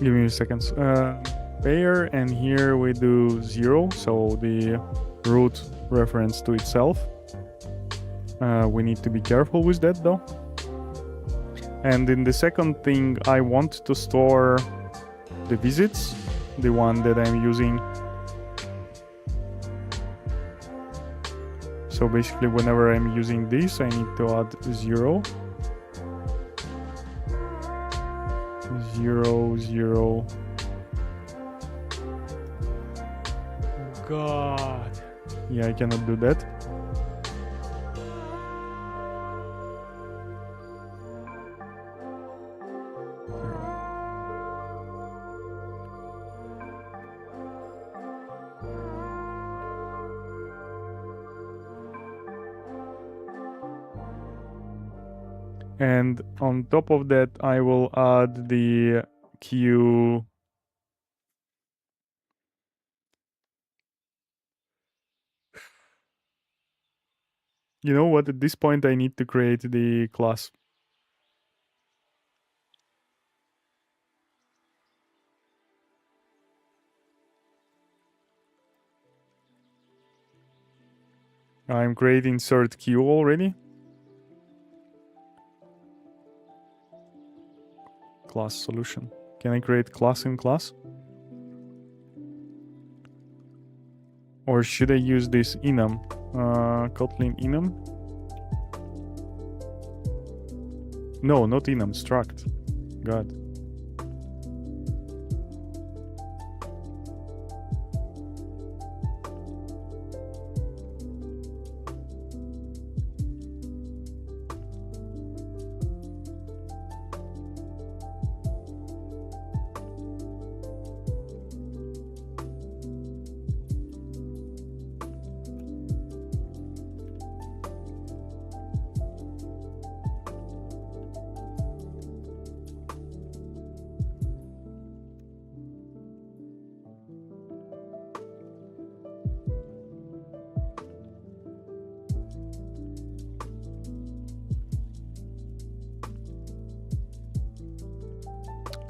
Give me a second. Pair, and here we do 0, so the root reference to itself. We need to be careful with that though. And in the second thing, I want to store the visits, the one that I'm using. So basically, whenever I'm using this, I need to add 0. 0, 0. God. Yeah, I cannot do that. And on top of that, I will add the Q. You know what? At this point, I need to create the class. I'm creating insert Q already. Class solution. Can I create class in class? Or should I use this enum? Kotlin enum? No, not enum, struct. God.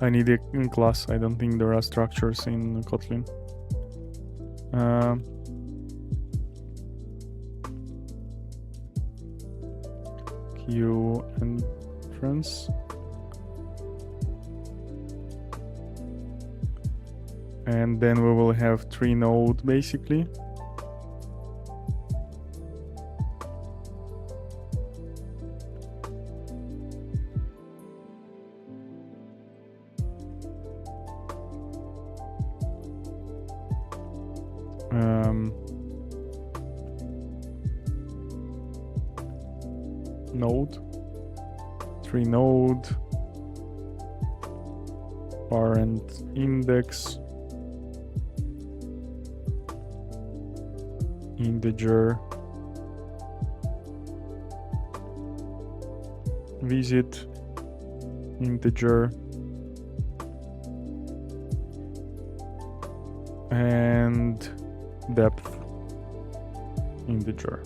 I need a class. I don't think there are structures in Kotlin. Queue entrance. And then we will have 3 node basically. Node, 3 node, parent index, integer, visit, integer, and depth, integer.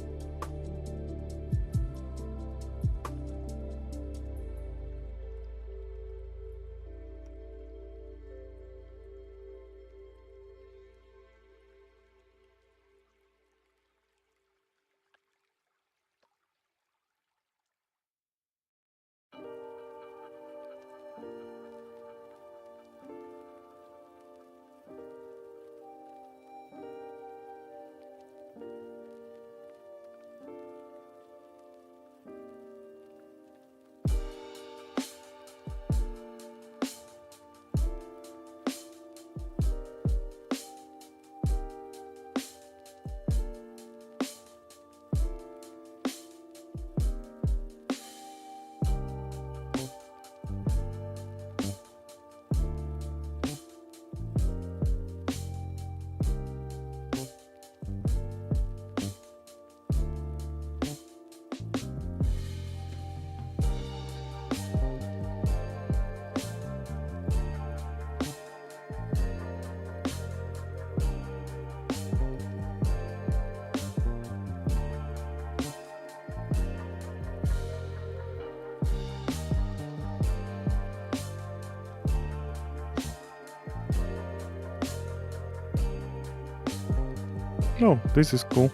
Oh, this is cool.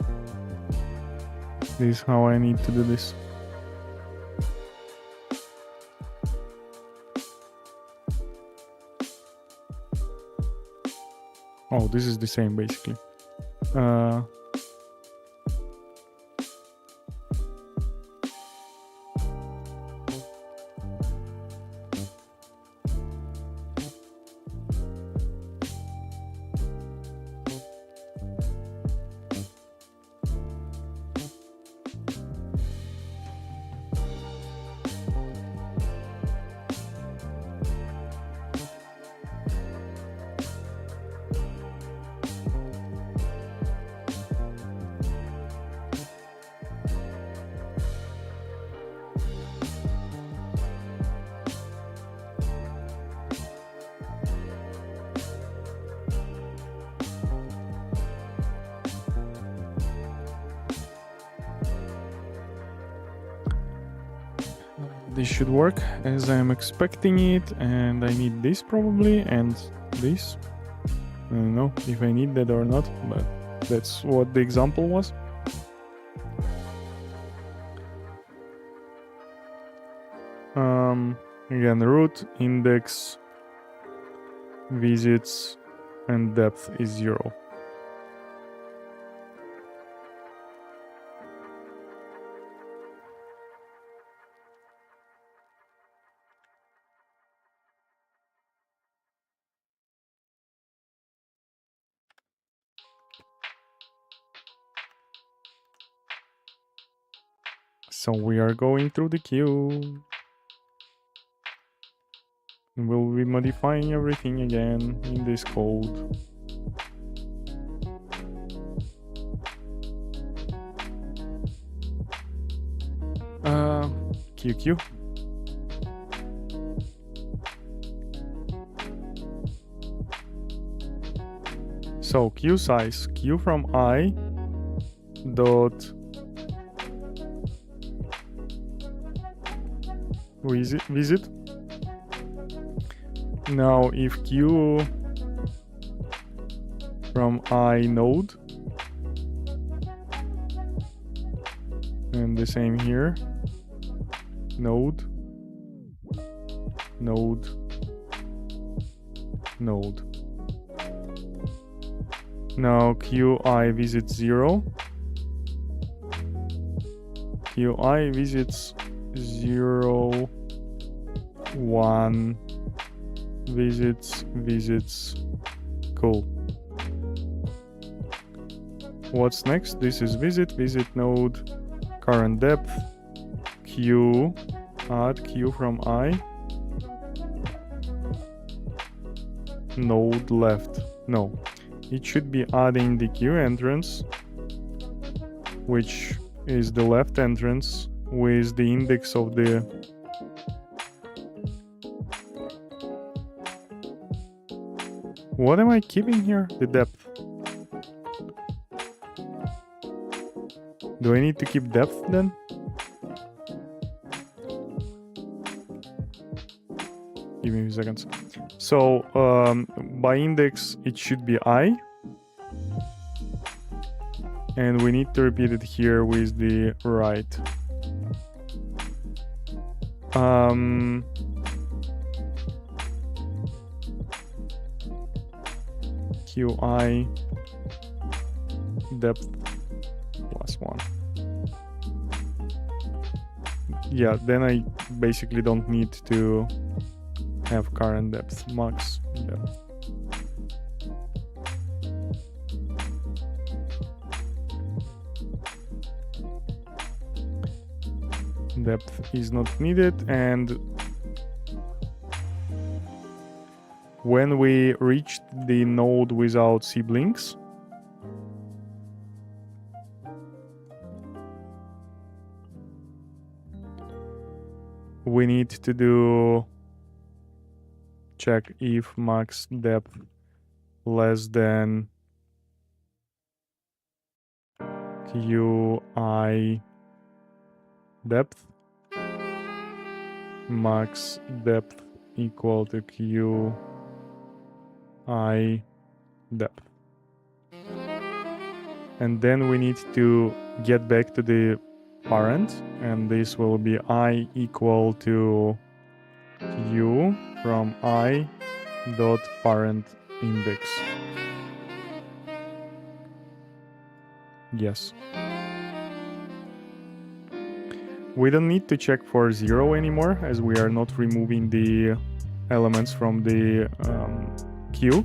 This is how I need to do this. Oh, this is the same basically. This should work as I'm expecting it, and I need this probably, and this. I don't know if I need that or not, but that's what the example was. Again, root, index, visits, and depth is 0. So we are going through the queue. We'll be modifying everything again in this code. QQ. So queue size, queue from I dot visit. Now if queue from I node, and the same here, node, node, node. Now QI visits 0, QI visits 0, 1, visits, cool. What's next? This is visit node, current depth, queue, add queue from I, node left. No, it should be adding the queue entrance, which is the left entrance with the index of the what am I keeping here? The depth. Do I need to keep depth then? Give me a few seconds. So by index it should be I, and we need to repeat it here with the right. QI depth plus 1. Yeah, then I basically don't need to have current depth, max depth. Depth is not needed, and when we reached the node without siblings, we need to do check if max depth less than QI depth, max depth equal to QI depth. And then we need to get back to the parent, and this will be I equal to Q from I dot parent index. Yes. We don't need to check for 0 anymore, as we are not removing the elements from the queue.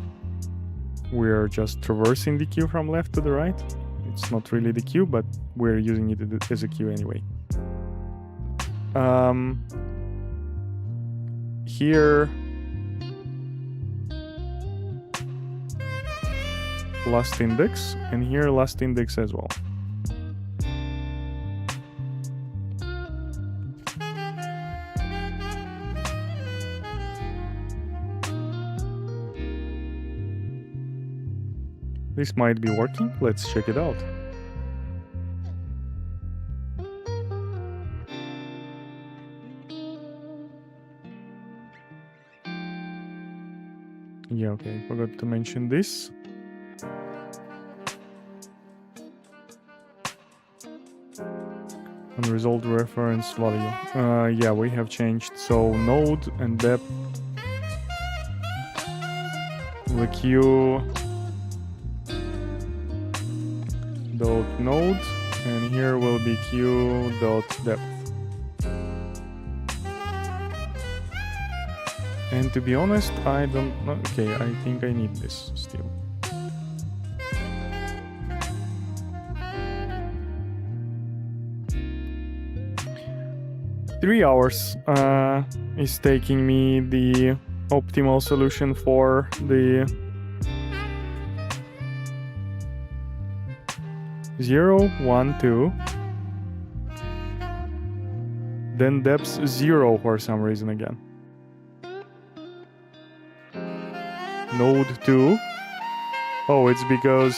We are just traversing the queue from left to the right. It's not really the queue, but we're using it as a queue anyway. Here, last index, and here last index as well. This might be working. Let's check it out. Yeah, okay, forgot to mention this. Unresolved reference value. Yeah, we have changed. So node and depth the queue dot node, and here will be queue dot depth. And to be honest, I don't know. Okay, I think I need this still. Three hours is taking me the optimal solution for the 0, 1, 2. Then depth 0 for some reason again. Node 2. Oh, it's because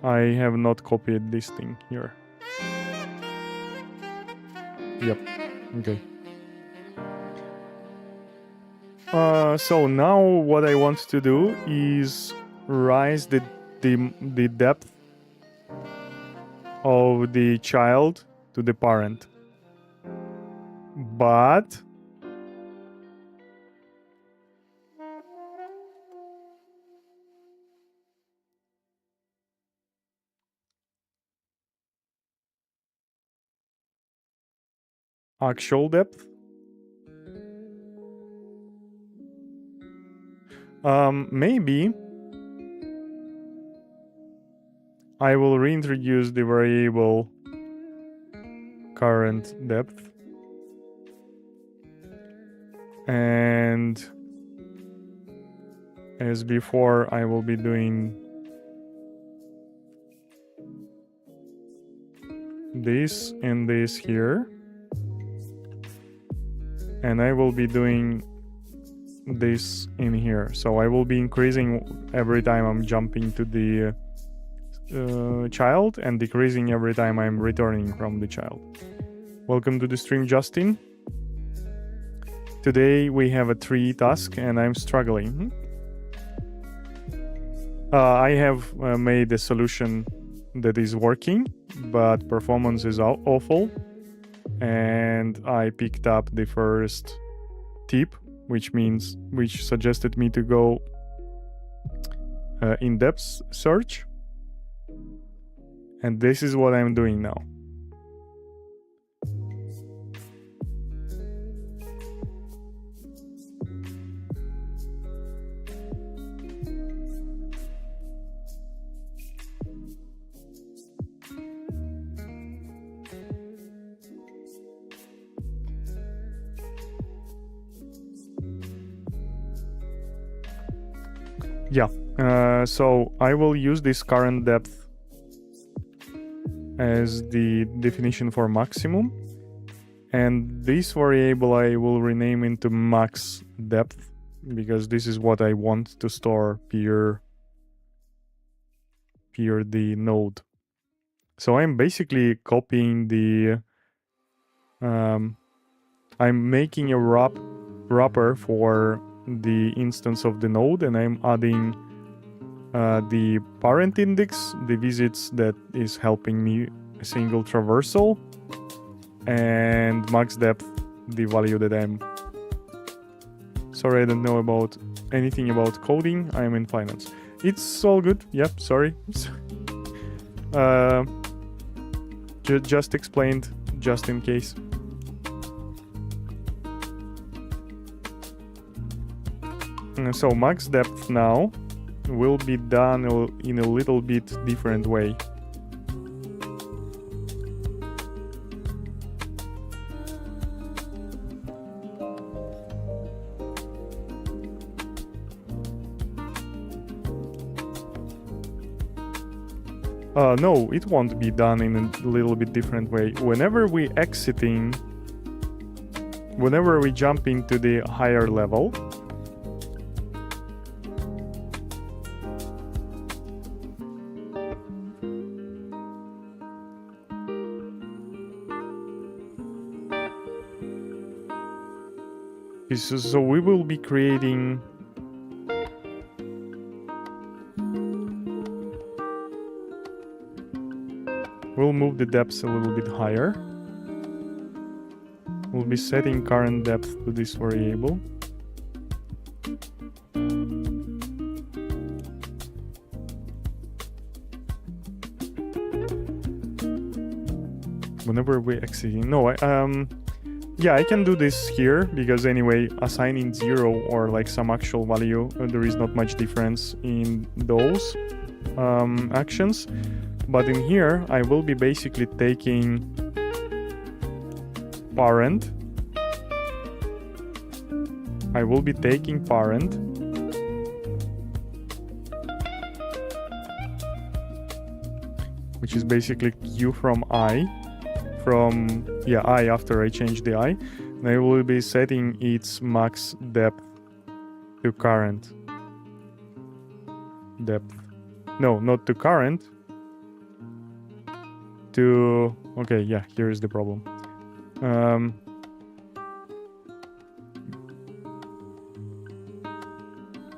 I have not copied this thing here. Yep. Okay. So now what I want to do is raise the depth of the child to the parent. But actual depth. Maybe I will reintroduce the variable current depth, and as before, I will be doing this and this here, and I will be doing this in here. So I will be increasing every time I'm jumping to the child and decreasing every time I'm returning from the child. Welcome to the stream, Justin. Today we have a 3 task and I'm struggling. I have made a solution that is working, but performance is awful. And I picked up the first tip, which suggested me to go in-depth search. And this is what I'm doing now. Yeah, so I will use this current depth as the definition for maximum, and this variable I will rename into max depth, because this is what I want to store per the node. So I'm basically copying the I'm making a wrapper for the instance of the node, and I'm adding the parent index, the visits that is helping me a single traversal, and max depth, the value that I'm... Sorry, I don't know about anything about coding. I'm in finance. It's all good. Yep, sorry. Just explained, just in case. So max depth now will be done in a little bit different way. No, it won't be done in a little bit different way. Whenever we jump into the higher level, so we will be creating we'll move the depths a little bit higher. We'll be setting current depth to this variable. whenever we're exiting. No, yeah, I can do this here because anyway, assigning 0 or like some actual value, there is not much difference in those actions. But in here, I will be basically taking parent. I will be taking parent. Which is basically q from I. From, yeah, I after I change the I. And I will be setting its max depth to current depth. No, not to current. To, okay, yeah, here is the problem.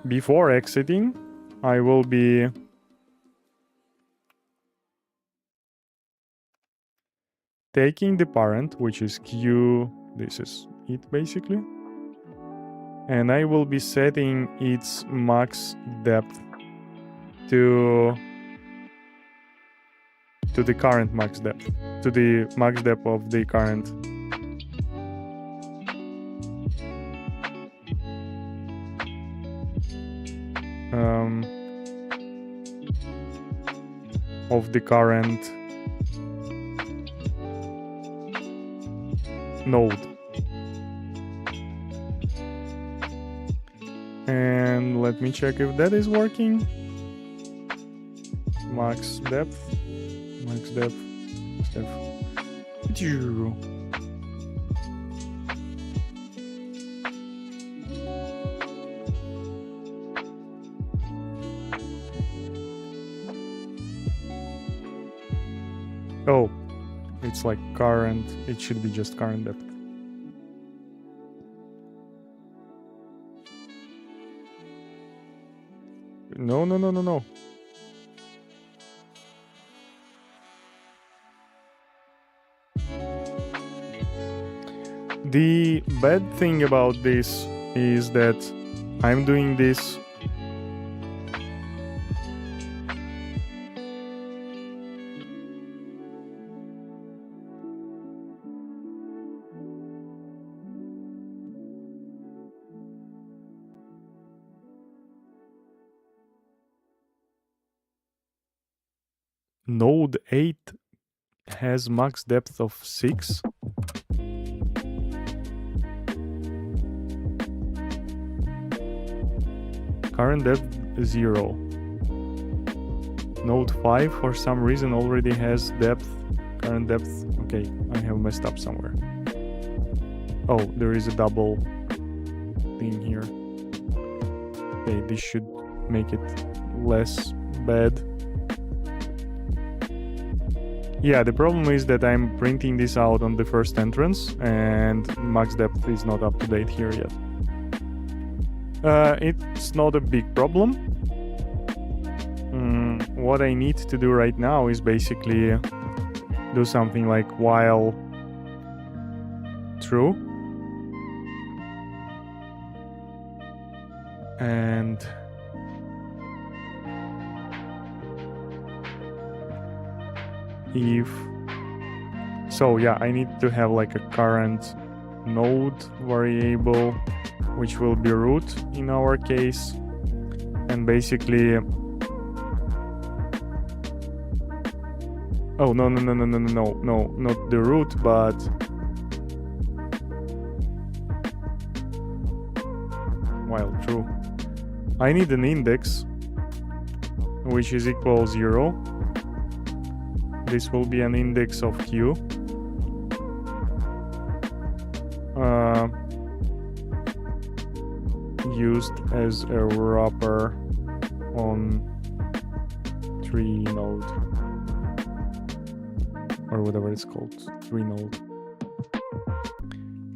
Before exiting, I will be taking the parent, which is q, this is it basically, and I will be setting its max depth to the current max depth, to the max depth of the current. Of the current node. And let me check if that is working. Max depth. Oh, it's like current. It should be just current depth. No. The bad thing about this is that I'm doing this node 8 has max depth of 6. Current depth 0. Node 5 for some reason already has depth, current depth. Okay, I have messed up somewhere. Oh, there is a double thing here. Okay, this should make it less bad. Yeah, the problem is that I'm printing this out on the first entrance and max depth is not up to date here yet. It's not a big problem. What I need to do right now is basically do something like while true. And if so, yeah, I need to have like a current node variable, which will be root in our case, and basically, oh no, not the root, but while true, I need an index which is equal 0. This will be an index of q. Used as a wrapper on tree node, or whatever it's called, tree node.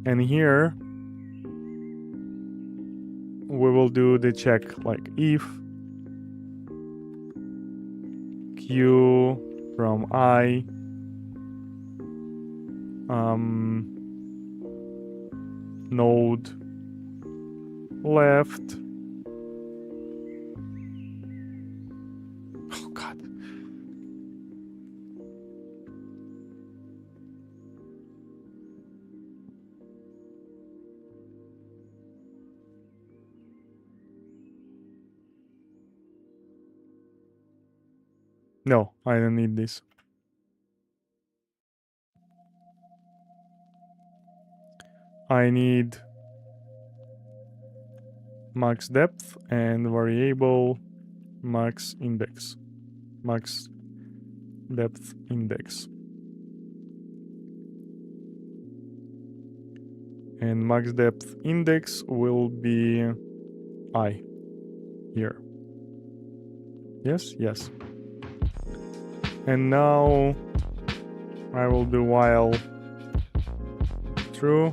And here we will do the check, like if q from I node left. Oh god. No, I don't need this. I need max depth and variable max index. Max depth index. And max depth index will be I here. Yes, yes. And now I will do while true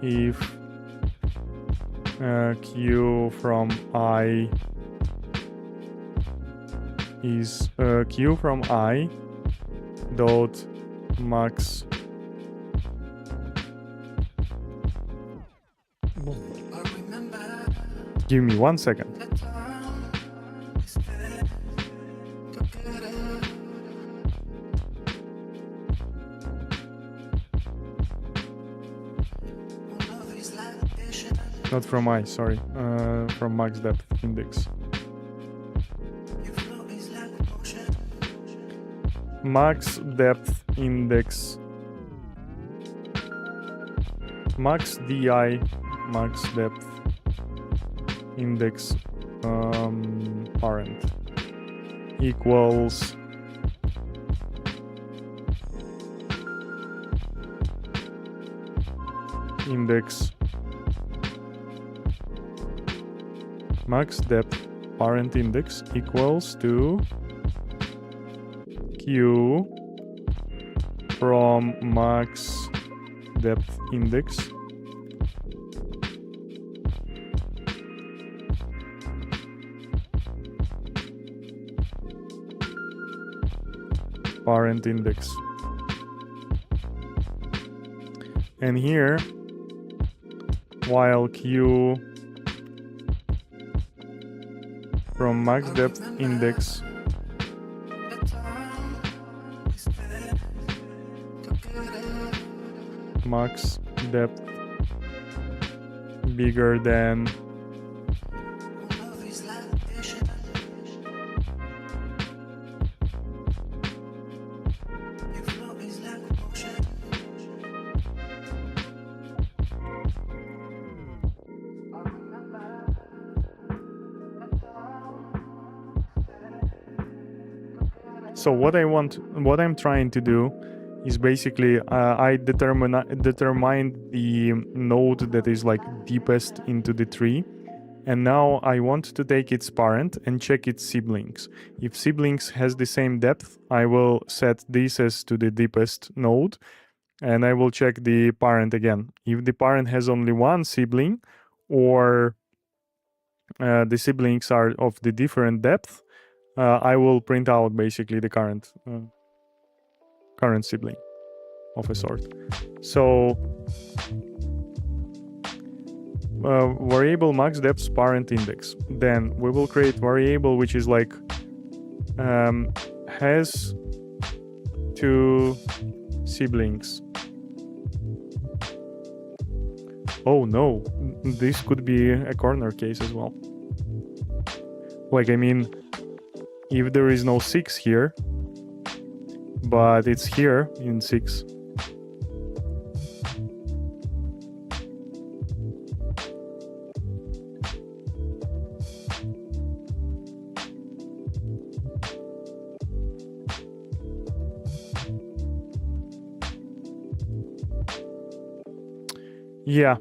if q from I is q from I dot max give me 1 second. Not from I, sorry, from max depth index. Max depth index, max di, max depth index parent equals index max depth parent index equals to q from max depth index parent index. And here while q from max depth index max depth bigger than So what I'm trying to do is basically I determined the node that is like deepest into the tree, and now I want to take its parent and check its siblings. If siblings has the same depth, I will set this as to the deepest node, and I will check the parent again. If the parent has only one sibling, or the siblings are of the different depth, I will print out basically the current sibling of a sort. So variable max depth parent index. Then we will create variable which is like has two siblings. Oh no, this could be a corner case as well. Like, I mean, if there is no 6 here, but it's here in 6. Yeah.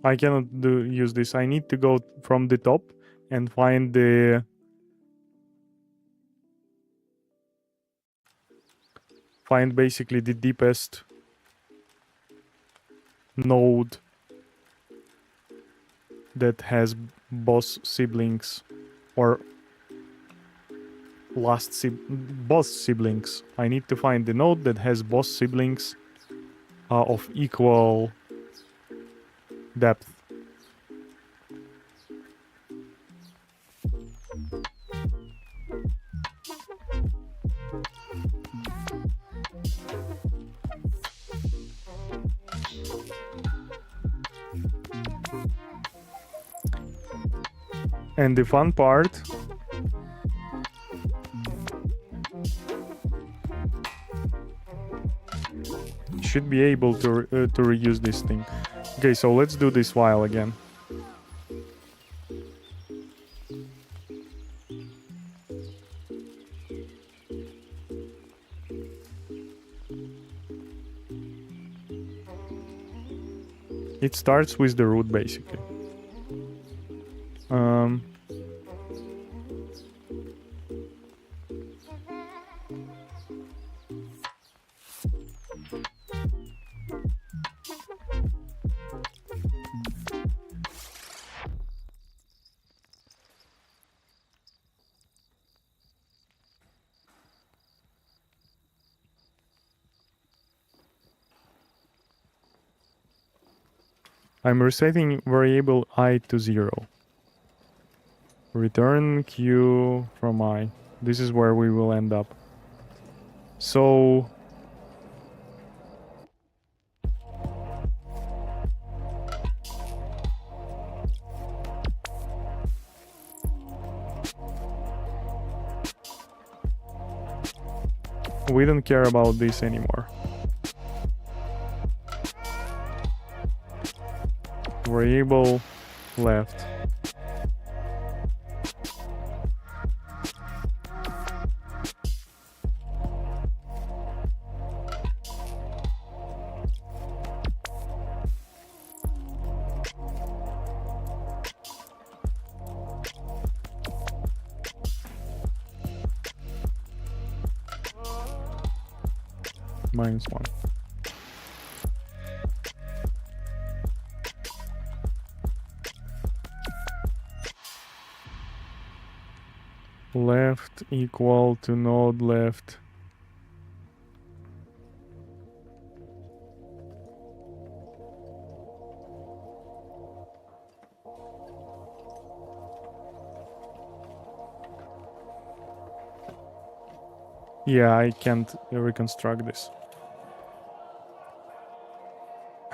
I cannot use this. I need to go from the top and find basically the deepest node that has boss siblings or boss siblings. I need to find the node that has boss siblings of equal depth. And the fun part, should be able to reuse this thing. Okay, so let's do this while again. It starts with the root basically. I'm resetting variable I to 0. Return q from I. This is where we will end up. So we don't care about this anymore. Variable left. -1. Left equal to node left. Yeah, I can't reconstruct this.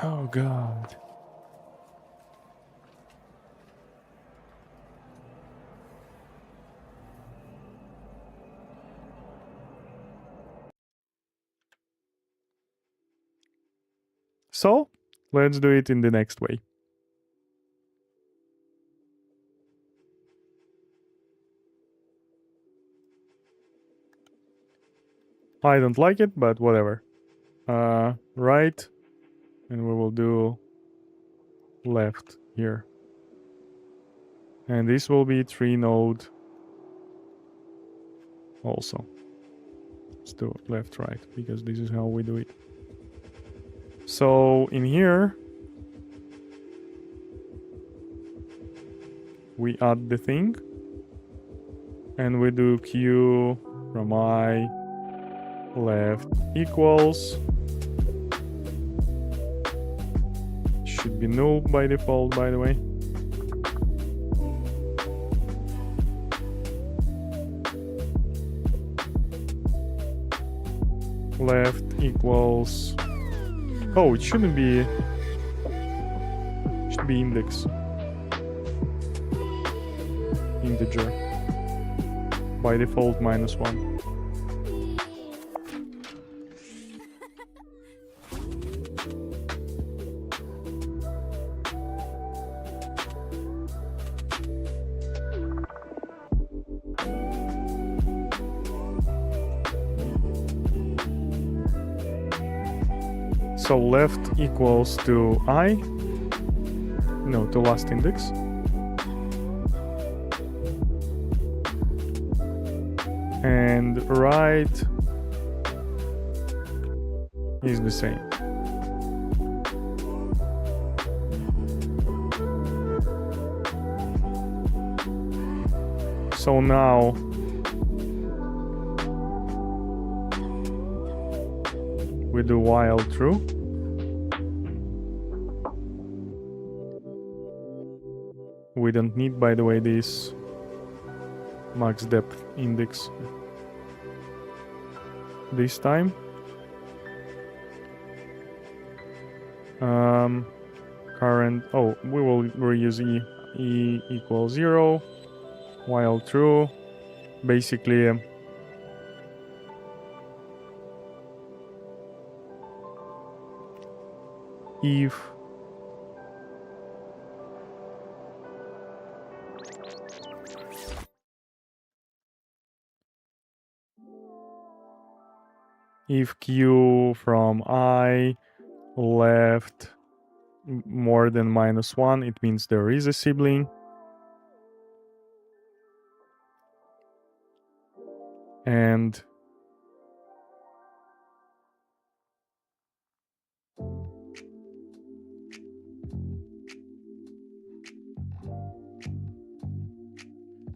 Oh god. So, let's do it in the next way. I don't like it, but whatever. Right, and we will do left here. And this will be 3 node also. Let's do left, right, because this is how we do it. So in here, we add the thing, and we do q from I left equals. Should be null by default, by the way. Left equals. Oh, it shouldn't be. It should be index. Integer. By default, -1. So left equals to I. No, to last index. And right is the same. So now we do while true. We don't need, by the way, this max depth index this time. Current, oh, we will reuse e equals 0. while true, basically if q from I left more than -1, it means there is a sibling. And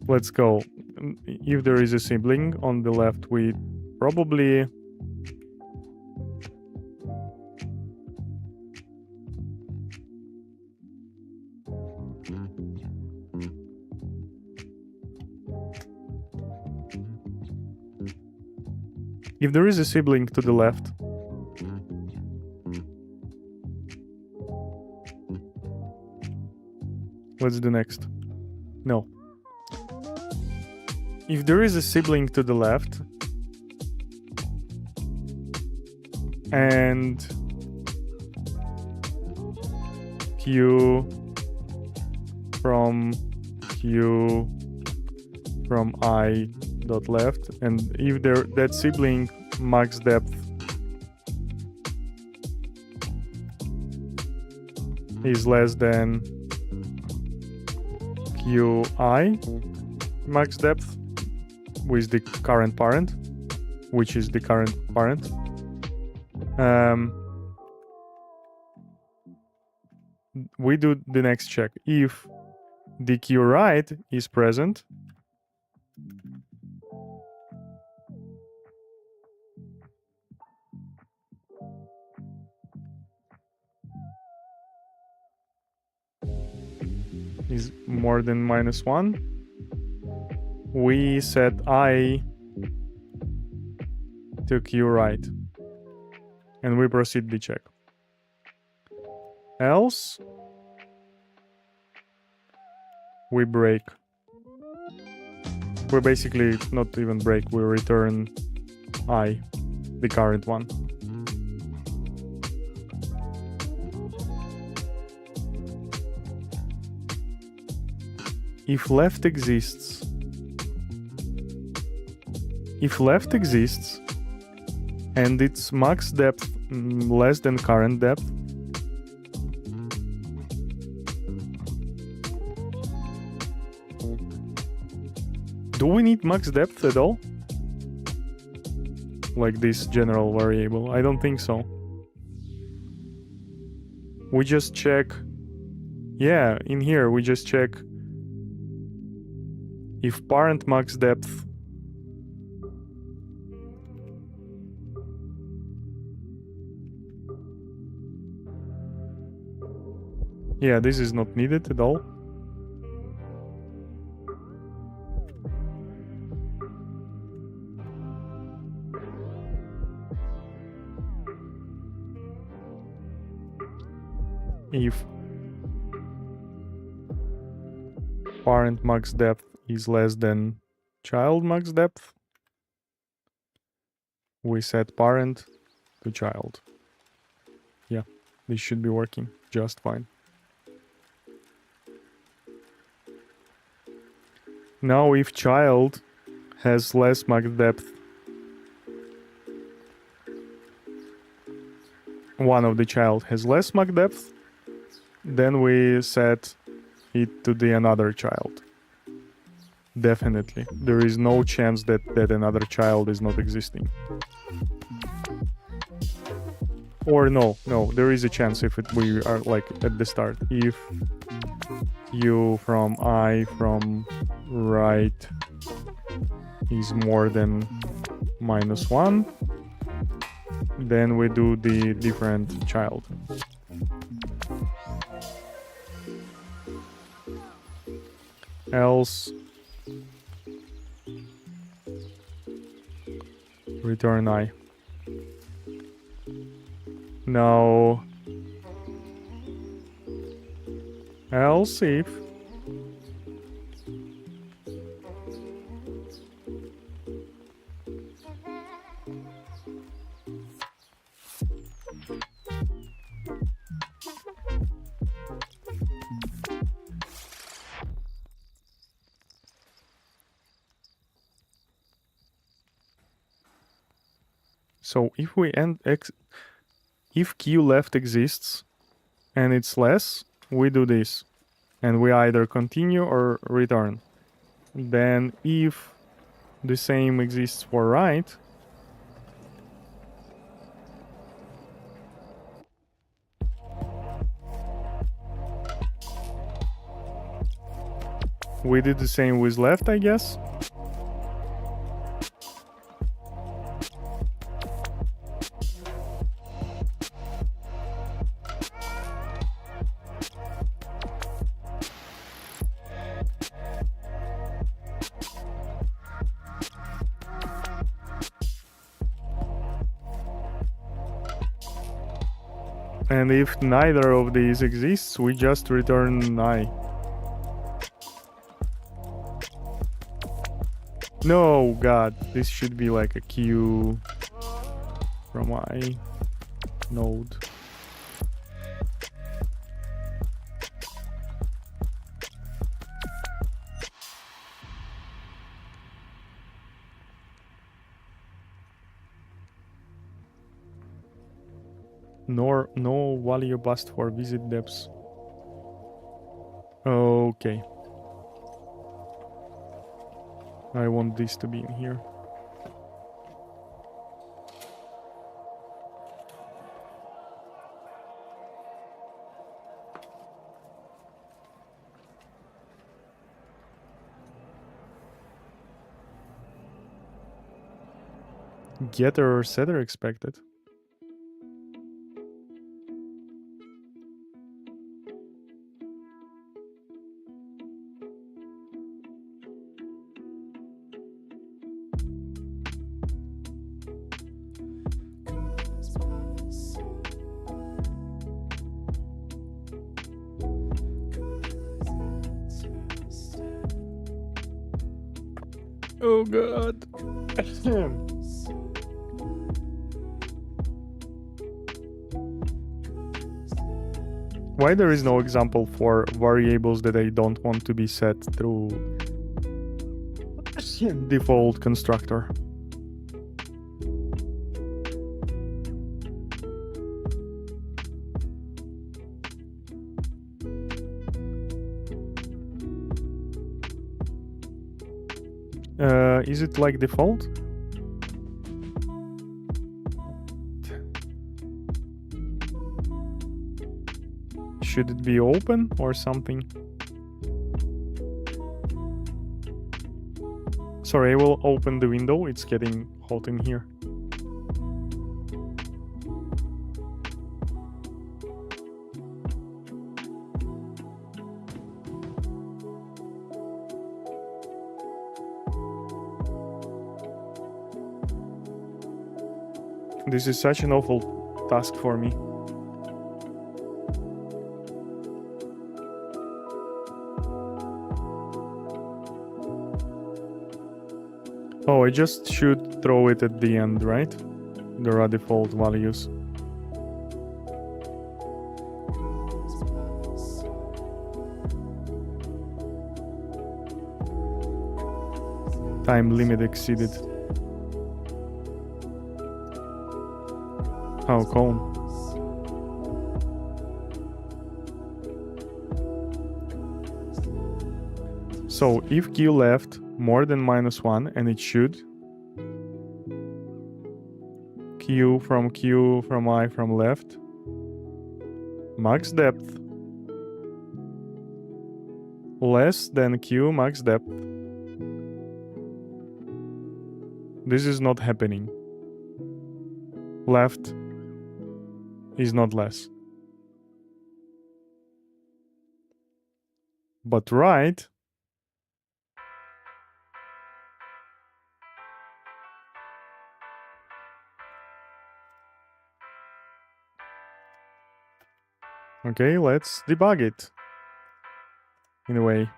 let's go. If there is a sibling on the left, we probably if there is a sibling to the left, let's do next. No. If there is a sibling to the left and q from I dot left, and if that sibling max depth is less than qi max depth with the current parent, which is the current parent, we do the next check. If the q right is present, is more than -1, we set I to q right and we proceed the check. Else we break. We basically not even break, we return I, the current one. If left exists, and its max depth less than current depth, do we need max depth at all? Like this general variable? I don't think so. We just check, yeah, in here we just check if parent max depth yeah, this is not needed at all. If parent max depth is less than child max depth, we set parent to child. Yeah, this should be working just fine. Now if child has less max depth, one of the child has less max depth, then we set it to the another child. Definitely. There is no chance that another child is not existing. Or no, there is a chance if we are like at the start. If u from I from right is more than -1, then we do the different child. Else return I. Now else if So if we if q left exists and it's less, we do this. And we either continue or return. Then if the same exists for right, we did the same with left, I guess. And if neither of these exists, we just return I. No, God, this should be like a queue from I node. No value bust for visit depths. Okay. I want this to be in here. Getter or setter expected. Oh God. Why there is no example for variables that I don't want to be set through default constructor? Is it like default? Should it be open or something? Sorry, I will open the window. It's getting hot in here. This is such an awful task for me. Oh, I just should throw it at the end, right? There are default values. Time limit exceeded. How come? So if q left more than -1, and it should, q from I from left, max depth less than q max depth. This is not happening. Left is not less. But right okay, let's debug it in a way.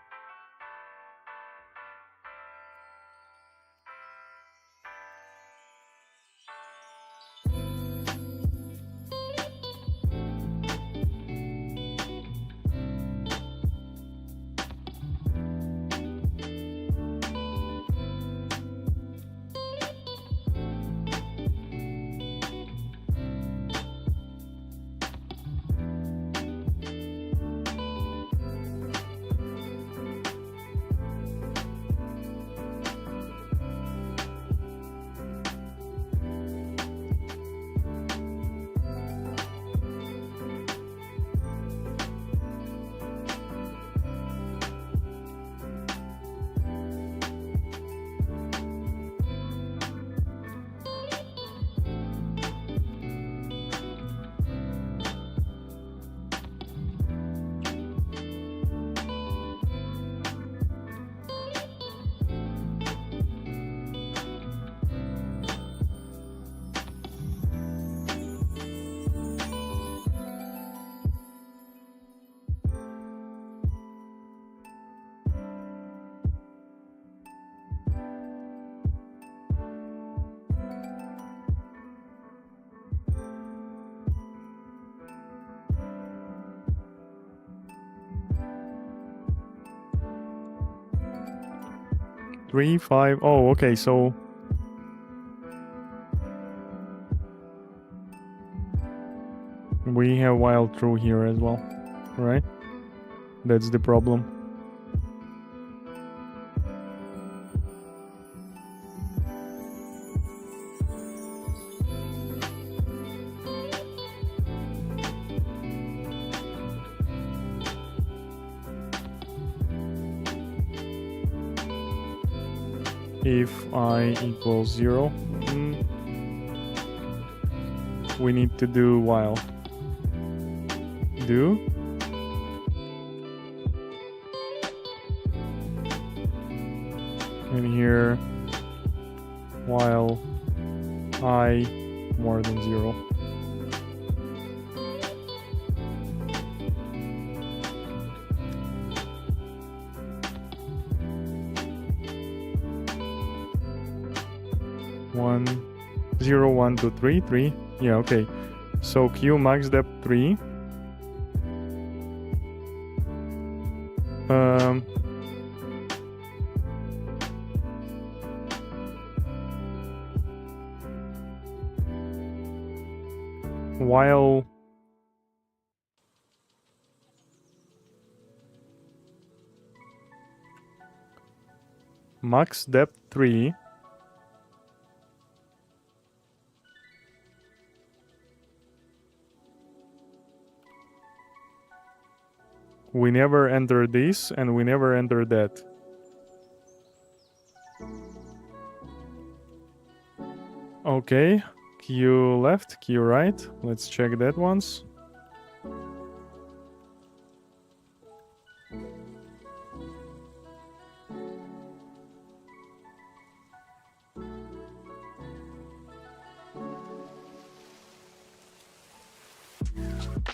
3, 5. Oh, okay, so we have while true here as well, right? That's the problem. If I equals 0, we need to do while. Do. And here, while I more than 0. One, 0, 1, 2, 3, 3. Yeah, okay. So Q max depth 3. While max depth 3. We never enter this and we never enter that. Okay, Q left, Q right. Let's check that once.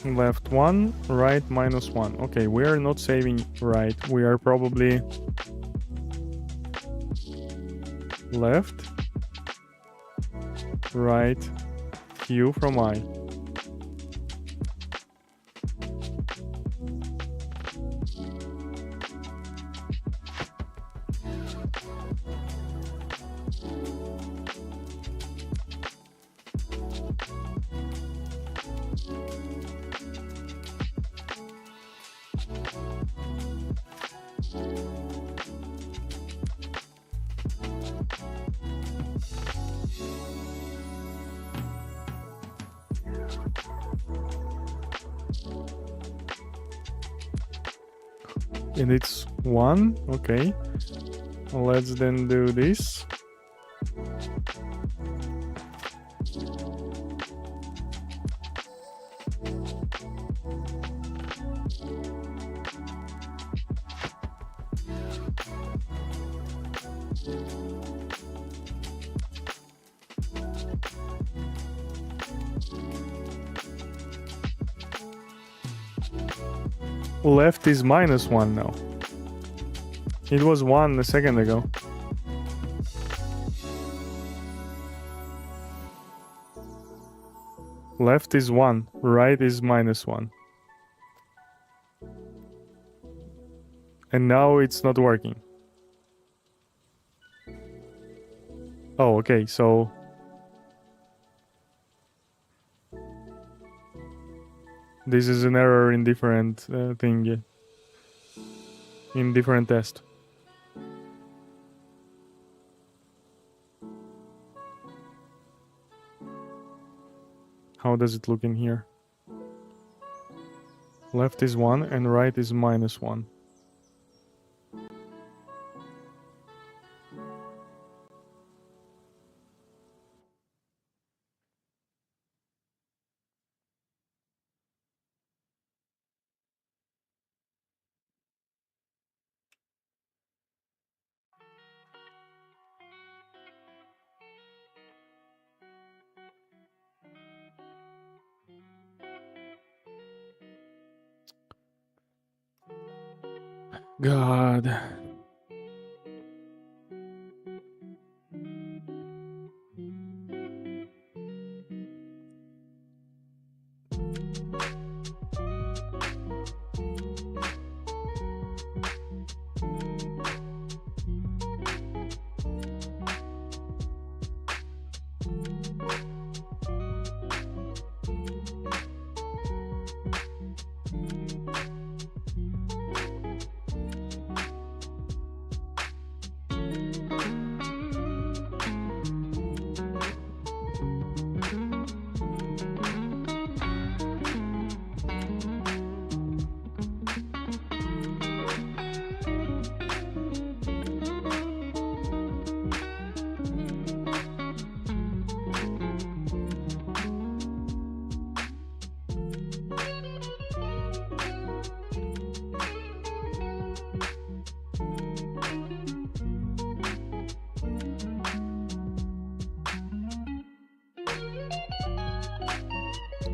Left 1, right -1. Okay, we are not saving right. We are probably left, right, Q from I. And it's 1, okay. Let's then do this. Left is -1 now. It was 1 a second ago. Left is 1, right is -1. And now it's not working. Oh, okay, so this is an error in different thing, yeah. In different test. How does it look in here? Left is 1 and right is -1. God.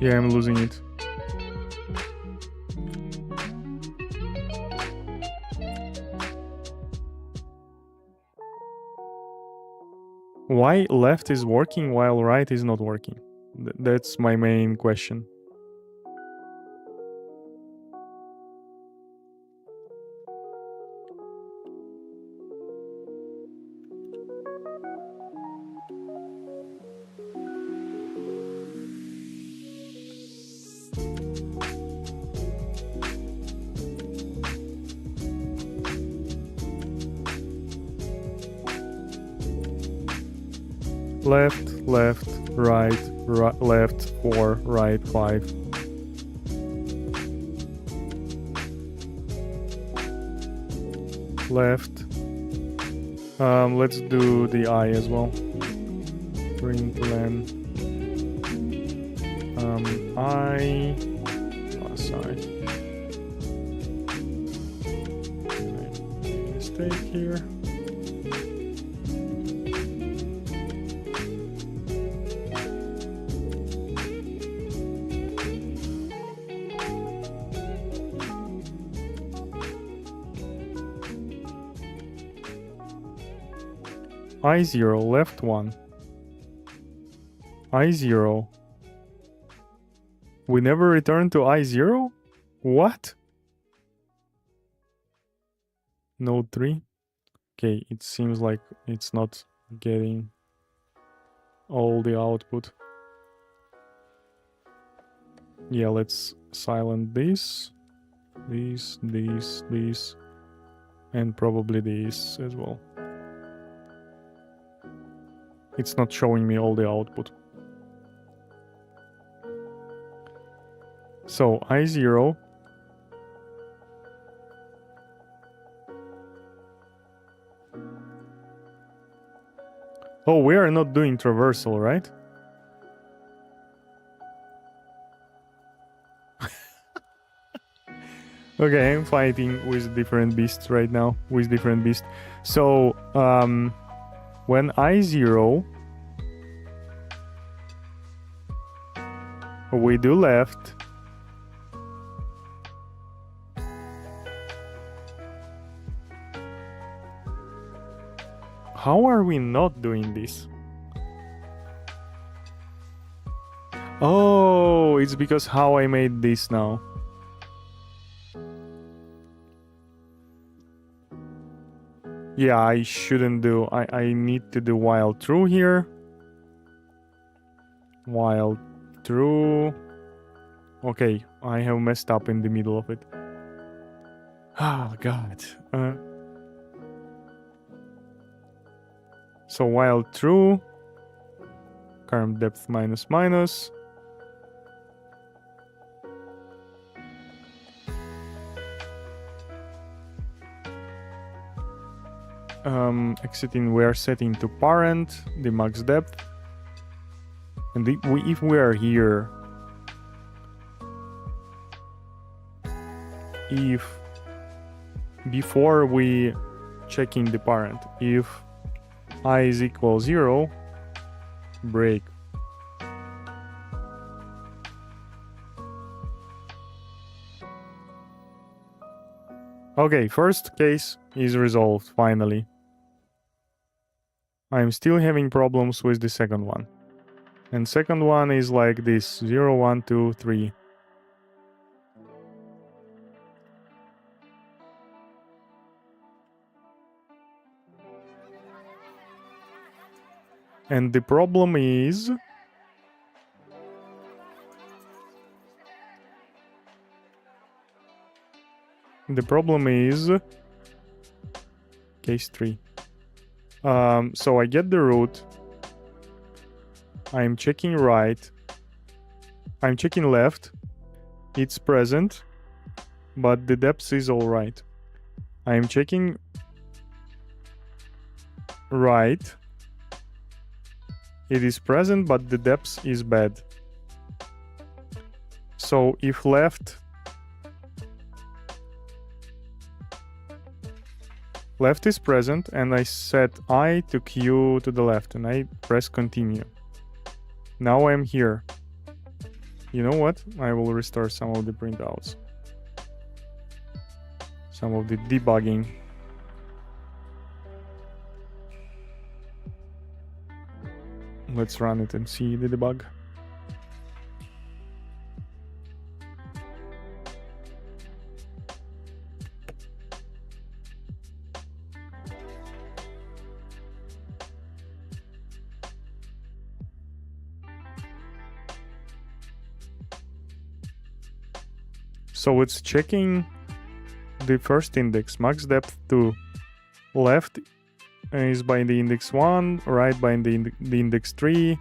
Yeah, I'm losing it. Why left is working while right is not working? That's my main question. Left, left, right, left 4, right 5. Left. Let's do the I as well. Println I plus I. Mistake here. I0 left 1. I0. We never return to I0? What? Node 3? Okay, it seems like it's not getting all the output. Yeah, let's silent this, and probably this as well. It's not showing me all the output. So I0. Oh, we are not doing traversal, right? Okay, I'm fighting with different beasts right now. So, when I0, we do left. How are we not doing this? Oh, it's because how I made this now. Yeah, I shouldn't do... I need to do while true here. While true... Okay, I have messed up in the middle of it. Oh, God. So while true... Current depth minus minus... exiting, we are setting to parent the max depth, and if we are here, if before we checking the parent, if I is equal 0, break. Okay, first case is resolved finally. I'm still having problems with the second one. And second one is like this, 0, 1, 2, 3. And the problem is... case 3. So I get the root. I'm checking right. I'm checking left. It's present, but the depth is all right. I'm checking right. It is present, but the depth is bad. So if left is present, and I set I to Q to the left, and I press continue. Now I'm here. You know what? I will restore some of the printouts. Some of the debugging. Let's run it and see the debug. So it's checking the first index, max depth 2. Left is by the index 1, right by the index 3.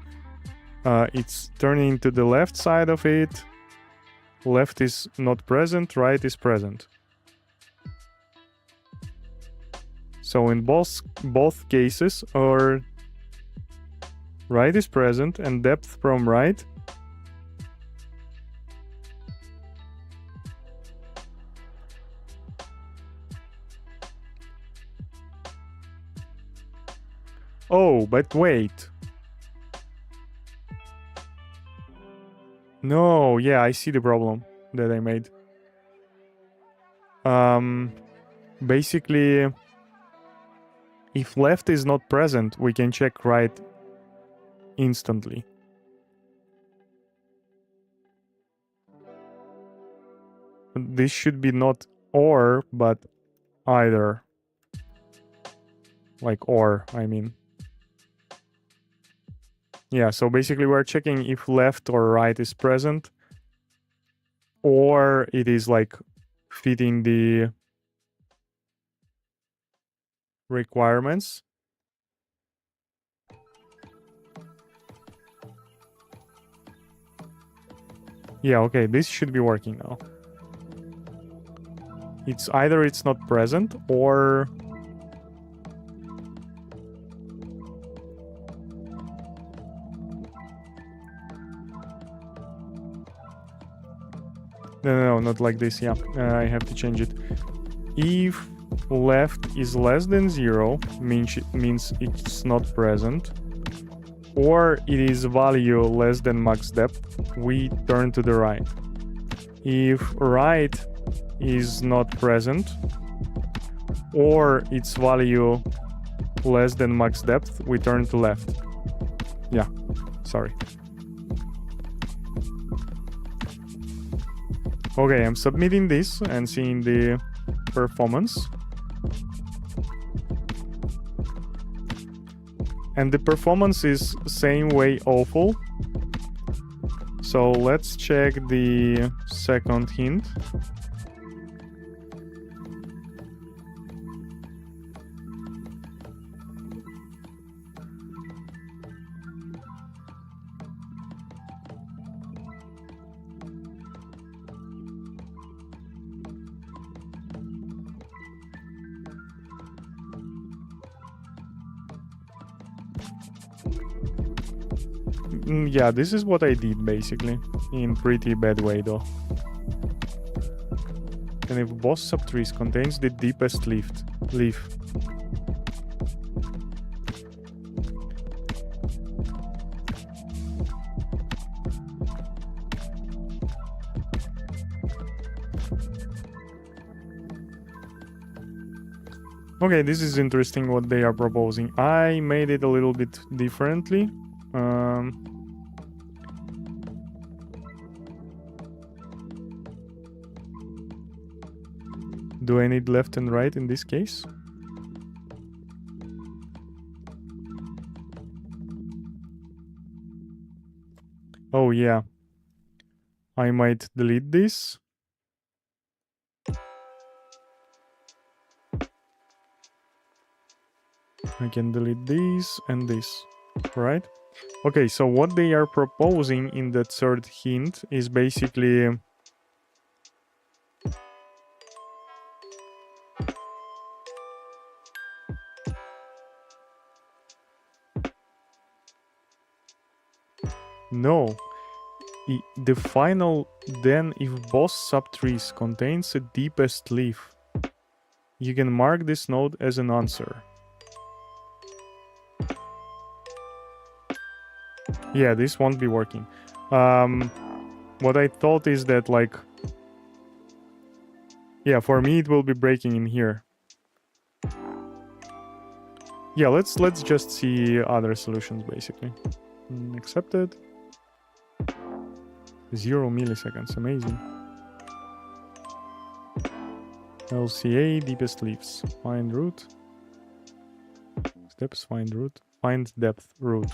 It's turning to the left side of it. Left is not present, right is present. So in both cases, or right is present and depth from right. Oh, but wait. No, yeah, I see the problem that I made. Basically, if left is not present, we can check right instantly. This should be not or, but either. Like or, I mean. Yeah, so basically we're checking if left or right is present, or it is like fitting the requirements. Yeah, okay, this should be working now. It's either it's not present or no, not like this. Yeah, I have to change it. If left is less than 0, means it's not present, or it is value less than max depth, we turn to the right. If right is not present, or its value less than max depth, we turn to left. Yeah, sorry. Okay, I'm submitting this and seeing the performance. And the performance is same way awful. So let's check the second hint. Yeah, this is what I did basically, in pretty bad way though. And if boss subtrees contains the deepest leaf. Okay, this is interesting what they are proposing. I made it a little bit differently. Do I need left and right in this case? Oh yeah. I might delete this. I can delete this and this, right? Okay, so what they are proposing in the third hint is basically no. The final then if boss subtrees contains a deepest leaf, you can mark this node as an answer. Yeah, this won't be working. what I thought is that, like, yeah, for me it will be breaking in here. Yeah, let's just see other solutions basically. Accepted. 0 milliseconds, amazing. LCA, deepest leaves. Find root. Steps, find root. Find depth, root.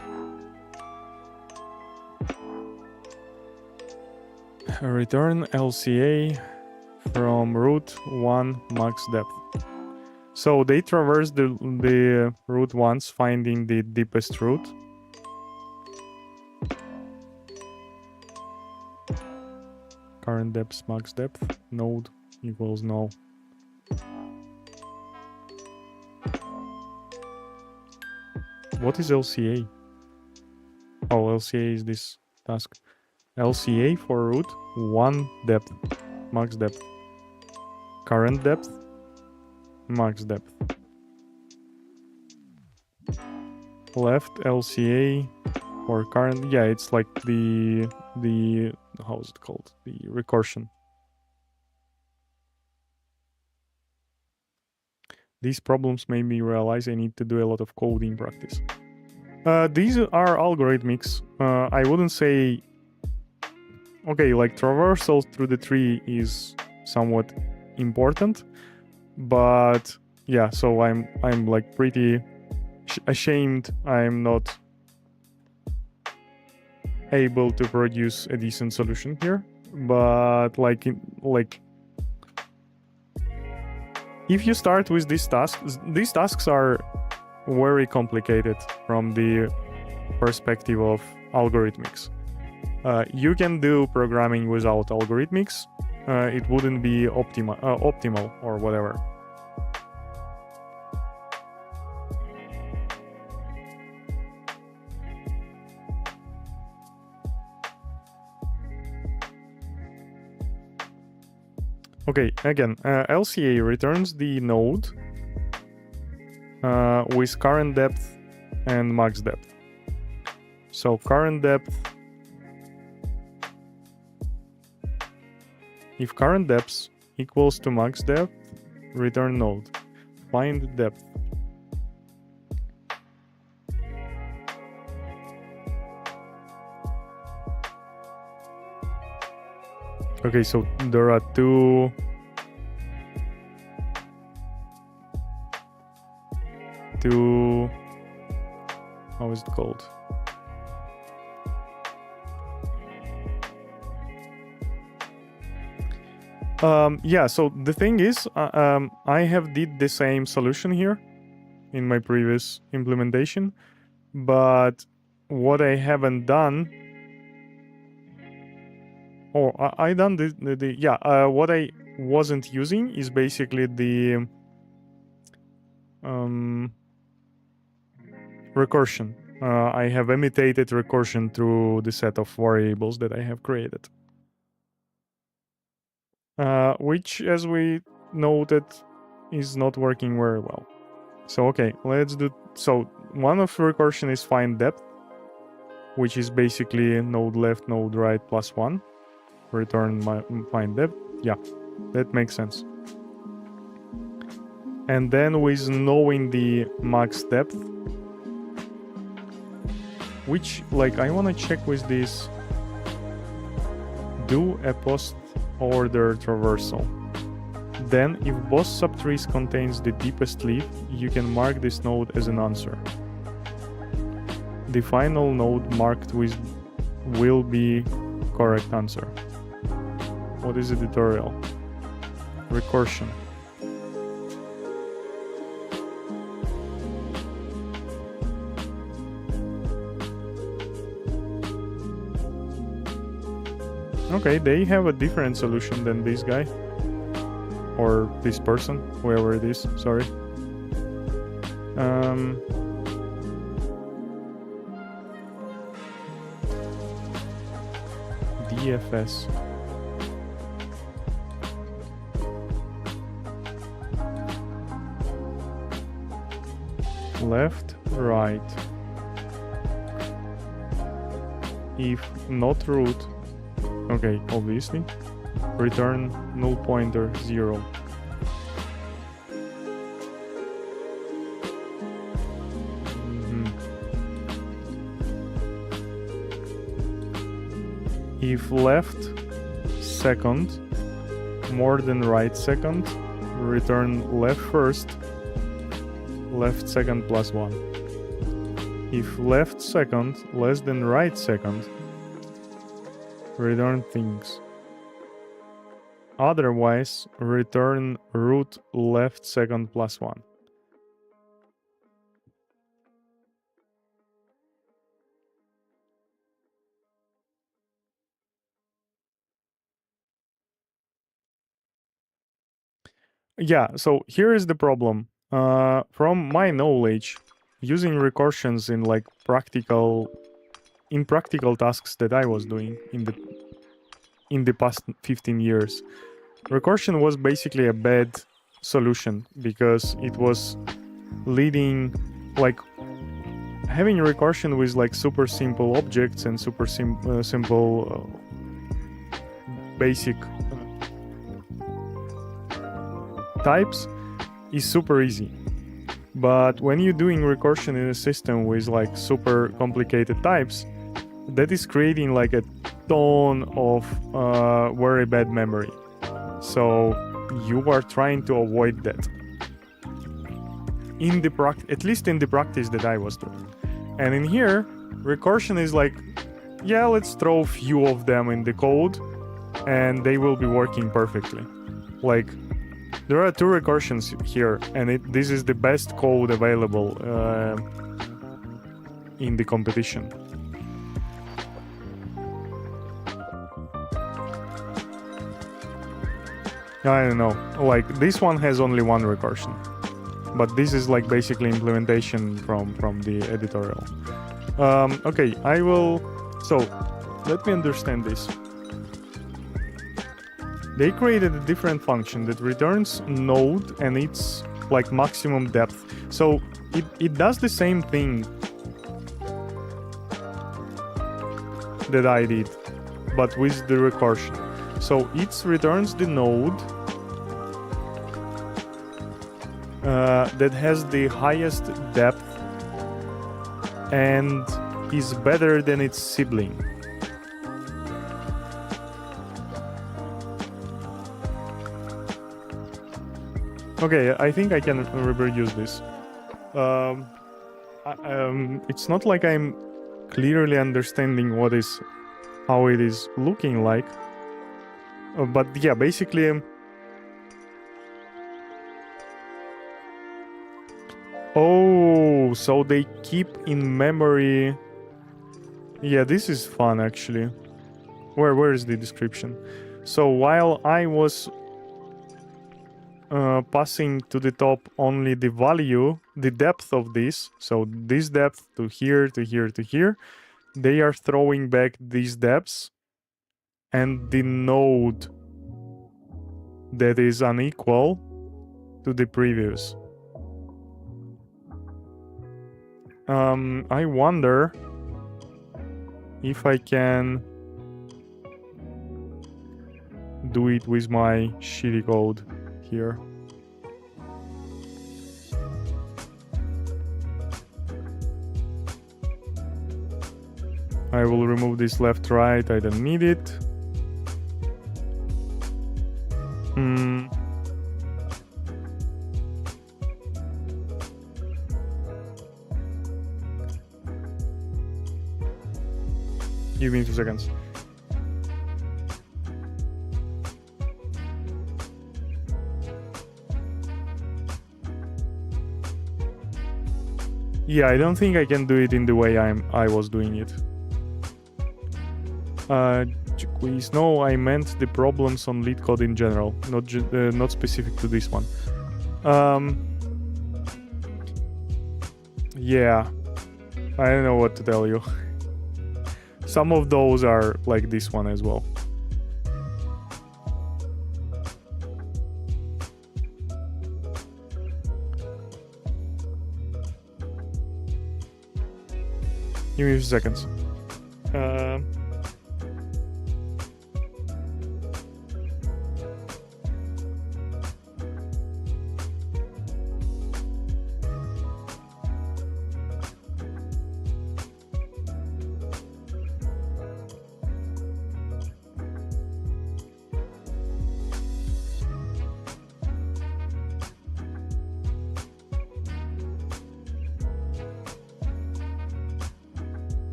Return LCA from root 1 max depth. So they traverse the root once, finding the deepest root. Current depth, max depth, node equals null. What is LCA? Oh, LCA is this task. LCA for root 1 depth, max depth. Current depth, max depth. Left LCA for current, yeah, it's like the how is it called? The recursion. These problems made me realize I need to do a lot of coding practice. These are algorithmics. I wouldn't say, okay, like traversal through the tree is somewhat important, but yeah, so I'm like pretty ashamed I'm not able to produce a decent solution here. But like if you start with these tasks are very complicated from the perspective of algorithmics. You can do programming without algorithmics. It wouldn't be optimal or whatever. Okay, again, LCA returns the node with current depth and max depth. So current depth, if current depth equals to max depth, return node. Find depth. Okay, so there are two how is it called? Yeah, so the thing is, I have did the same solution here in my previous implementation, but what I haven't done, I done what I wasn't using is basically the recursion. I have imitated recursion through the set of variables that I have created. Which, as we noted, is not working very well. So okay, let's do, so one of recursion is find depth, which is basically node left, node right plus 1. Return find depth. Yeah, that makes sense. And then with knowing the max depth, which, like, I want to check with this do a post order traversal. Then if both subtrees contains the deepest leaf, you can mark this node as an answer. The final node marked with will be correct answer. What is the tutorial? Recursion. Okay, they have a different solution than this guy. Or this person, whoever it is, sorry. DFS. Left, right. If not root, Okay, obviously. Return null pointer 0. If left second more than right second, return left first, left second plus 1. If left second less than right second, return things. Otherwise, return root left second plus 1. Yeah, so here is the problem. From my knowledge, using recursions in like practical tasks that I was doing in the past 15 years, recursion was basically a bad solution because it was leading, like, having recursion with like super simple objects and super simple basic types is super easy. But when you're doing recursion in a system with like super complicated types, that is creating like a ton of very bad memory. So you are trying to avoid that. At least in the practice that I was doing. And in here, recursion is like, yeah, let's throw a few of them in the code and they will be working perfectly. Like, there are 2 recursions here, and this is the best code available in the competition. I don't know, like this one has only 1 recursion, but this is like basically implementation from the editorial. Okay, so let me understand this. They created a different function that returns node and it's like maximum depth. So it does the same thing that I did, but with the recursion. So it returns the node that has the highest depth and is better than its sibling. Okay, I think I can reproduce this. It's not like I'm clearly understanding how it is looking like. But yeah, basically... Oh, so they keep in memory... Yeah, this is fun actually. Where is the description? So while I was passing to the top only the value, the depth of this, so this depth to here, to here, to here, they are throwing back these depths and the node that is unequal to the previous. I wonder if I can do it with my shitty code here. I will remove this left right, I don't need it. Give me 2 seconds. Yeah, I don't think I can do it in the way I was doing it. Quiz. No, I meant the problems on LeetCode in general, not specific to this one. Yeah, I don't know what to tell you. Some of those are like this one as well. Give me a few seconds.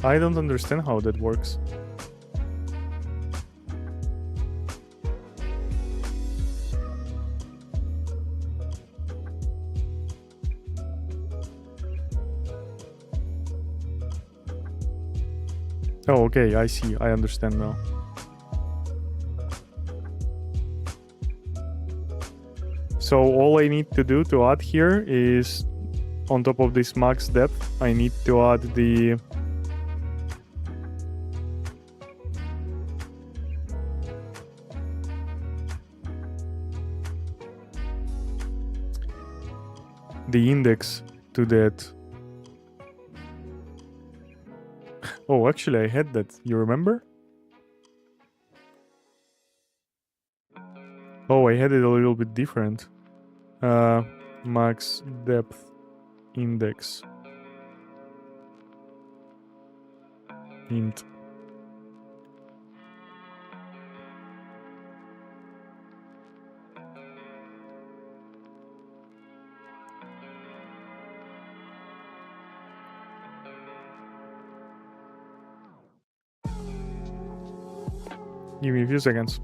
I don't understand how that works. Oh, okay, I see. I understand now. So all I need to do to add here is, on top of this max depth, I need to add the index to that. Oh, actually, I had that. You remember? Oh, I had it a little bit different. Max depth index int. Give me a few seconds.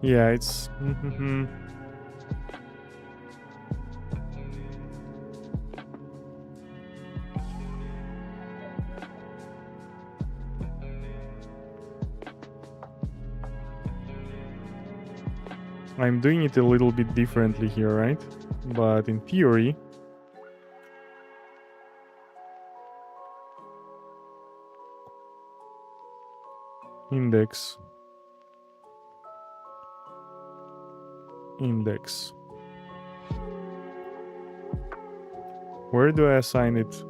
Yeah, it's... I'm doing it a little bit differently here, right? But in theory... index. Where do I assign it?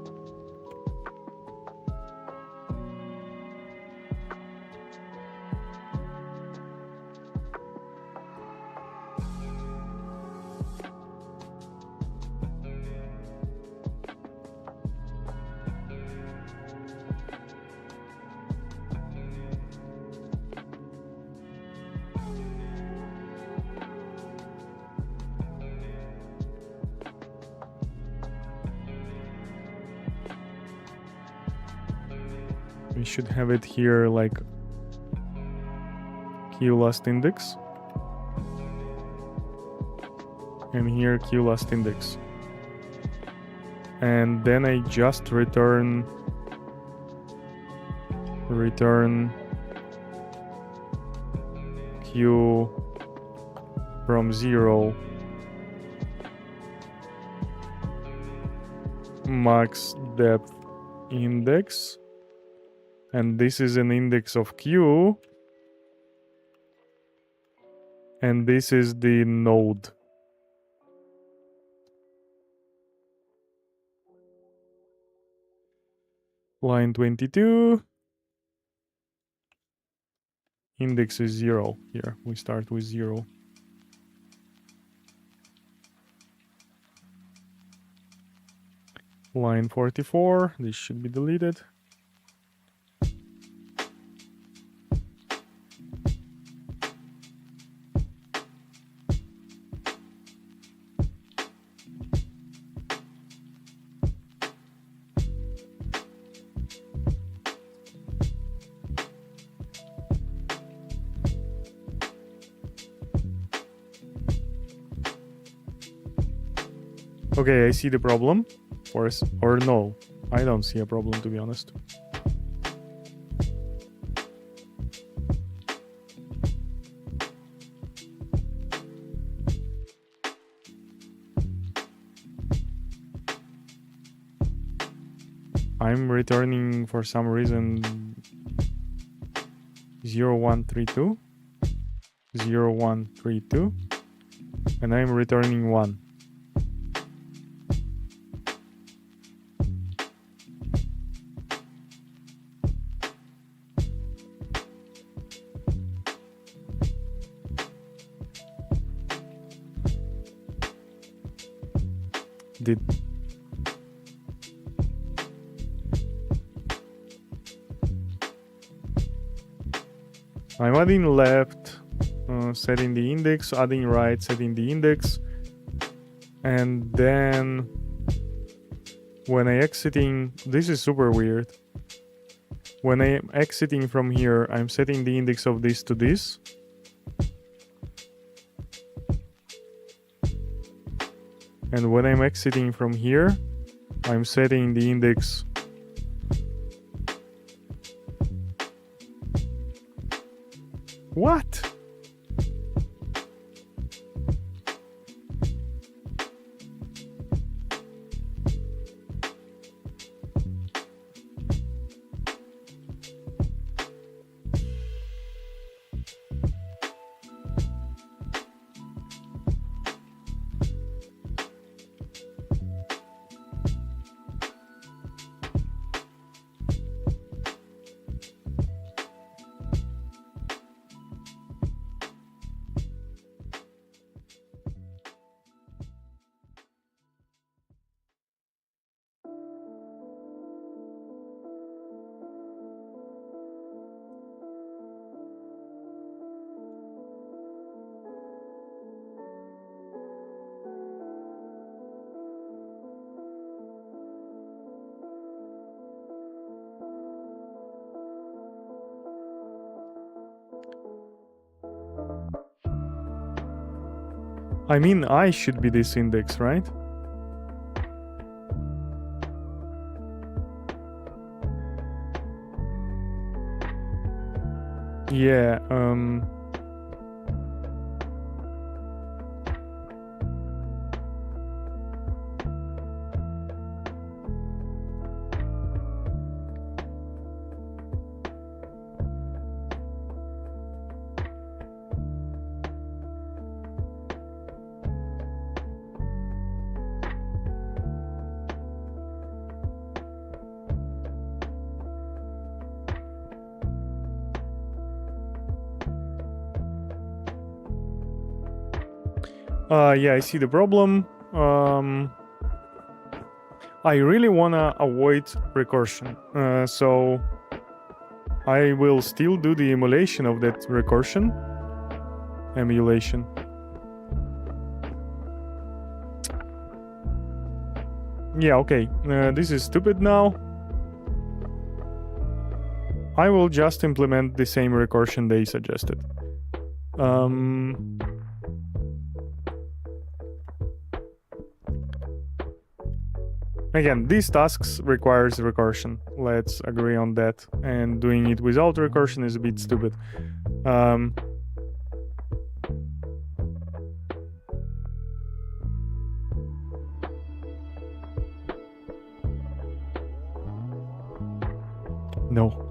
We should have it here like QLast index. And here QLast index. And then I just return Q from 0 max depth index. And this is an index of Q. And this is the node. Line 22. Index is 0 here. We start with 0. Line 44. This should be deleted. Okay, I see the problem. Or no, I don't see a problem, to be honest. I'm returning for some reason 0132, 0132, and I'm returning 1. I'm adding left, setting the index, adding right, setting the index, and then when I exiting, this is super weird. When I am exiting from here, I'm setting the index of this to this. And when I'm exiting from here, I'm setting the index what? I mean, I should be this index, right? Yeah, yeah, I see the problem. I really wanna avoid recursion, so I will still do the emulation of that recursion. Emulation. Yeah, okay, this is stupid now. I will just implement the same recursion they suggested. Again, these tasks requires recursion. Let's agree on that. And doing it without recursion is a bit stupid. No.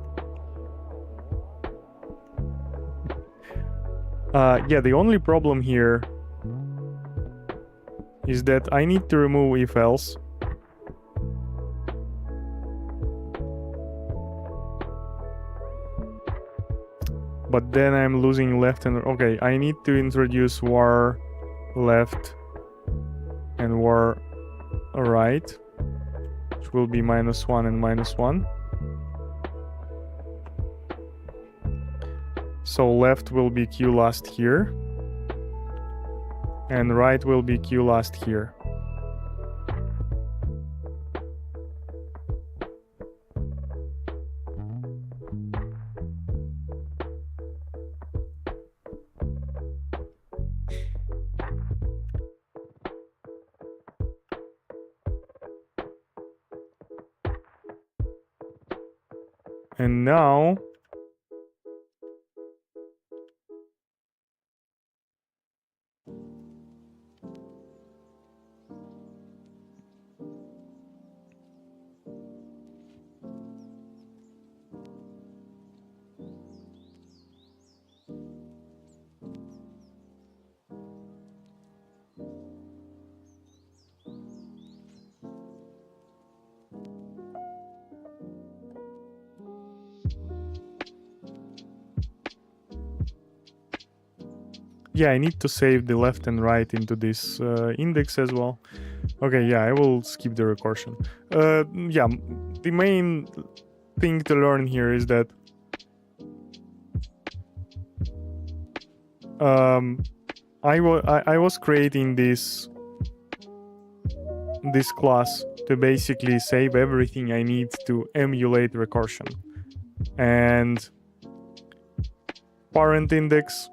Yeah, the only problem here is that I need to remove if else. But then I'm losing left and... Okay, I need to introduce var left and var right, which will be -1 and -1. So left will be Q last here, and right will be Q last here. And now yeah, I need to save the left and right into this index as well. Okay, yeah, I will skip the recursion. Yeah, the main thing to learn here is that I was creating this class to basically save everything I need to emulate recursion. And parent index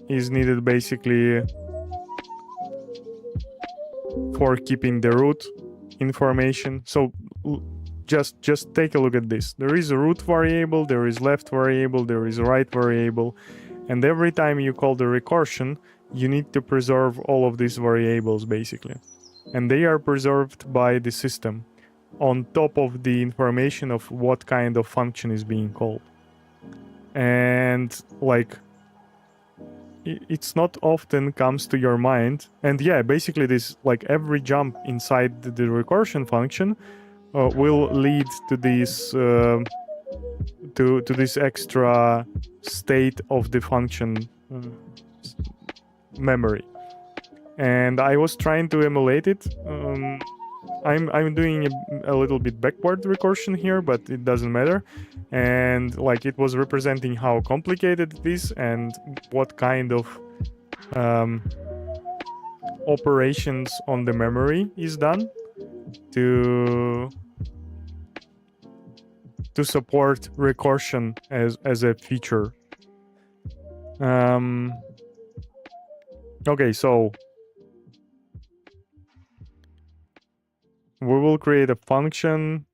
is needed basically for keeping the root information. So just take a look at this. There is a root variable, there is left variable, there is right variable, and every time you call the recursion, you need to preserve all of these variables basically. And they are preserved by the system on top of the information of what kind of function is being called. And like, it's not often comes to your mind. And yeah, basically this, like every jump inside the recursion function will lead to this to this extra state of the function memory. And I was trying to emulate it. I'm doing a little bit backward recursion here, but it doesn't matter. And like it was representing how complicated it is and what kind of operations on the memory is done to support recursion as a feature. Okay, so we will create a function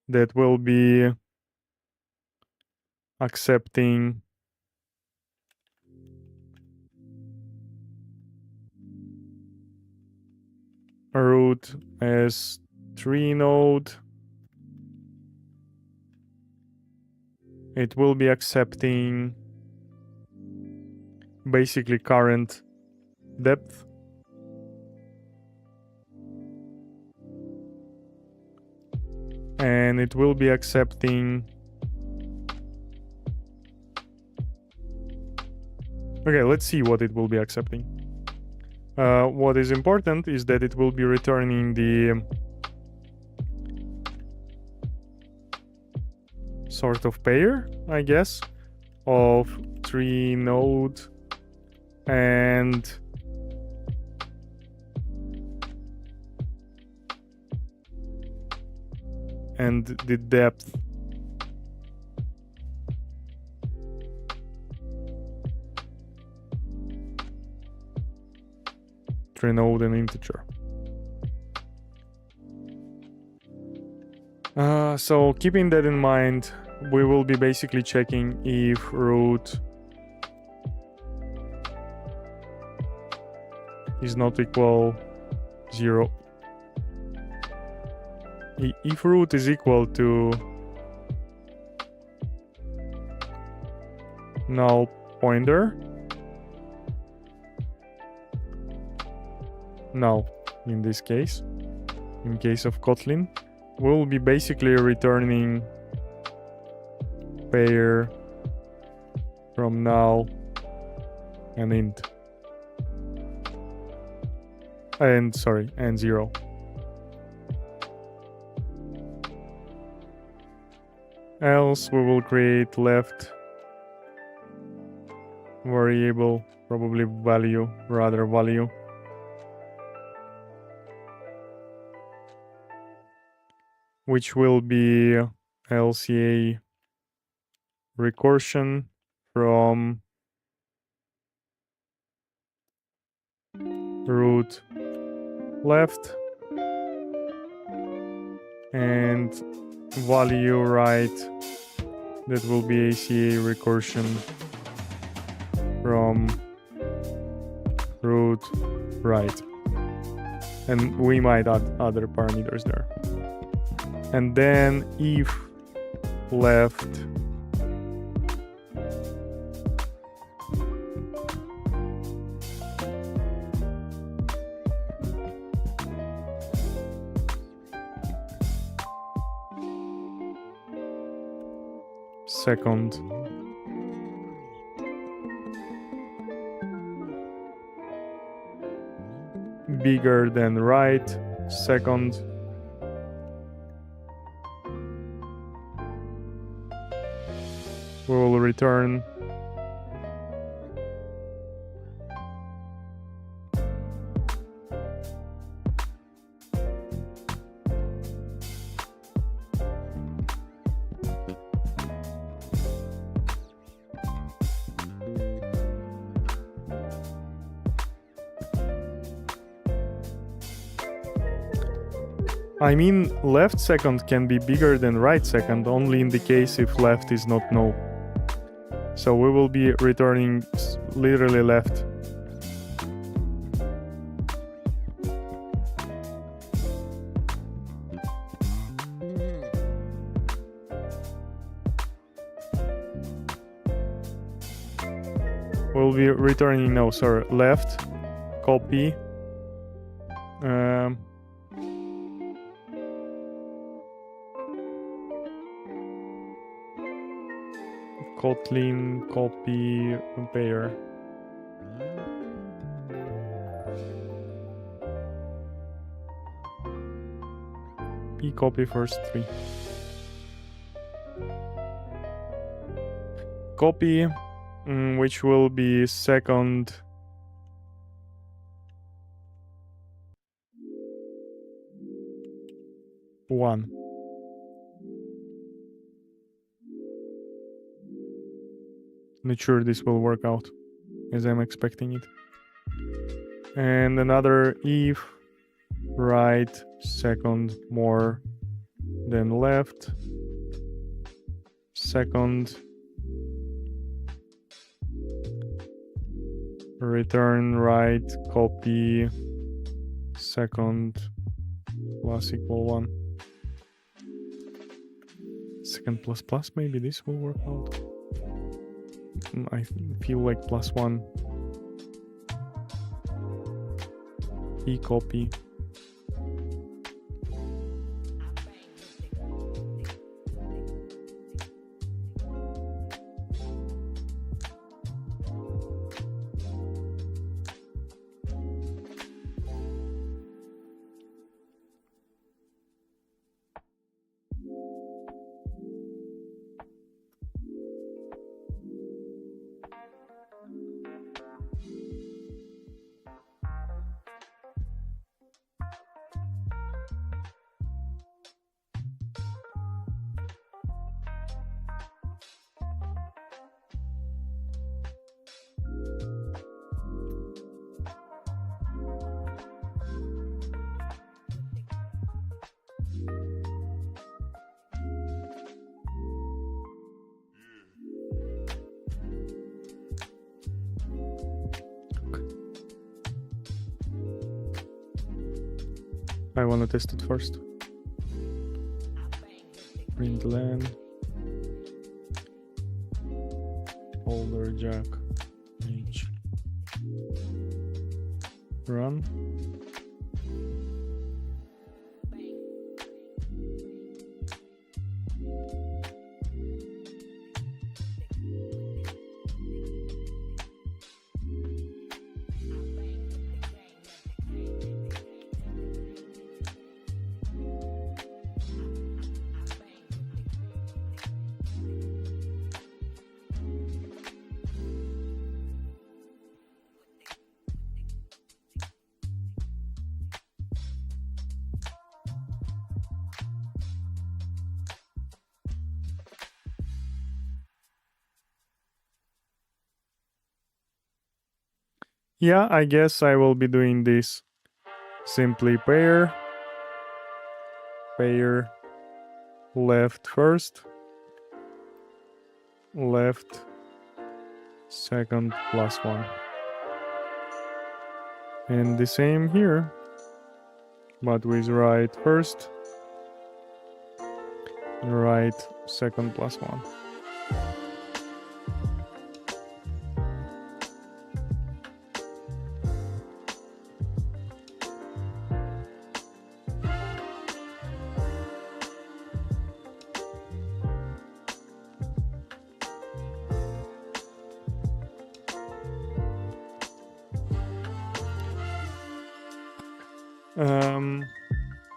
that will be accepting a root as tree node. It will be accepting basically current depth. And it will be accepting... Okay, let's see what it will be accepting. What is important is that it will be returning the sort of pair, I guess, of tree node and the depth. Tree node and integer. So keeping that in mind, we will be basically checking if root is not equal 0. If root is equal to null pointer, null in this case, in case of Kotlin, we'll be basically returning pair from null and int and 0. Else we will create left variable, probably value, which will be LCA recursion from root left and value right, that will be ACA recursion from root right, and we might add other parameters there. And then if left second bigger than right second, we will return I mean, left second can be bigger than right second only in the case if left is not no. So we will be returning literally left. We'll be returning no, sorry, left, copy. Kotlin copy pair. P copy first 3. Copy, which will be second. One. Not sure this will work out as I'm expecting it. And another if right second more than left second return right copy second plus equal 1. Second plus plus, maybe this will work out. I feel like +1. E copy. I want to test it first. Println folder jack each run. Yeah, I guess I will be doing this simply pair left first, left second +1. And the same here, but with right first, right second +1.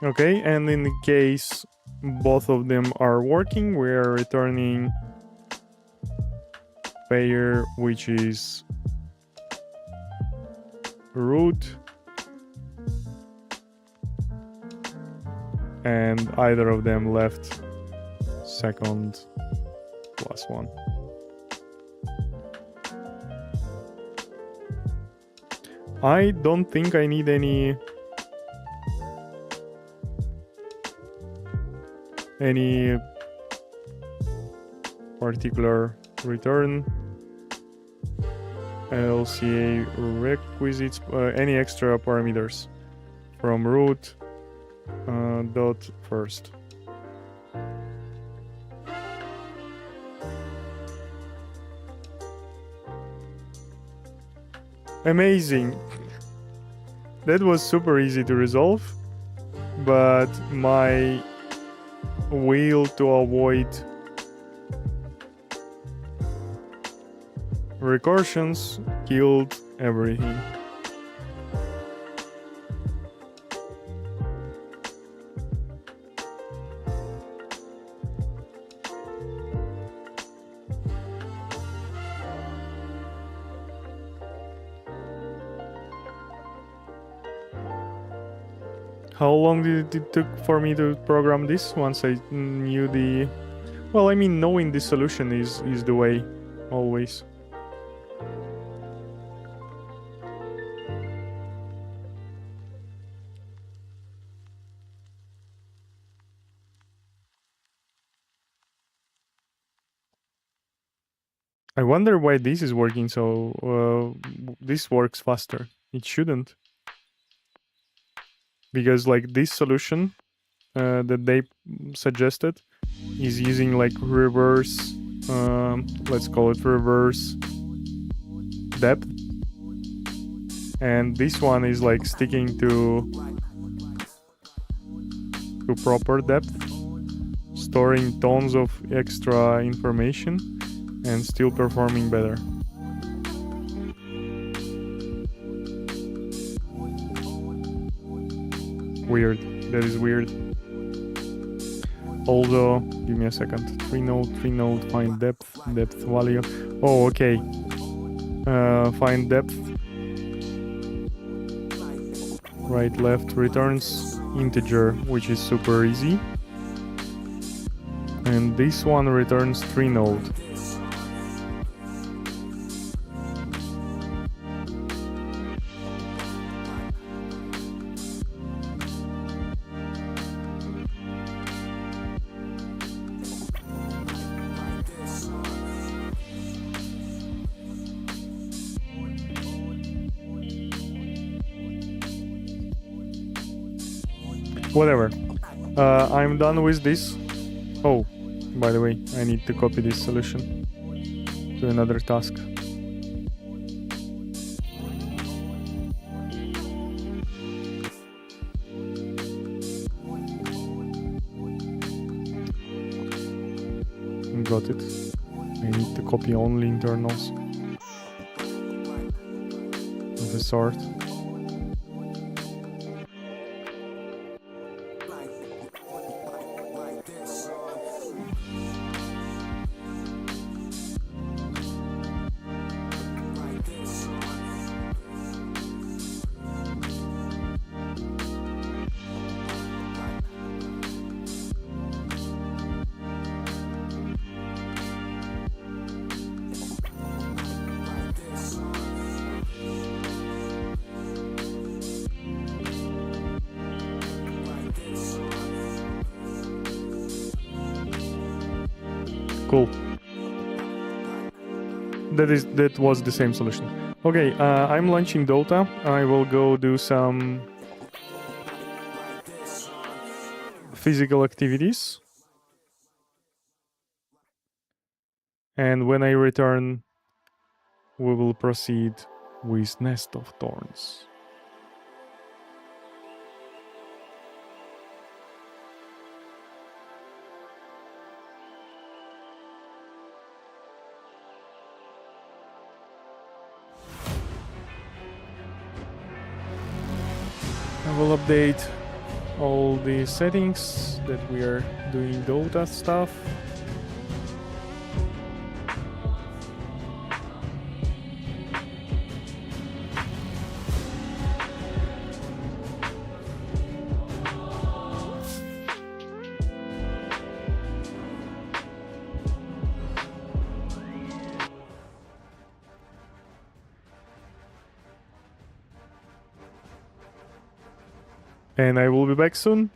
Okay, and in case both of them are working, we are returning pair, which is root, and either of them left second +1. I don't think I need any any particular return, LCA requisites, any extra parameters from root dot first. Amazing. That was super easy to resolve, but my will to avoid recursions killed everything. How long did it took for me to program this once I knew the... Well, I mean, knowing the solution is the way, always. I wonder why this is working so... this works faster. It shouldn't. Because like this solution that they suggested is using like reverse, let's call it reverse depth. And this one is like sticking to proper depth, storing tons of extra information and still performing better. Weird. That is weird. Also, give me a second. 3 node, find depth value. Oh, okay. Find depth. Right, left, returns integer, which is super easy. And this one returns 3 node. Whatever. I'm done with this. Oh, by the way, I need to copy this solution to another task. Got it. I need to copy only internals of the sort. Cool. That was the same solution. Okay, I'm launching Dota. I will go do some physical activities. And when I return, we will proceed with Nest of Thorns. I will update all the settings that we are doing Dota stuff. And I will be back soon.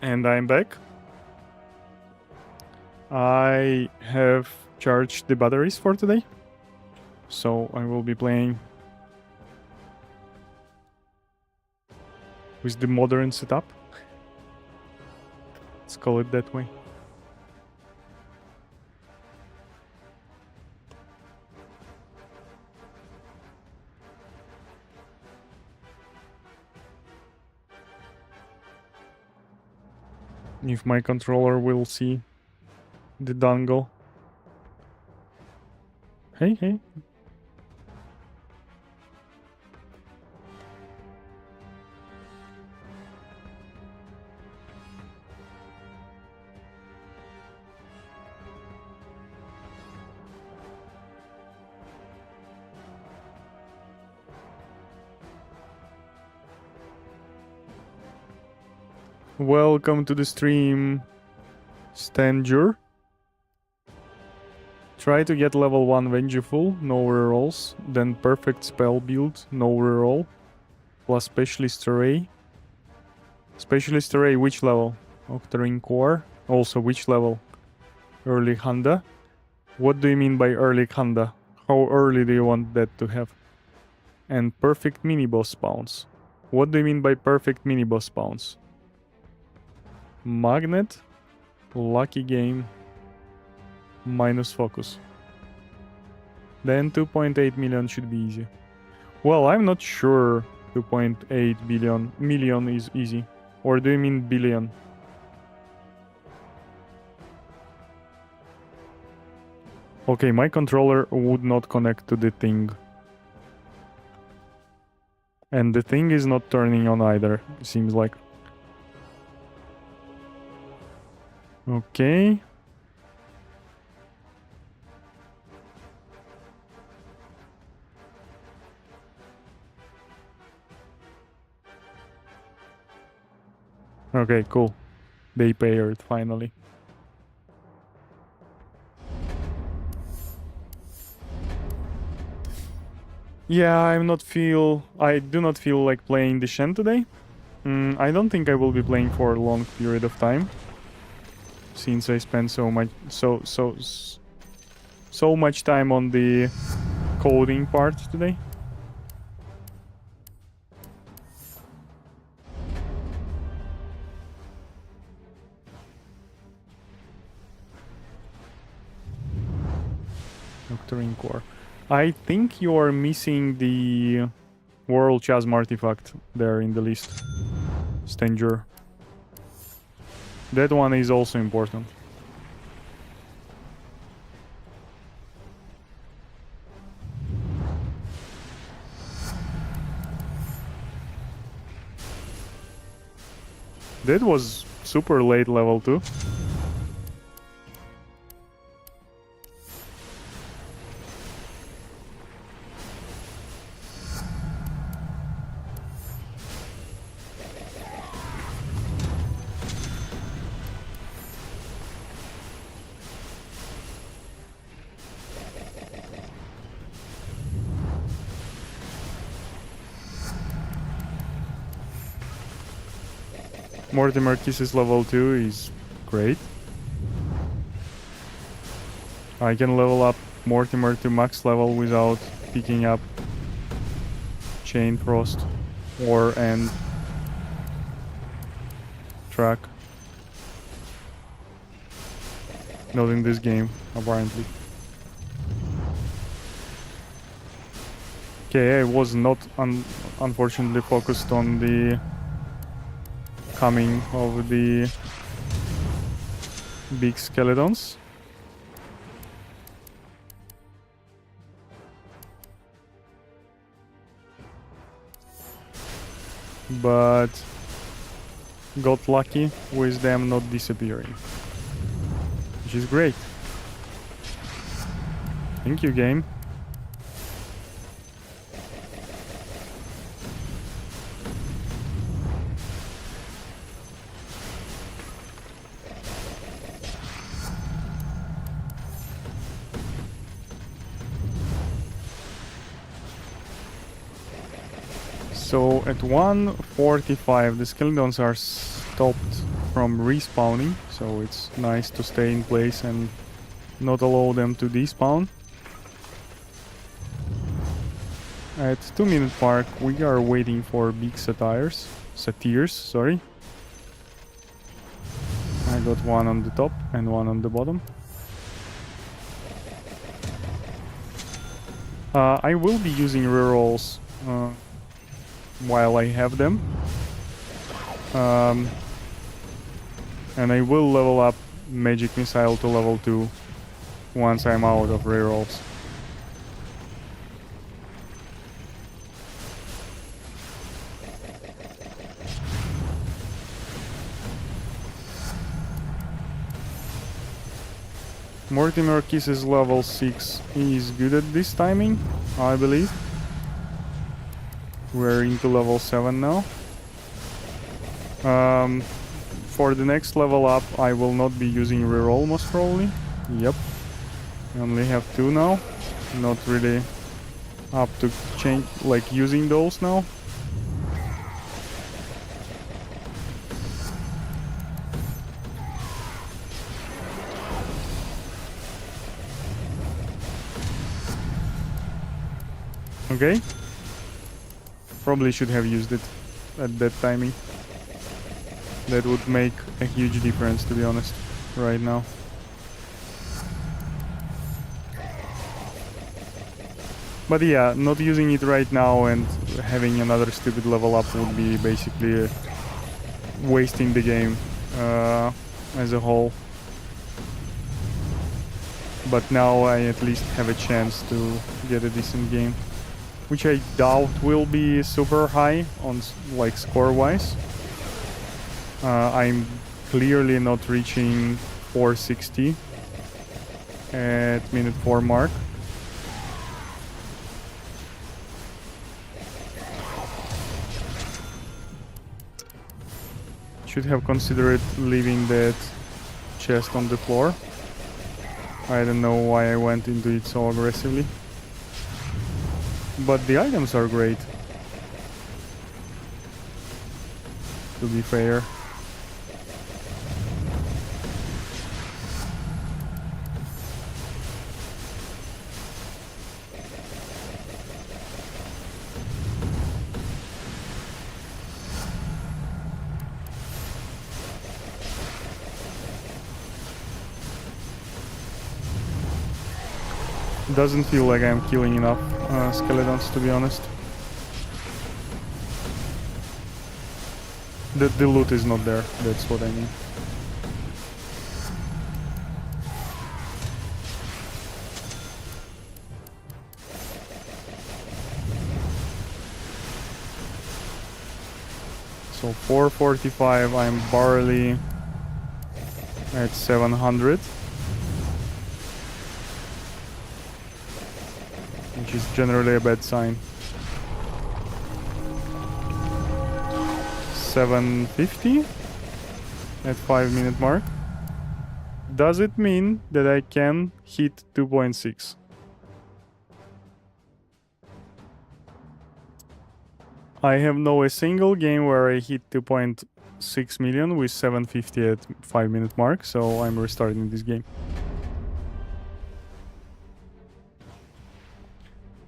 And I'm back. I have charged the batteries for today. So I will be playing with the modern setup. Let's call it that way. If my controller will see the dongle. Hey. Welcome to the stream, Stanger. Try to get level 1 Vengeful, no rerolls. Then perfect spell build, no reroll. Plus Specialist Array. Specialist Array, which level? Octarine Core. Also, which level? Early Handa. What do you mean by early Handa? How early do you want that to have? And perfect mini-boss spawns. What do you mean by perfect mini-boss spawns? Magnet, lucky game, minus focus. Then 2.8 million should be easy. Well, I'm not sure 2.8 million is easy. Or do you mean billion? Okay, my controller would not connect to the thing. And the thing is not turning on either, seems like. Okay. Okay, cool. They paired finally. Yeah, I do not feel like playing the Shen today. I don't think I will be playing for a long period of time. Since I spent so much time on the coding part today. Octarine Core. I think you are missing the World Chasm artifact there in the list, Stanger. That one is also important. That was super late level 2. Mortimer Kisses level 2 is great. I can level up Mortimer to max level without picking up Chain Frost or End track. Not in this game, apparently. Okay, I was not unfortunately focused on the coming of the big skeletons. But got lucky with them not disappearing, which is great. Thank you, game. So at 1:45 the skeletons are stopped from respawning, so it's nice to stay in place and not allow them to despawn. At 2-minute mark, we are waiting for big satyrs, sorry. I got one on the top and one on the bottom. I will be using rerolls while I have them. And I will level up Magic Missile to level 2 once I'm out of rerolls. Mortimer Kisses level 6 is good at this timing, I believe. We're into level 7 now. For the next level up, I will not be using reroll most probably. Yep. I only have 2 now. Not really up to change, like using those now. Okay. Probably should have used it at that timing. That would make a huge difference, to be honest, right now. But yeah, not using it right now and having another stupid level up would be basically wasting the game as a whole. But now I at least have a chance to get a decent game, which I doubt will be super high on like score-wise. I'm clearly not reaching 460 at minute 4 mark. Should have considered leaving that chest on the floor. I don't know why I went into it so aggressively. But the items are great, to be fair. Doesn't feel like I'm killing enough skeletons, to be honest. The loot is not there, that's what I mean. So 445, I'm barely at 700. Which is generally a bad sign. 750 at 5-minute mark. Does it mean that I can hit 2.6? I have know a single game where I hit 2.6 million with 750 at 5-minute mark, so I'm restarting this game.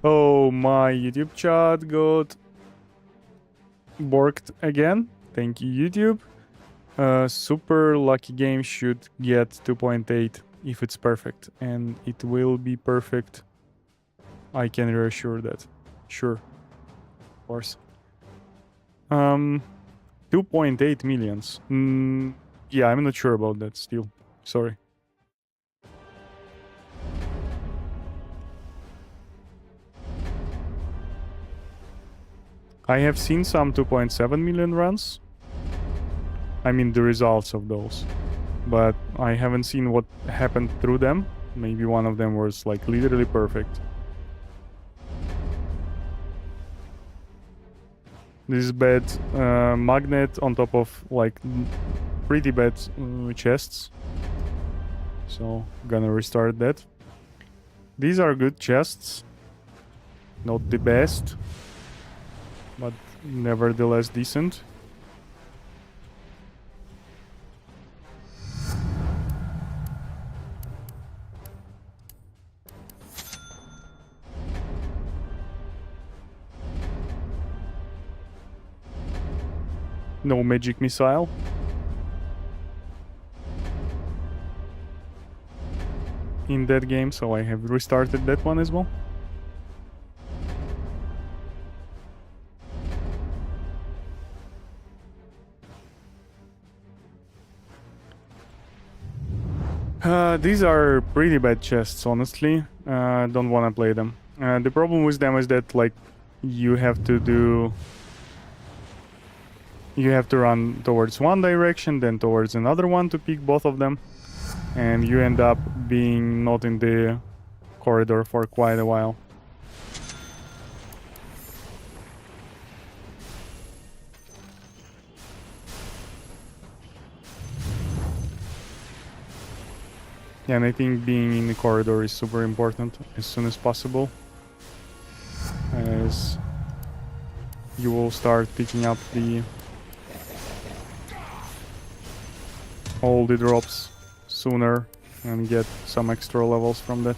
Oh, my YouTube chat got borked again. Thank you, YouTube. Super lucky game should get 2.8 if it's perfect, and it will be perfect. I can reassure that. Sure. Of course. 2.8 millions. Yeah, I'm not sure about that still. Sorry. I have seen some 2.7 million runs. I mean the results of those. But I haven't seen what happened through them. Maybe one of them was like literally perfect. This is bad magnet on top of like pretty bad chests. So gonna restart that. These are good chests. Not the best, but nevertheless decent. No magic missile. In that game, so I have restarted that one as well. These are pretty bad chests, honestly. Don't want to play them. The problem with them is that, like, you have to run towards one direction, then towards another one to pick both of them, and you end up being not in the corridor for quite a while. Yeah, and I think being in the corridor is super important as soon as possible, as you will start picking up all the drops sooner and get some extra levels from that.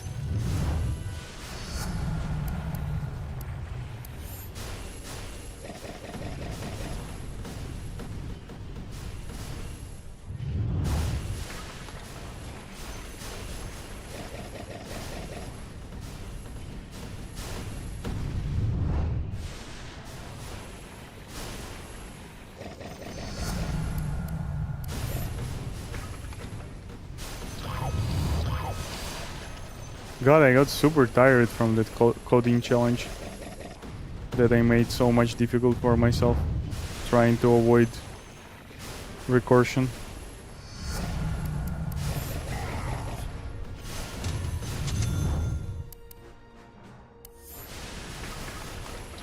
God, I got super tired from that coding challenge that I made so much difficult for myself, trying to avoid recursion.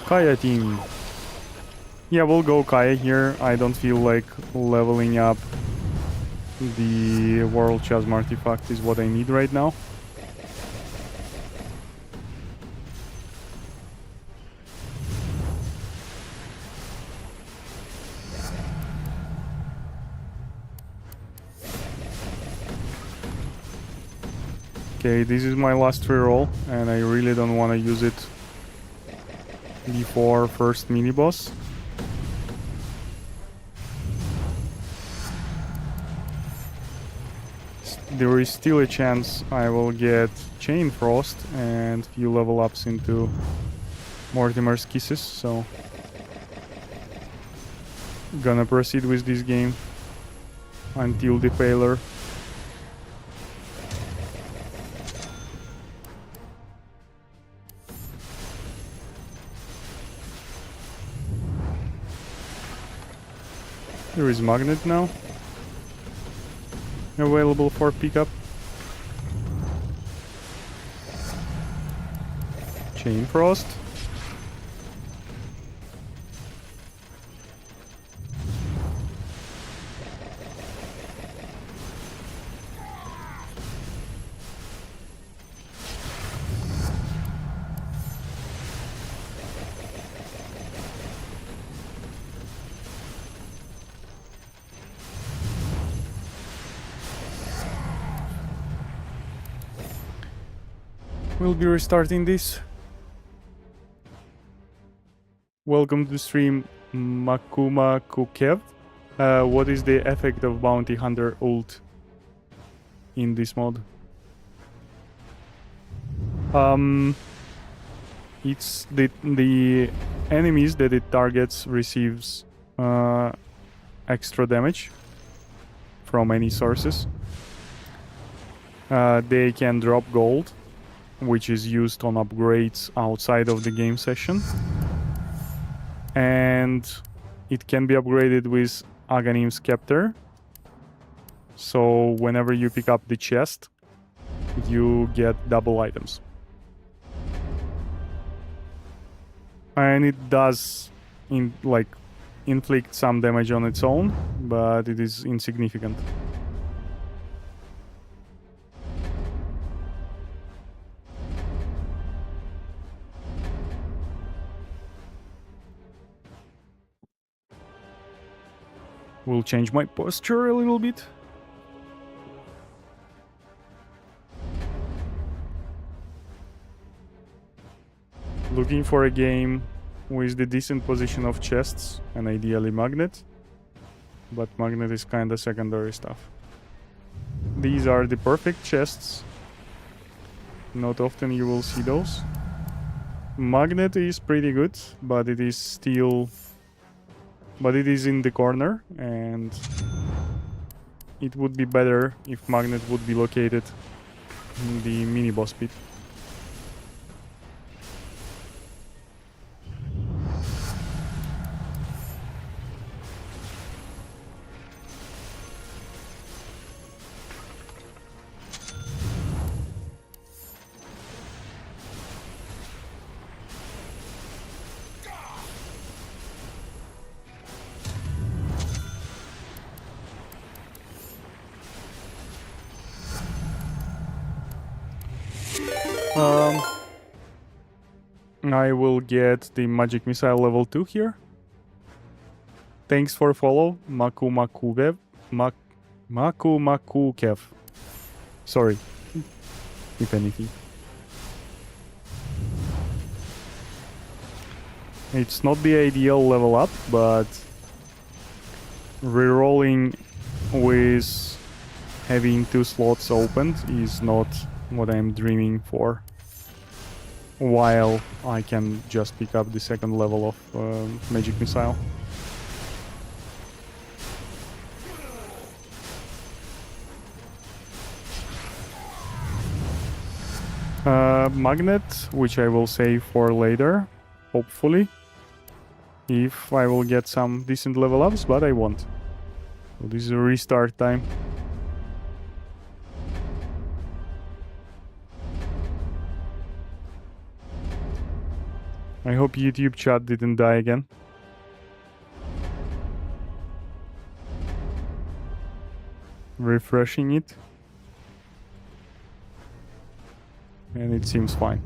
Kaya team. Yeah, we'll go Kaya here. I don't feel like leveling up the World Chasm artifact is what I need right now. Okay, this is my last reroll, and I really don't want to use it before first mini-boss. There is still a chance I will get Chain Frost and few level ups into Mortimer's Kisses, so gonna proceed with this game until the failure. There is Magnet now, available for pickup. Chain Frost. We'll be restarting this. Welcome to the stream, Makuma Kukev. What is the effect of Bounty Hunter ult in this mod? It's the enemies that it targets receives extra damage from any sources. They can drop gold, which is used on upgrades outside of the game session. And it can be upgraded with Aghanim's Scepter. So whenever you pick up the chest, you get double items. And it does inflict some damage on its own, but it is insignificant. Will change my posture a little bit. Looking for a game with the decent position of chests and ideally magnet. but magnet is kinda secondary stuff. These are the perfect chests. Not often you will see those. Magnet is pretty good, but it is still... But it is in the corner, and it would be better if magnet would be located in the mini-boss pit. I will get the magic missile level 2 here. Thanks for follow, Maku Makukev. Sorry, if anything. It's not the ideal level up, but rerolling with having 2 slots opened is not what I'm dreaming for. While I can just pick up the second level of magic missile. Magnet, which I will save for later, hopefully. If I will get some decent level ups, but I won't. So this is a restart time. I hope YouTube chat didn't die again. Refreshing it. And it seems fine.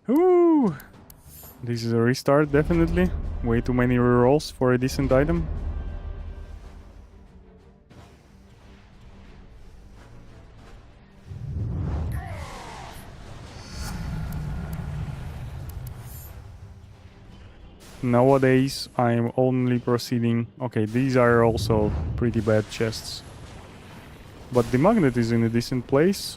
Ooh! This is a restart, definitely. Way too many rerolls for a decent item. Nowadays, I'm only proceeding... Okay, these are also pretty bad chests. But the magnet is in a decent place.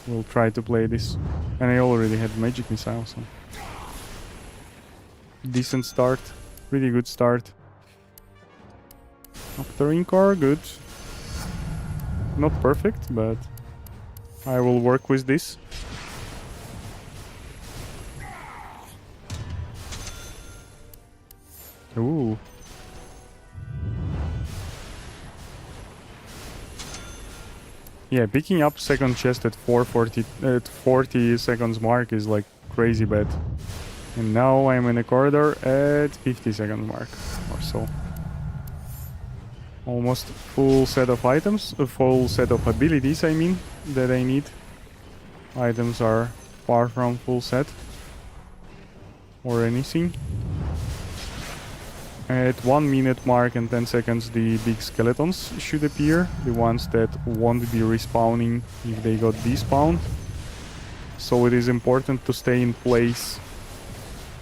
We'll try to play this. And I already had magic missile, so... Decent start. Pretty good start. Octarine core, good. Not perfect, but... I will work with this. Ooh. Yeah, picking up second chest at 40 seconds mark is like crazy bad. And now I'm in a corridor at 50 second mark or so. Almost full set of items, a full set of abilities I mean, that I need. Items are far from full set. Or anything. At 1 minute mark and 10 seconds the big skeletons should appear, the ones that won't be respawning if they got despawned. So it is important to stay in place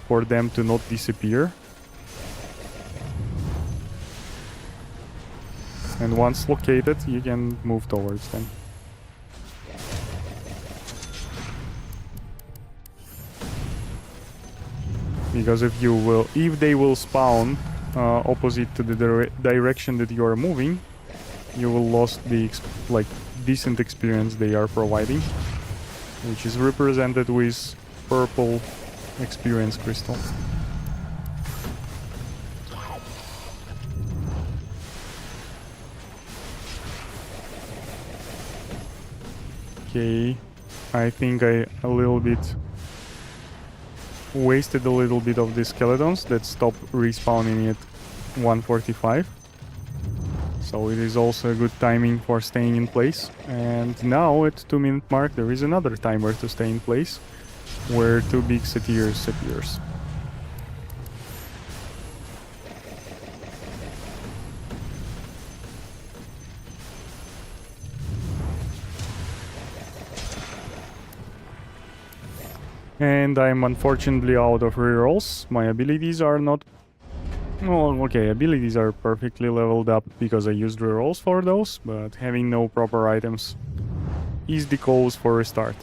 for them to not disappear. And once located, you can move towards them. Because if they will spawn opposite to the direction that you are moving, you will lose the decent experience they are providing, which is represented with purple experience crystal. Okay, I think I wasted a little bit of the skeletons that stop respawning at 145. So it is also a good timing for staying in place. And now at 2 minute mark there is another timer to stay in place, where 2 big satyrs appears. And I'm unfortunately out of rerolls. My abilities are not... Well, okay, abilities are perfectly leveled up because I used rerolls for those, but having no proper items is the cause for restart.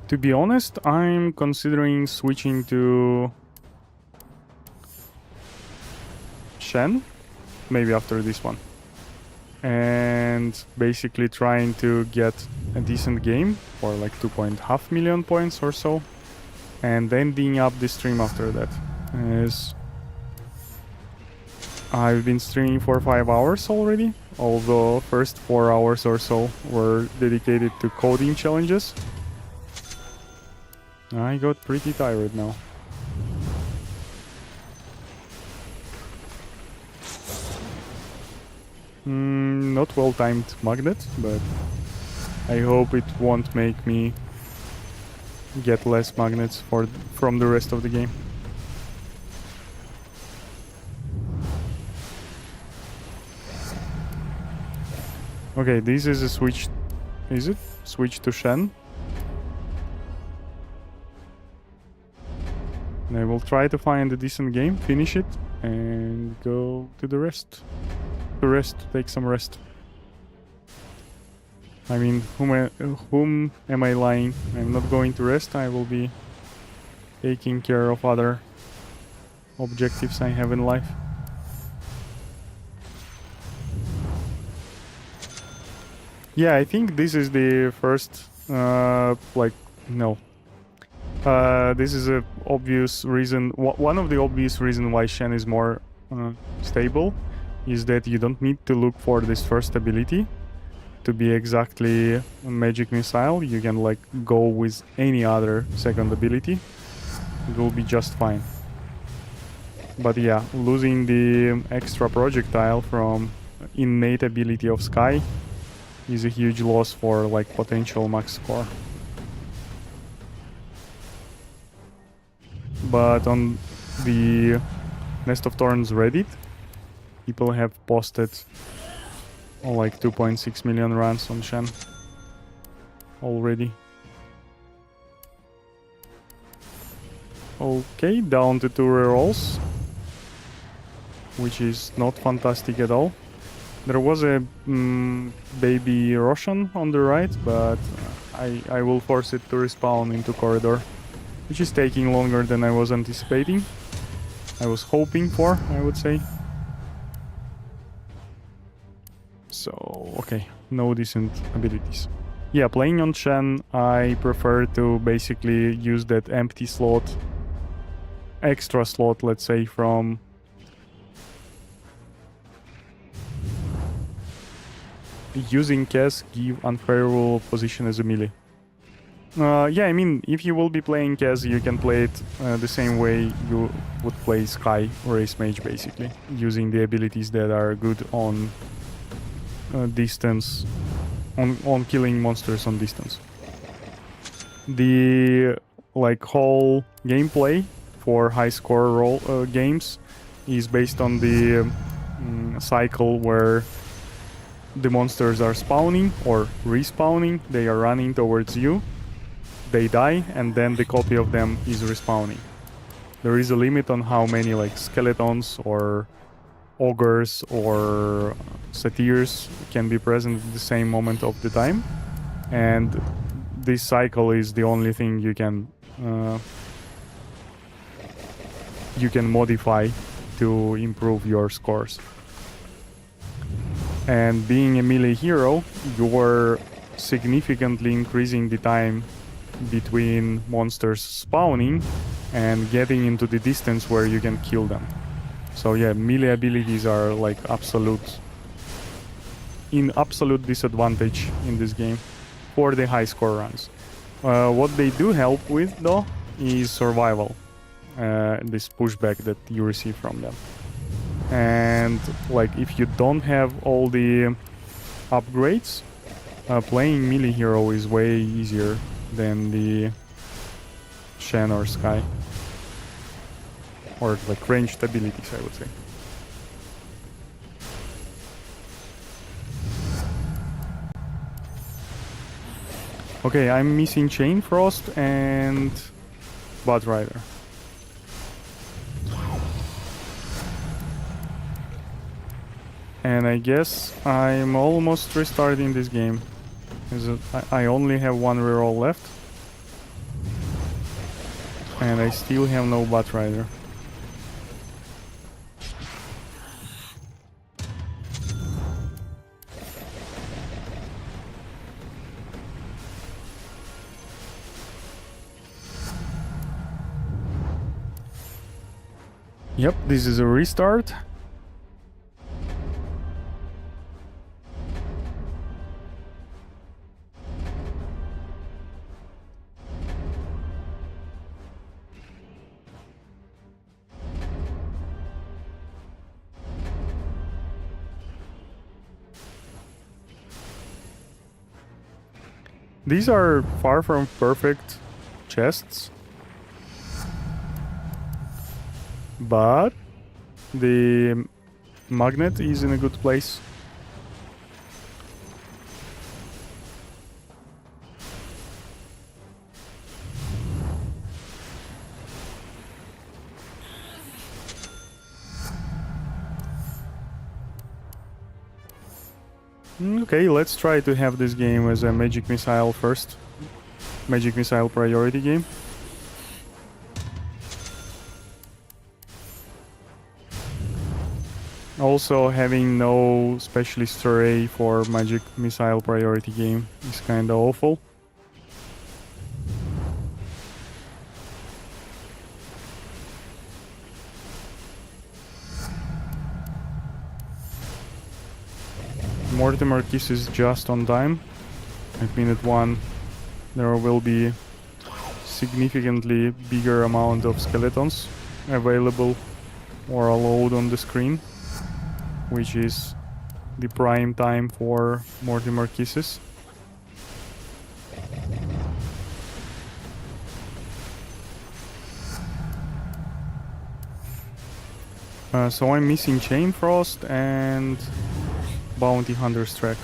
To be honest, I'm considering switching to Shen, maybe after this one. And basically trying to get a decent game for like 2.5 million points or so. And ending up the stream after that. As I've been streaming for 5 hours already, although first 4 hours or so were dedicated to coding challenges. I got pretty tired now. Not well-timed magnet, but I hope it won't make me get less magnets from the rest of the game. Okay, this is a switch. Is it? Switch to Shen. And I will try to find a decent game, finish it, and go to the rest. Take some rest. I mean, whom am I lying? I'm not going to rest. I will be taking care of other objectives I have in life. Yeah, I think this is the first, this is a obvious reason. One of the obvious reasons why Shen is more stable is that you don't need to look for this first ability to be exactly a magic missile. You can like go with any other second ability. It will be just fine. But yeah, losing the extra projectile from innate ability of Sky is a huge loss for like potential max score. But on the Nest of Thorns Reddit, people have posted like 2.6 million runs on Shen already. Okay, down to 2 rerolls, which is not fantastic at all. There was a baby Roshan on the right, but I will force it to respawn into corridor, which is taking longer than I was anticipating. I was hoping for, I would say. So, okay, no decent abilities. Yeah, playing on Shen, I prefer to basically use that empty slot, extra slot, let's say, from using Kess give unfavorable position as a melee. Yeah, I mean, if you will be playing Kess, you can play it the same way you would play Sky or Ace Mage, basically, using the abilities that are good on distance, on killing monsters on distance. The like whole gameplay for high score roll games is based on the cycle where the monsters are spawning or respawning. They are running towards you, they die, and then the copy of them is respawning. There is a limit on how many like skeletons or ogres or satyrs can be present at the same moment of the time, and this cycle is the only thing you can modify to improve your scores. And being a melee hero, you're significantly increasing the time between monsters spawning and getting into the distance where you can kill them. So yeah, melee abilities are like absolute disadvantage in this game for the high score runs. What they do help with though is survival, this pushback that you receive from them. And like if you don't have all the upgrades, playing melee hero is way easier than the Shen or Sky, or like ranged abilities, I would say. Okay, I'm missing Chain Frost and Butt Rider. And I guess I'm almost restarting this game. I only have one reroll left. And I still have no Butt Rider. Yep, this is a restart. These are far from perfect chests, but the magnet is in a good place. Okay, let's try to have this game as a Magic Missile first. Magic Missile priority game. Also, having no specialist array for Magic Missile priority game is kinda awful. Mortimer kisses just on time. At minute 1 there will be significantly bigger amount of skeletons available or allowed on the screen, which is the prime time for Mortimer kisses. So I'm missing Chain Frost and Bounty Hunter's track.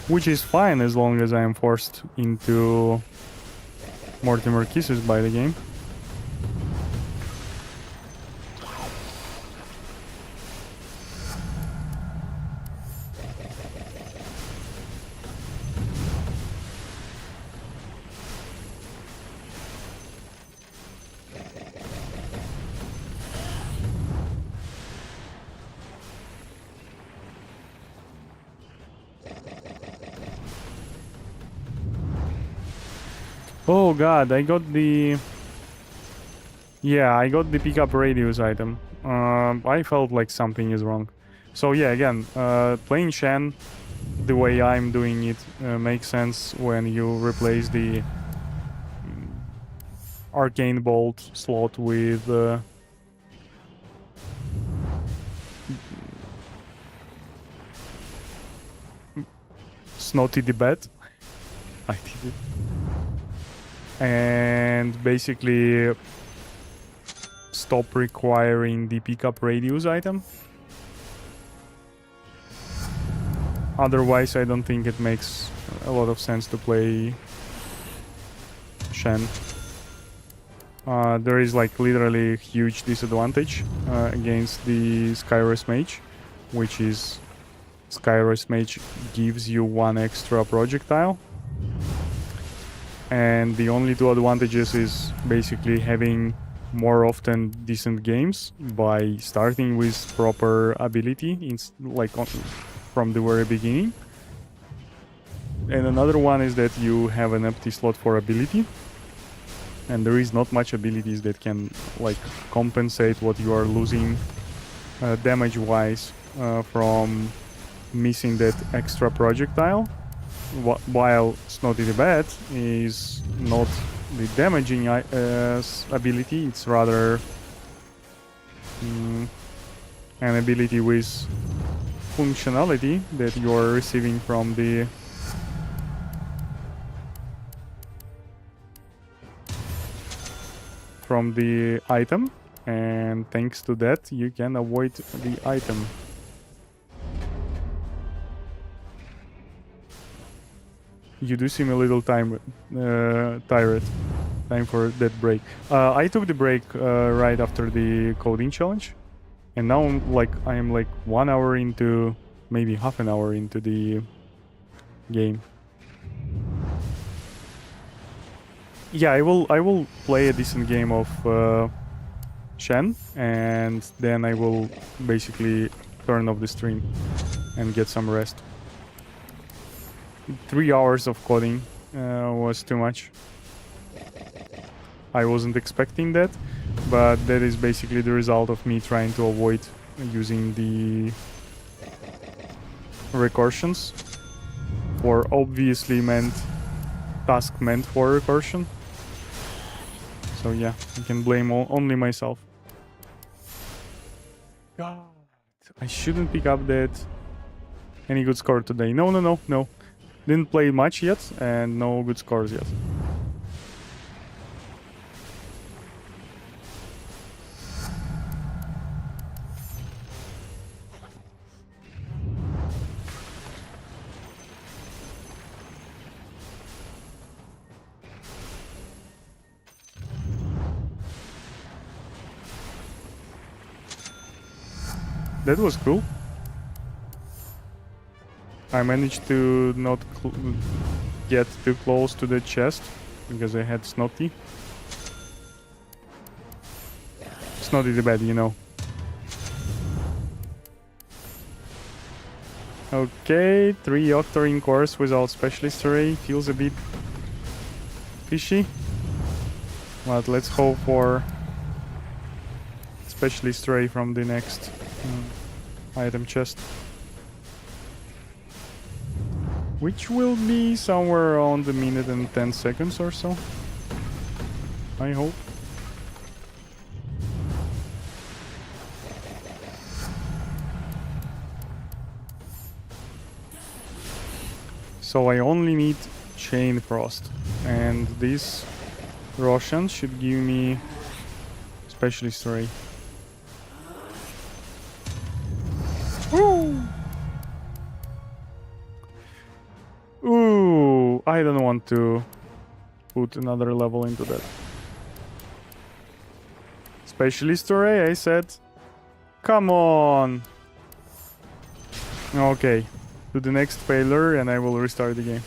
Which is fine as long as I am forced into Mortimer Kisses by the game. Oh god, I got the... Yeah, I got the pickup radius item. I felt like something is wrong. So yeah, again, playing Shen the way I'm doing it makes sense when you replace the Arcane Bolt slot with Snotty the Bat. I did it. And basically stop requiring the pickup radius item. Otherwise, I don't think it makes a lot of sense to play Shen. There is like literally a huge disadvantage against the Skyrest Mage, which is Skyrest Mage gives you 1 extra projectile. And the only 2 advantages is basically having more often decent games by starting with proper ability from the very beginning. And another one is that you have an empty slot for ability, and there is not much abilities that can like compensate what you are losing damage wise from missing that extra projectile. While Snotty the Bat is not the damaging ability, it's rather an ability with functionality that you are receiving from the item. and thanks to that you can avoid the item. You do seem a little tired. Time for that break. I took the break right after the coding challenge, and now I am like 1 hour into, maybe half an hour into the game. Yeah, I will play a decent game of Shen, and then I will basically turn off the stream and get some rest. 3 hours of coding was too much. I wasn't expecting that, but that is basically the result of me trying to avoid using the recursions for obviously task meant for recursion. So yeah, I can blame only myself. God, I shouldn't pick up that. Any good score today? No. Didn't play much yet, and no good scores yet. That was cool. I managed to not get too close to the chest because I had Snotty. Snotty the bad, you know. Okay, 3 Octarine cores without specialist array feels a bit fishy. But let's hope for specialist array from the next item chest, which will be somewhere around a minute and 10 seconds or so, I hope. So I only need Chain Frost, and this Roshan should give me specialist array. Ooh, I don't want to put another level into that. Specialist array, I said. Come on. Okay, to the next failure and I will restart the game.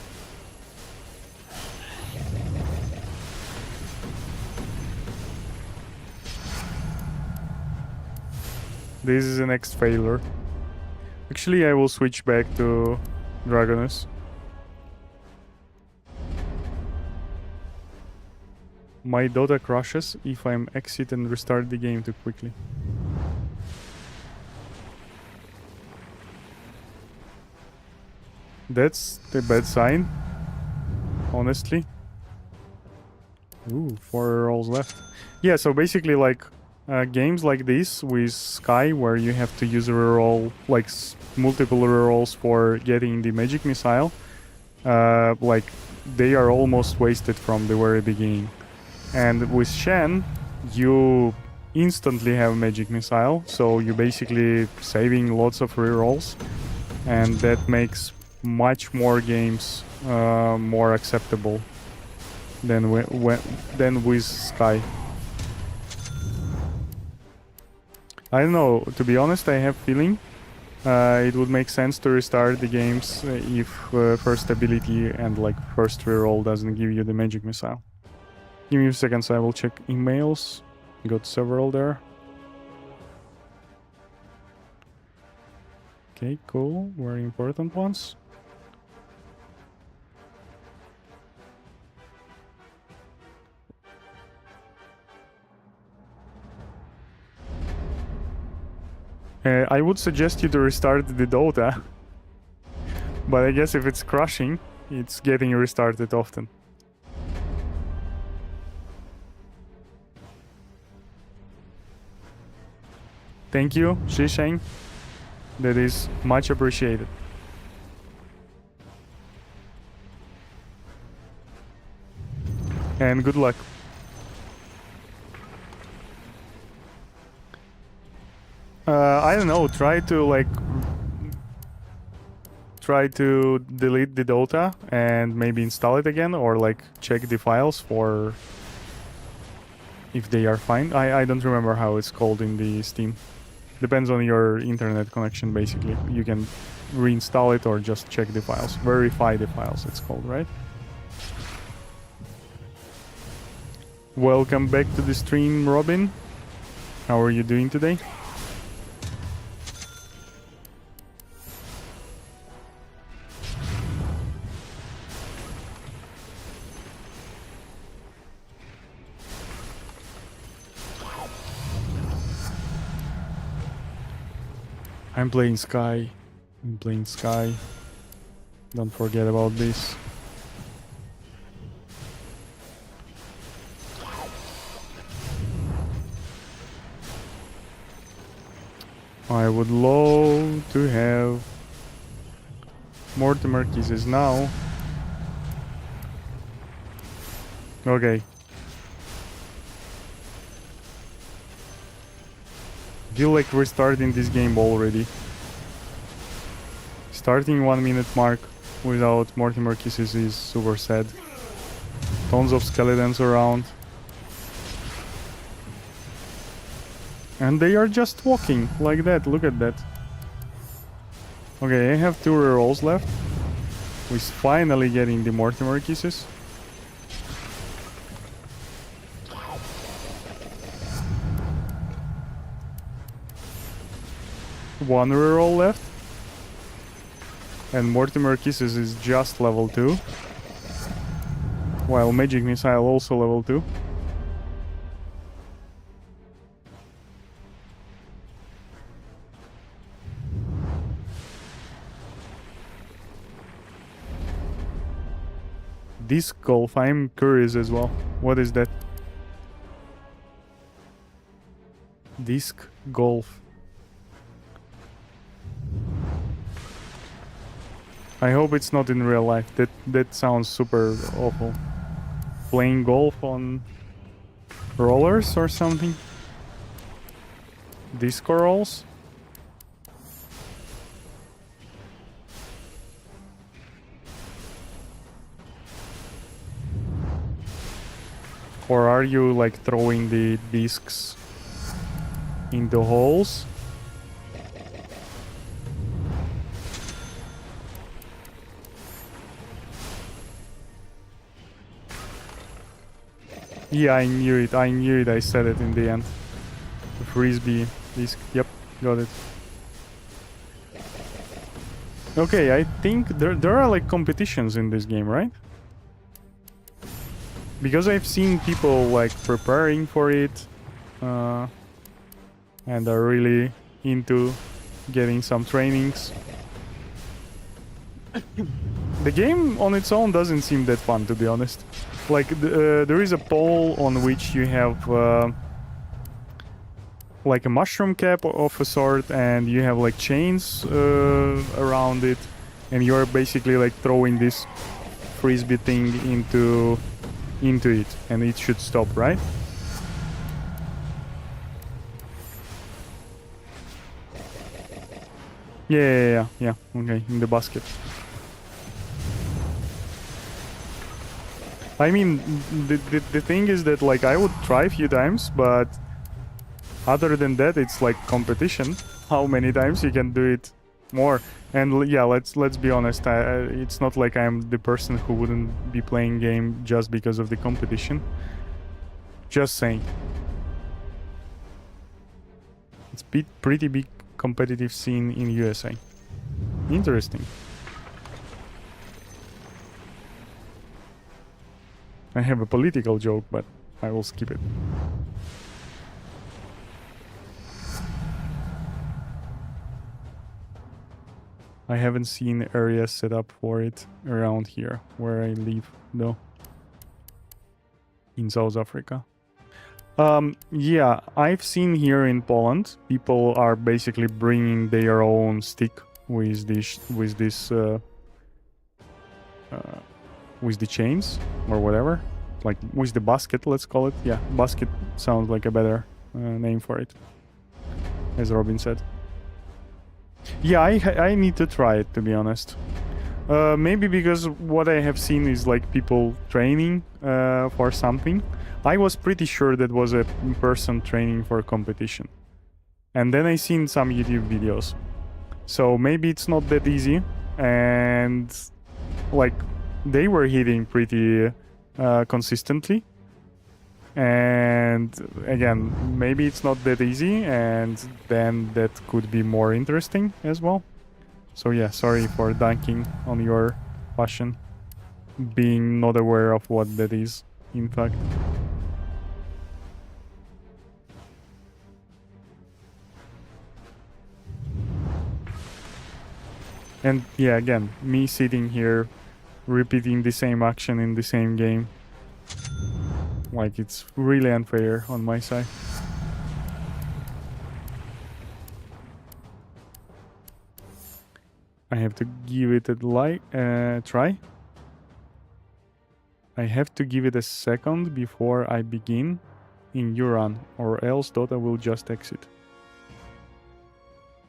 This is the next failure. Actually, I will switch back to Dragonus. My Dota crashes if I'm exit and restart the game too quickly. That's the bad sign, honestly. Ooh, 4 rolls left. Yeah, so basically like games like this with Sky, where you have to use a reroll, like multiple rerolls for getting the magic missile, like they are almost wasted from the very beginning. And with Shen, you instantly have magic missile, so you're basically saving lots of rerolls, and that makes much more games more acceptable than with Sky. I don't know, to be honest, I have feeling it would make sense to restart the games if first ability and like first reroll doesn't give you the magic missile. Give me a second, so I will check emails. Got several there. Okay, cool. Very important ones. I would suggest you to restart the Dota. But I guess if it's crashing, it's getting restarted often. Thank you, Shisheng. That is much appreciated. And good luck. I don't know, try to delete the Dota and maybe install it again, or like check the files for if they are fine. I don't remember how it's called in the Steam. Depends on your internet connection, basically. You can reinstall it or just check the files. Verify the files, it's called, right? Welcome back to the stream, Robin. How are you doing today? I'm playing Sky. Don't forget about this. I would love to have Mortimer kisses now. Okay. Feel like we're starting this game already. Starting 1 minute mark without Mortimer kisses is super sad. Tons of skeletons around. And they are just walking like that, look at that. Okay, I have 2 rerolls left. We're finally getting the Mortimer kisses. One reroll left. And Mortimer Kisses is just level 2. While Magic Missile also level 2. Disc Golf, I'm curious as well. What is that? Disc Golf. I hope it's not in real life. That sounds super awful. Playing golf on rollers or something? Disco rolls? Or are you like throwing the discs in the holes? Yeah, I knew it. I said it in the end. The frisbee disc. Yep, got it. Okay, I think there are like competitions in this game, right? Because I've seen people like preparing for it and are really into getting some trainings. The game on its own doesn't seem that fun, to be honest. Like, there is a pole on which you have like a mushroom cap of a sort, and you have like chains around it, and you're basically like throwing this frisbee thing into it, and it should stop, right? Yeah. Okay, in the basket. I mean, the thing is that like I would try a few times, but other than that, it's like competition. How many times you can do it more? And yeah, let's be honest. It's not like I'm the person who wouldn't be playing game just because of the competition. Just saying. It's pretty big competitive scene in USA. Interesting. I have a political joke, but I will skip it. I haven't seen areas set up for it around here where I live, though. In South Africa. Yeah, I've seen here in Poland, people are basically bringing their own stick with the chains or whatever, like with the basket, let's call it. Yeah, basket sounds like a better name for it. as Robin said. Yeah, I need to try it, to be honest. Maybe because what I have seen is like people training for something. I was pretty sure that was a person training for competition. And then I seen some YouTube videos. So maybe it's not that easy. And like they were hitting pretty consistently. And again, maybe it's not that easy, and then that could be more interesting as well. So yeah, sorry for dunking on your passion, being not aware of what that is, in fact. And yeah, again, me sitting here, repeating the same action in the same game. Like, it's really unfair on my side. I have to give it a try. I have to give it a second before I begin in your run, or else Dota will just exit.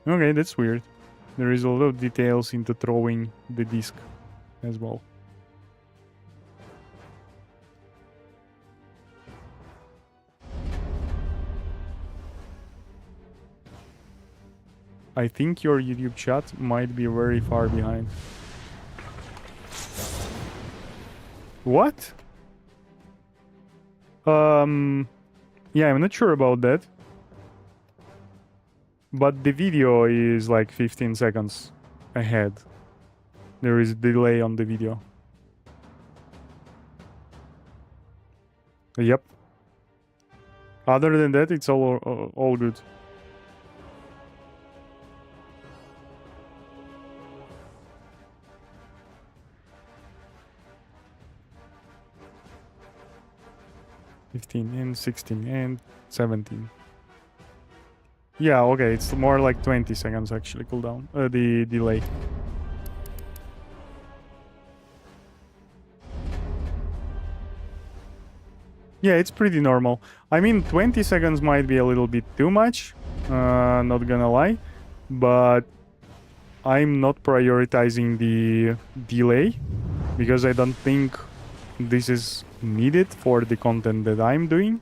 Okay, that's weird. There is a lot of details into throwing the disc as well. I think your YouTube chat might be very far behind. What? Yeah, I'm not sure about that. But the video is like 15 seconds ahead. There is a delay on the video. Yep. Other than that, it's all good. and 16 and 17. Yeah, okay, it's more like 20 seconds actually cooldown. The delay. Yeah, it's pretty normal. I mean, 20 seconds might be a little bit too much, not gonna lie, but I'm not prioritizing the delay because I don't think this is needed for the content that I'm doing.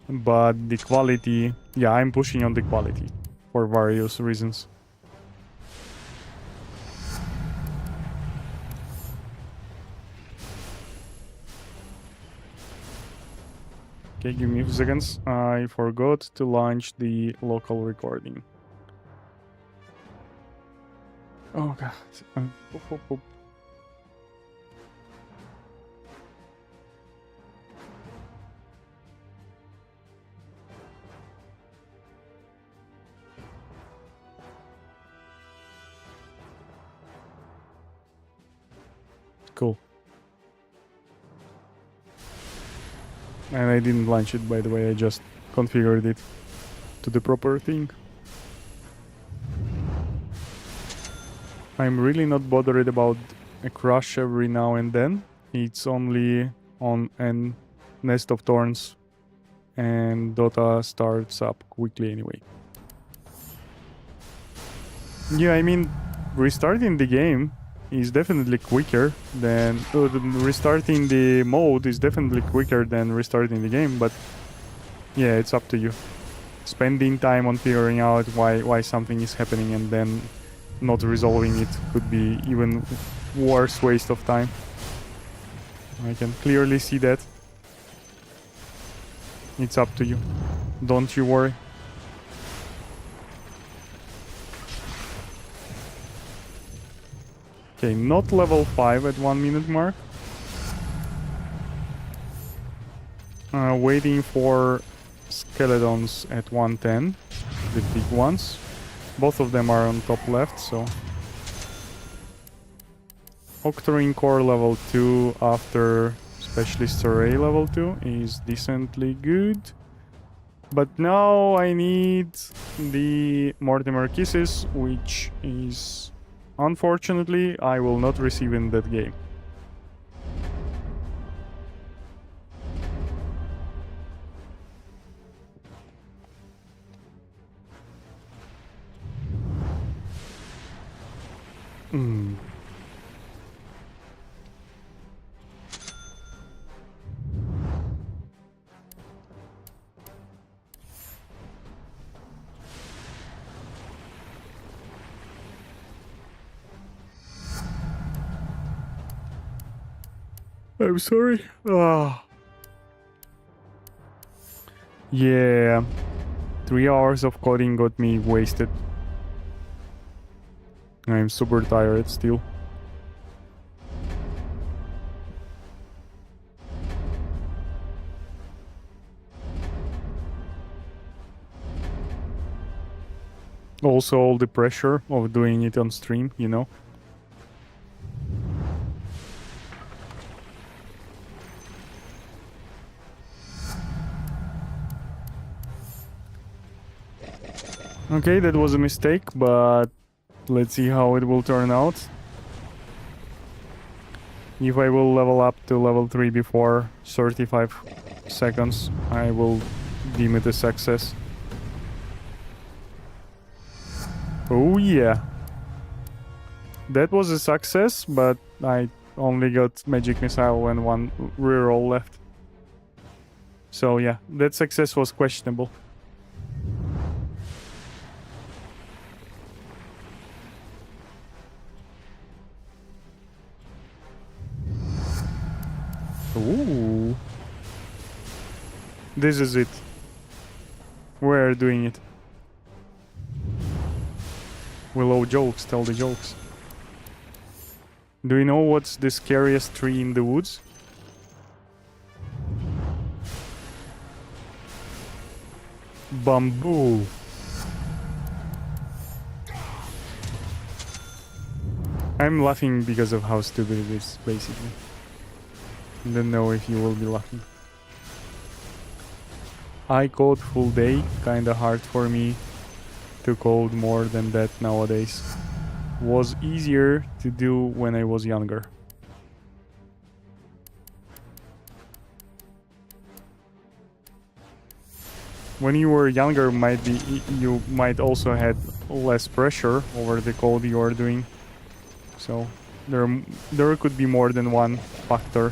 But the quality, yeah, I'm pushing on the quality for various reasons. Okay, give me a few seconds. I forgot to launch the local recording. Oh god. Cool. And I didn't launch it, by the way, I just configured it to the proper thing. I'm really not bothered about a crush every now and then. It's only on a nest of Thorns, and Dota starts up quickly anyway. Yeah, I mean, restarting the game is definitely quicker than restarting the mode is definitely quicker than restarting the game, but yeah, it's up to you. Spending time on figuring out why something is happening and then not resolving it could be even worse waste of time. I can clearly see that. It's up to you. Don't you worry. Okay, not level 5 at 1 minute mark. Waiting for skeletons at 110, the big ones. Both of them are on top left, so... Octarine Core level 2 after Specialist Array level 2 is decently good. But now I need the Mortimer Kisses, which is... Unfortunately, I will not receive in that game. I'm sorry. Yeah. 3 hours of coding got me wasted. I'm super tired still. Also all the pressure of doing it on stream, you know? Okay, that was a mistake, but let's see how it will turn out. If I will level up to level 3 before 35 seconds, I will deem it a success. Oh yeah. That was a success, but I only got magic missile and 1 reroll left. So yeah, that success was questionable. Ooh. This is it. We're doing it. Willow jokes, tell the jokes. Do you know what's the scariest tree in the woods? Bamboo. I'm laughing because of how stupid it is, basically. I don't know if you will be laughing. I code full day, kinda hard for me to code more than that nowadays. Was easier to do when I was younger. When you were younger, you might also had less pressure over the code you are doing. So there could be more than one factor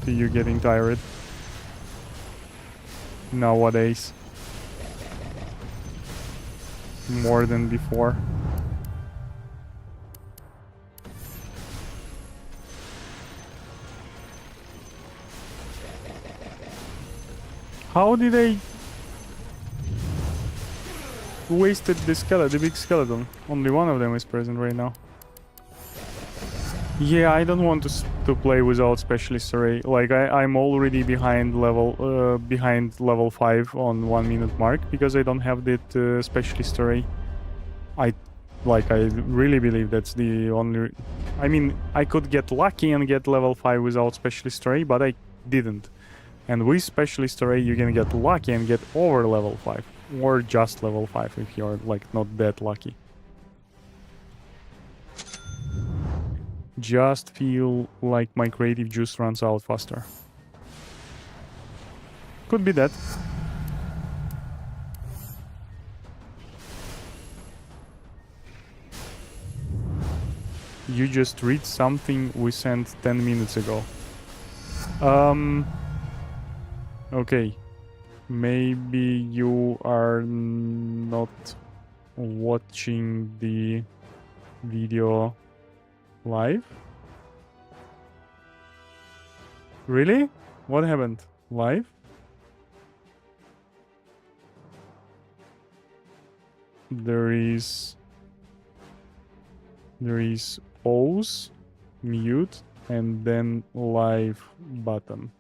to you getting tired nowadays. More than before. How did I wasted the big skeleton? Only one of them is present right now. Yeah, I don't want to play without specialist array. Like I'm already behind level 5 on 1 minute mark because I don't have that specialist array. I really believe that's the only. I mean, I could get lucky and get level 5 without specialist array, but I didn't. And with specialist array, you can get lucky and get over level 5, or just level 5 if you're like not that lucky. Just feel like my creative juice runs out faster. Could be that. You just read something we sent 10 minutes ago. Okay. Maybe you are not watching the video live? Really? What happened? Live? There is pause, mute, and then live button.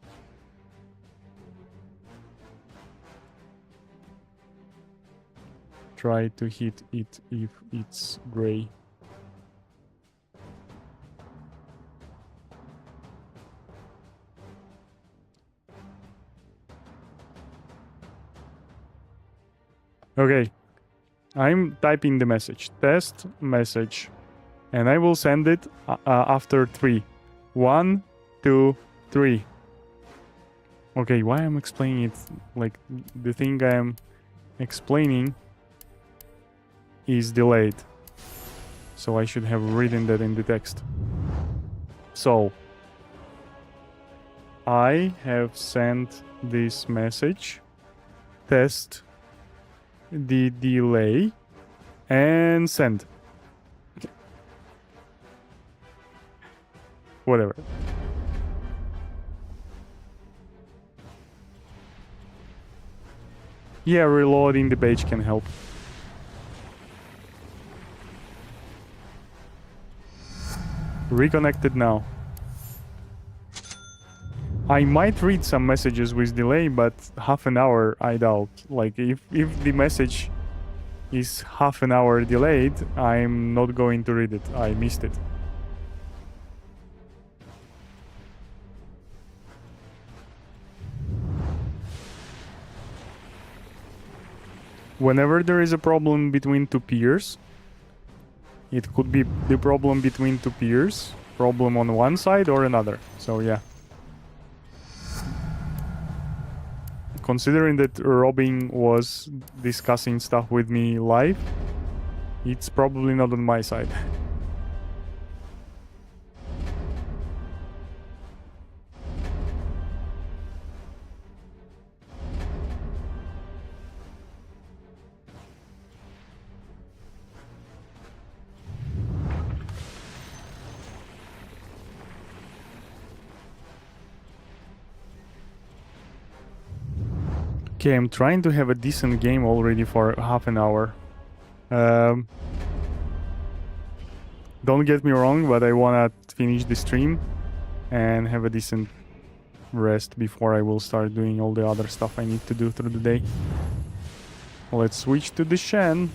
Try to hit it if it's gray. Okay, I'm typing the message, test message, and I will send it after 3. 1, 2, 3. Okay, why I'm explaining it? Like, the thing I am explaining is delayed. So I should have written that in the text. So I have sent this message, test the delay, and send. Whatever. Yeah, reloading the page can help. Reconnected now. I might read some messages with delay, but half an hour I doubt. Like if the message is half an hour delayed, I'm not going to read it. I missed it. Whenever there is a problem between two peers, it could be the problem between two peers, problem on one side or another. So yeah. Considering that Robin was discussing stuff with me live, it's probably not on my side. Okay, I'm trying to have a decent game already for half an hour. Don't get me wrong, but I wanna finish the stream and have a decent rest before I will start doing all the other stuff I need to do through the day. Let's switch to the Shen.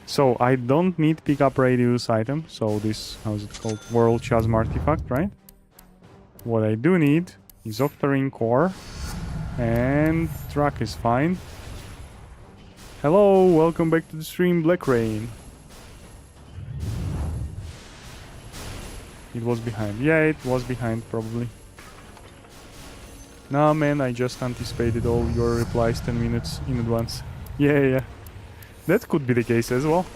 So I don't need pickup radius item, so this, how's it called? World Chasm artifact, right? What I do need is Octarine core. And truck is fine. Hello, welcome back to the stream, Black Rain. It was behind. Yeah, it was behind, probably. Nah, man, I just anticipated all your replies 10 minutes in advance. Yeah. That could be the case as well.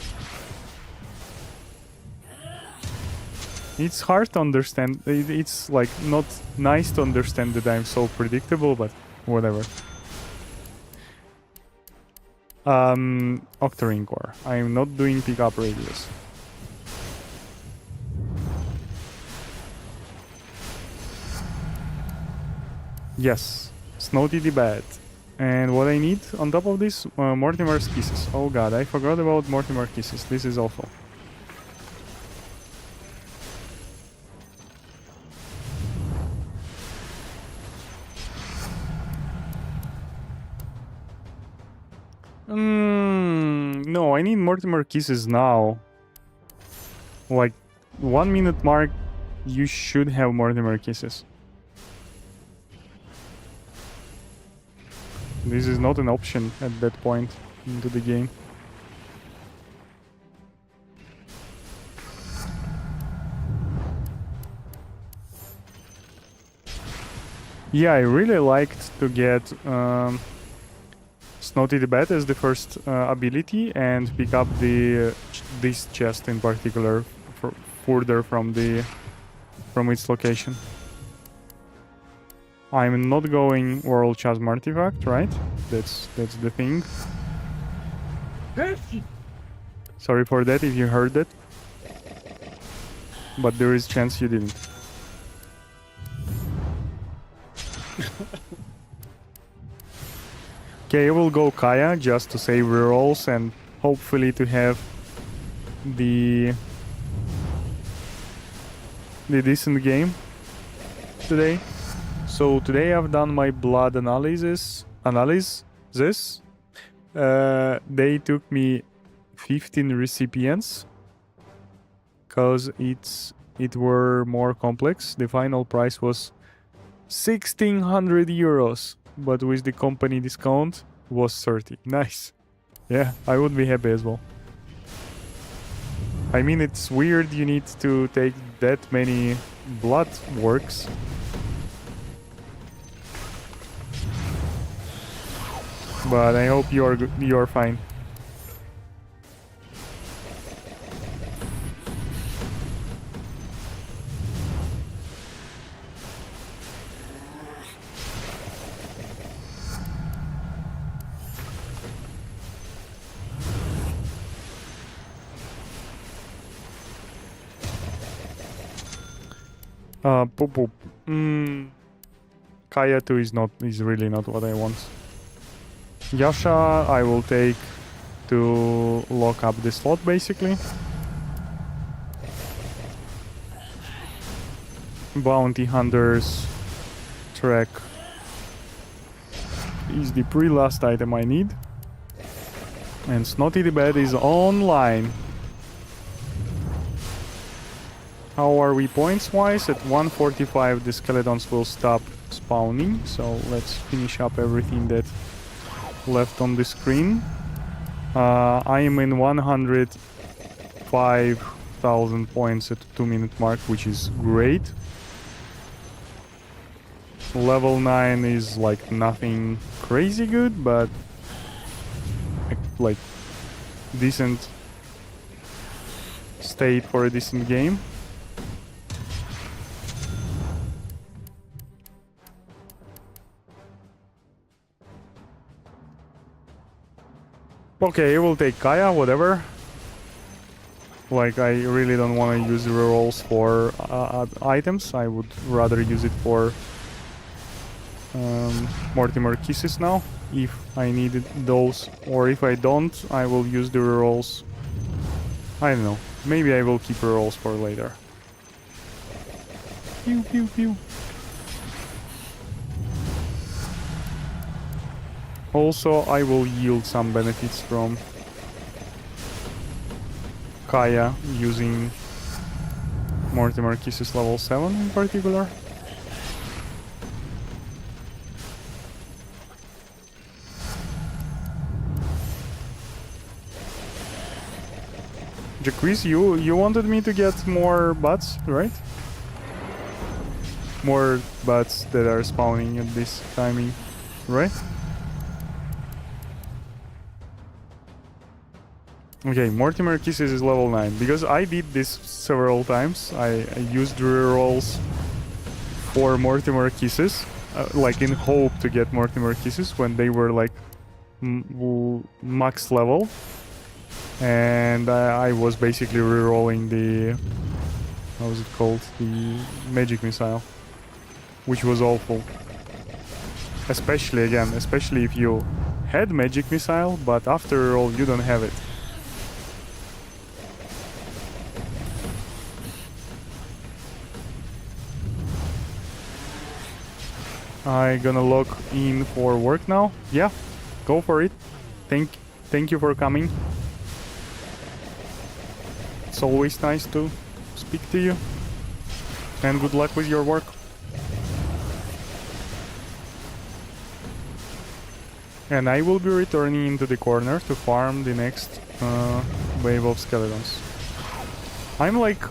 It's hard to understand. It's like not nice to understand that I'm so predictable, but whatever. Octarine core. I'm not doing pickup radius. Yes, Snotty the Bat. And what I need on top of this, Mortimer's Kisses. Oh god, I forgot about Mortimer Kisses. This is awful. No, I need Mortimer Kisses now. Like, 1 minute mark, you should have Mortimer Kisses. This is not an option at that point into the game. Yeah, I really liked to get Snotty the Bat as the first ability and pick up this chest in particular further from its location. I'm not going World Chasm artifact, right? That's the thing. Sorry for that if you heard that. But there is chance you didn't. Okay, I will go Kaya just to save rerolls and hopefully to have the decent game today. So today I've done my blood analysis. They took me 15 recipients because it were more complex. The final price was 1,600 euros, but with the company discount was 30. Nice. Yeah, I would be happy as well. I mean, it's weird you need to take that many blood works. But I hope you're fine. Poop poop. Kaya 2 is really not what I want. Yasha I will take to lock up the slot basically. Bounty Hunters track is the pre-last item I need. And Snotty the Bat is online. How are we points wise? At 145 the skeletons will stop spawning, so let's finish up everything that left on the screen. I am in 105,000 points at 2-minute mark, which is great. Level 9 is like nothing crazy good, but like decent state for a decent game. Okay, we'll take Kaya, whatever. Like, I really don't want to use rerolls for items. I would rather use it for Mortimer Kisses now, if I needed those. Or if I don't, I will use the rerolls. I don't know. Maybe I will keep rerolls for later. Pew pew pew. Also, I will yield some benefits from Kaya using Mortimer Kisses level 7 in particular. Jacquees, you wanted me to get more bats, right? More bats that are spawning at this timing, right? Okay, Mortimer Kisses is level 9. Because I did this several times, I used rerolls for Mortimer Kisses, like in hope to get Mortimer Kisses when they were like max level. And I was basically rerolling the... how was it called? The magic missile. Which was awful. Especially if you had magic missile, but after all you don't have it. I gonna log in for work now. Yeah, go for it. Thank you for coming. It's always nice to speak to you. And good luck with your work. And I will be returning into the corner to farm the next wave of skeletons. I'm like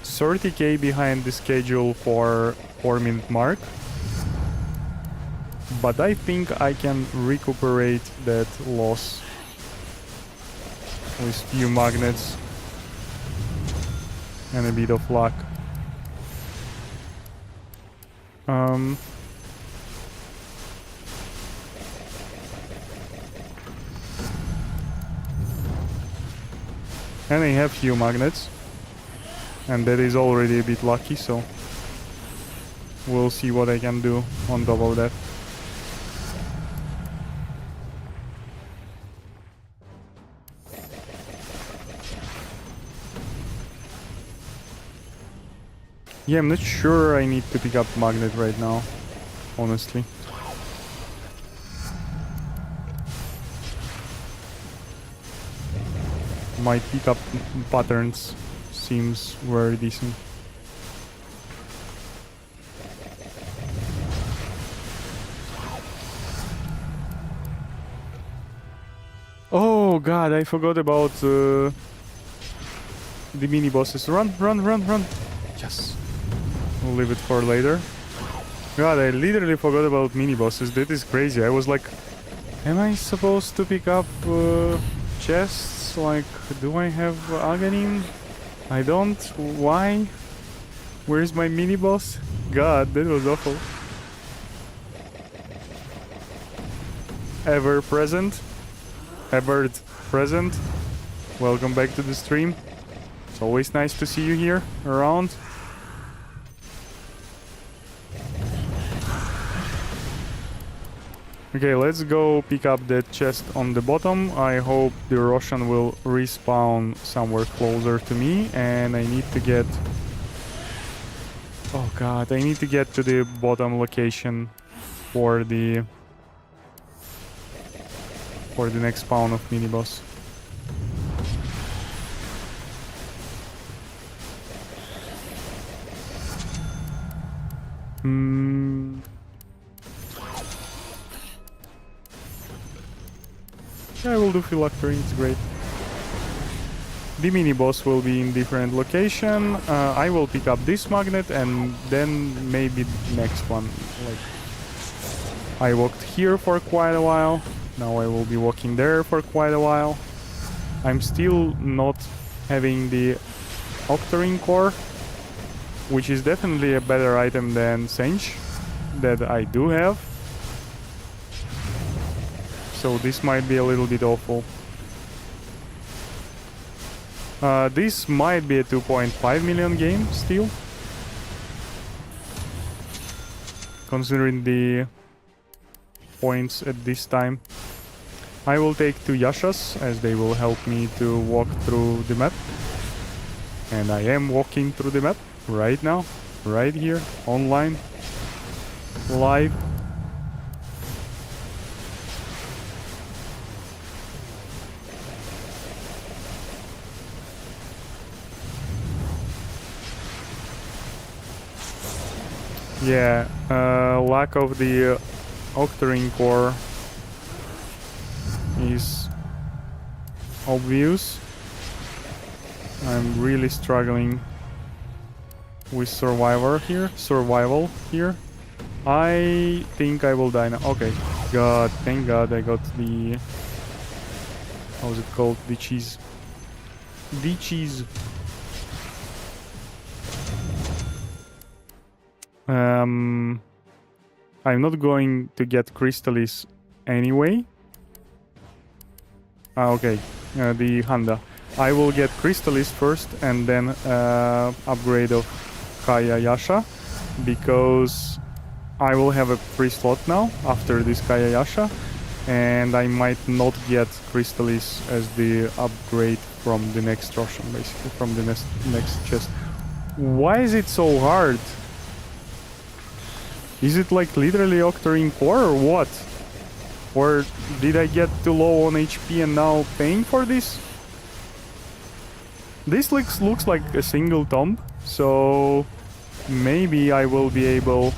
30k behind the schedule for 4-minute mark. But I think I can recuperate that loss with few magnets and a bit of luck. And I have few magnets, and that is already a bit lucky, so we'll see what I can do on top of that. Yeah, I'm not sure I need to pick up magnet right now, honestly. My pickup patterns seems very decent. Oh god, I forgot about the mini bosses. Run, run, run, run! Yes. We'll leave it for later. God, I literally forgot about mini bosses. That is crazy. I was like, am I supposed to pick up chests? Like, do I have Aghanim? I don't. Why? Where's my mini boss? God, that was awful. Ever present? Ever present? Welcome back to the stream. It's always nice to see you here around. Okay, let's go pick up that chest on the bottom. I hope the Roshan will respawn somewhere closer to me, and I need to get... Oh god, I need to get to the bottom location for the next spawn of mini-boss. I will do phylactery, it's great. The mini-boss will be in different location. I will pick up this magnet and then maybe next one. Like, I walked here for quite a while. Now I will be walking there for quite a while. I'm still not having the Octarine core, which is definitely a better item than Sench that I do have. So this might be a little bit awful. This might be a 2.5 million game still, considering the points at this time. I will take 2 Yashas as they will help me to walk through the map. And I am walking through the map right now, right here, online, live. Yeah, lack of the Octarine core is obvious. I'm really struggling with survival here. I think I will die now. Okay, God, thank God I got the... How's it called? The cheese. The cheese. I'm not going to get Crystallis anyway. Okay, the Handa. I will get Crystallis first and then upgrade of Kaya Yasha, because I will have a free slot now after this Kaya Yasha, and I might not get Crystallis as the upgrade from the next Roshan, basically, from the next chest. Why is it so hard? Is it like literally Octarine core or what? Or did I get too low on HP and now paying for this? This looks like a single tomb, so maybe I will be able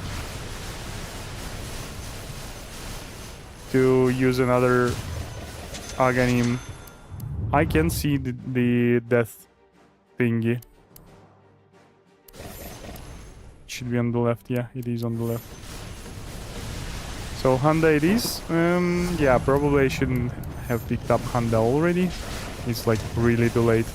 to use another Aghanim. I can see the death thingy. Should be on the left. Yeah, it is on the left. So Handa it is. Yeah, probably I shouldn't have picked up Handa already. It's like really too late.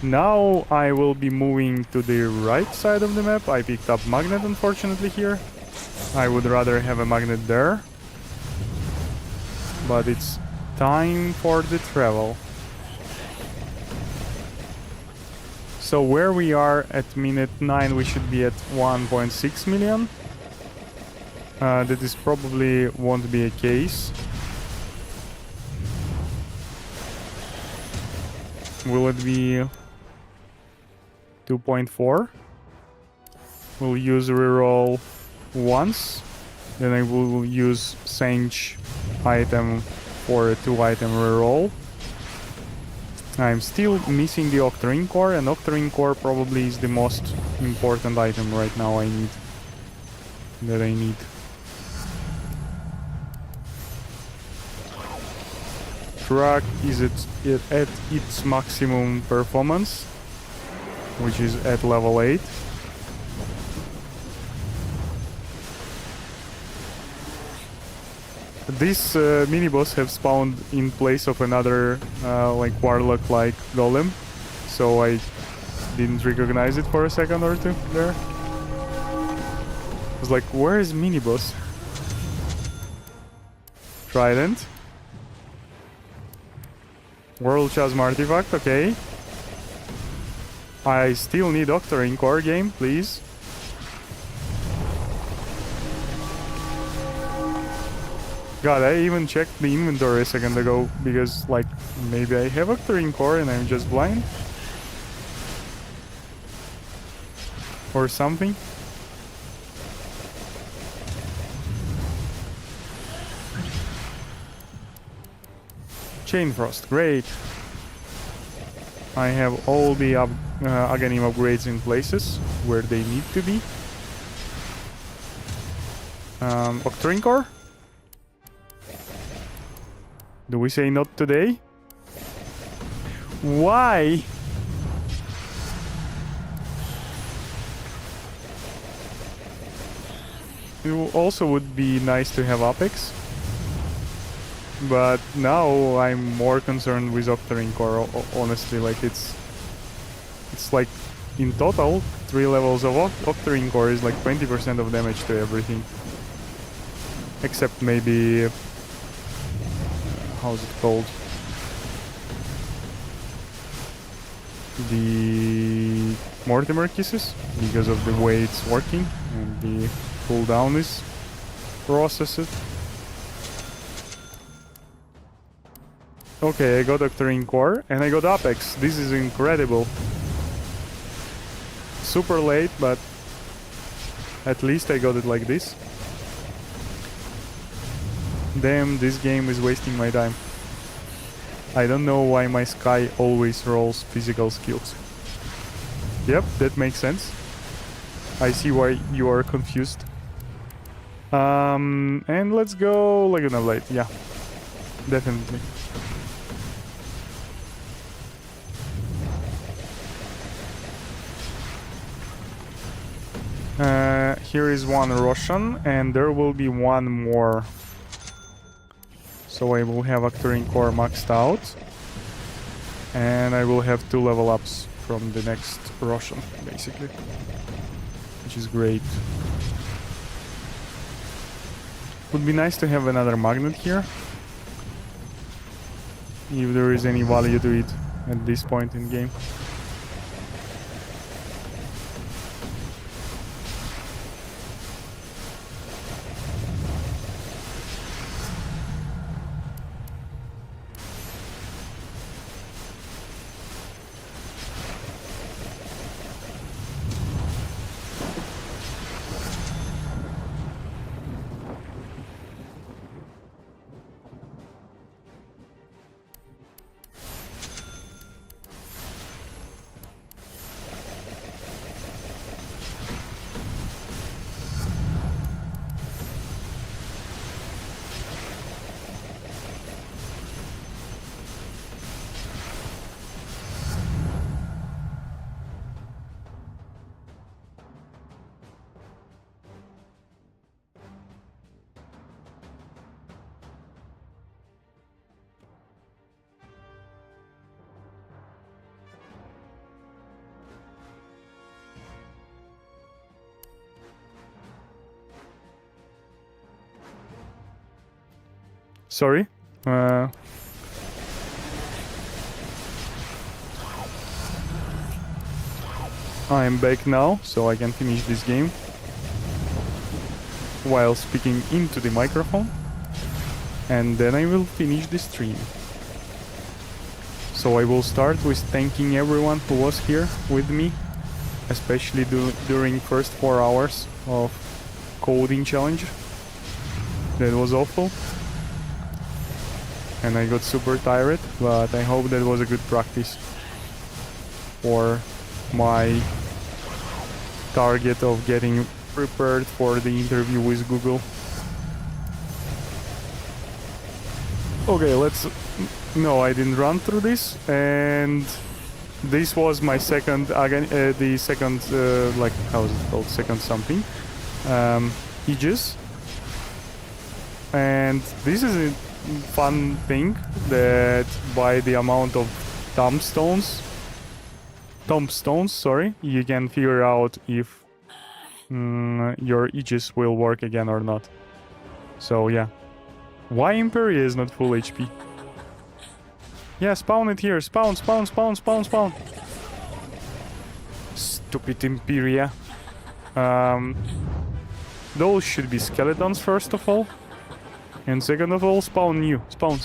Now I will be moving to the right side of the map. I picked up magnet unfortunately here. I would rather have a magnet there. But it's time for the travel. So where we are at minute 9, we should be at 1.6 million. That is probably won't be a case. Will it be 2.4? We'll use reroll once. Then I will use Sench item for a 2-item reroll. I'm still missing the Octarine core, and Octarine core probably is the most important item right now I need. Truck is at its maximum performance, which is at level 8. This mini-boss have spawned in place of another like warlock-like golem, so I didn't recognize it for a second or two there. I was like, where is mini-boss? Trident. World Chasm artifact, okay. I still need Octarine core game, please. God, I even checked the inventory a second ago because, like, maybe I have Octarine Core and I'm just blind? Or something? Chain Frost, great. I have all the Aghanim upgrades in places where they need to be. Octarine Core? Do we say not today? Why? It also would be nice to have Apex. But now I'm more concerned with Octarine Core, honestly. Like, it's like, in total, 3 levels of Octarine Core is like 20% of damage to everything. Except maybe... how's it called? The Mortimer Kisses, because of the way it's working, and the cooldown is processed. Okay, I got Octarine Core, and I got Apex. This is incredible. Super late, but at least I got it like this. Damn, this game is wasting my time. I don't know why my Sky always rolls physical skills. Yep, that makes sense. I see why you are confused. And let's go Laguna Blade. Yeah, definitely. Here is one Roshan, and there will be one more. So I will have Octarine Core maxed out. And I will have 2 level ups from the next Roshan, basically. Which is great. Would be nice to have another magnet here. If there is any value to it at this point in game. Sorry. I am back now, so I can finish this game while speaking into the microphone, and then I will finish the stream. So I will start with thanking everyone who was here with me, especially during first 4 hours of coding challenge. That was awful. And I got super tired, but I hope that was a good practice for my target of getting prepared for the interview with Google. Okay, no, I didn't run through this, and this was my second, like, how is it called, second something, Aegis. And this is a fun thing that by the amount of tombstones, sorry, you can figure out if your Aegis will work again or not. So yeah. Why Imperia is not full HP? Yeah, spawn it here. Spawn. Stupid Imperia. Those should be skeletons first of all. And second of all, spawn new. Spawn.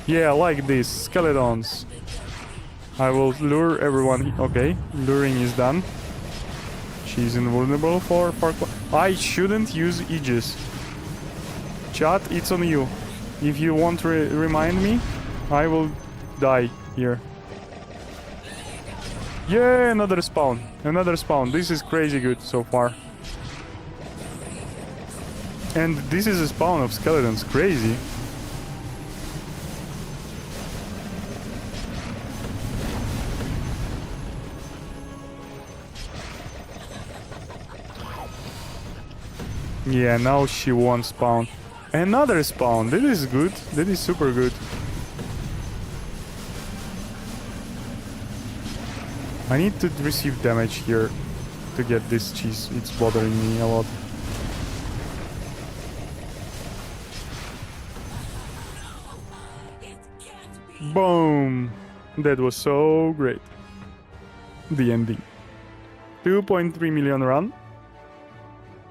Yeah, like this. Skeletons. I will lure everyone. Okay, luring is done. She's invulnerable for parkour. I shouldn't use Aegis. Chat, it's on you. If you want to remind me, I will die here. Yeah, another spawn. Another spawn. This is crazy good so far. And this is a spawn of skeletons. Crazy. Yeah, now she won't spawn. Another spawn. That is good. That is super good. I need to receive damage here to get this cheese. It's bothering me a lot. Boom! That was so great. The ending. 2.3 million run.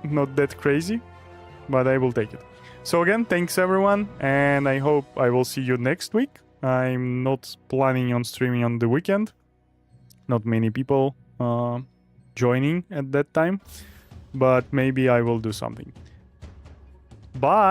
Not that crazy, but I will take it. So again, thanks everyone, and I hope I will see you next week. I'm not planning on streaming on the weekend. Not many people joining at that time, but maybe I will do something. Bye!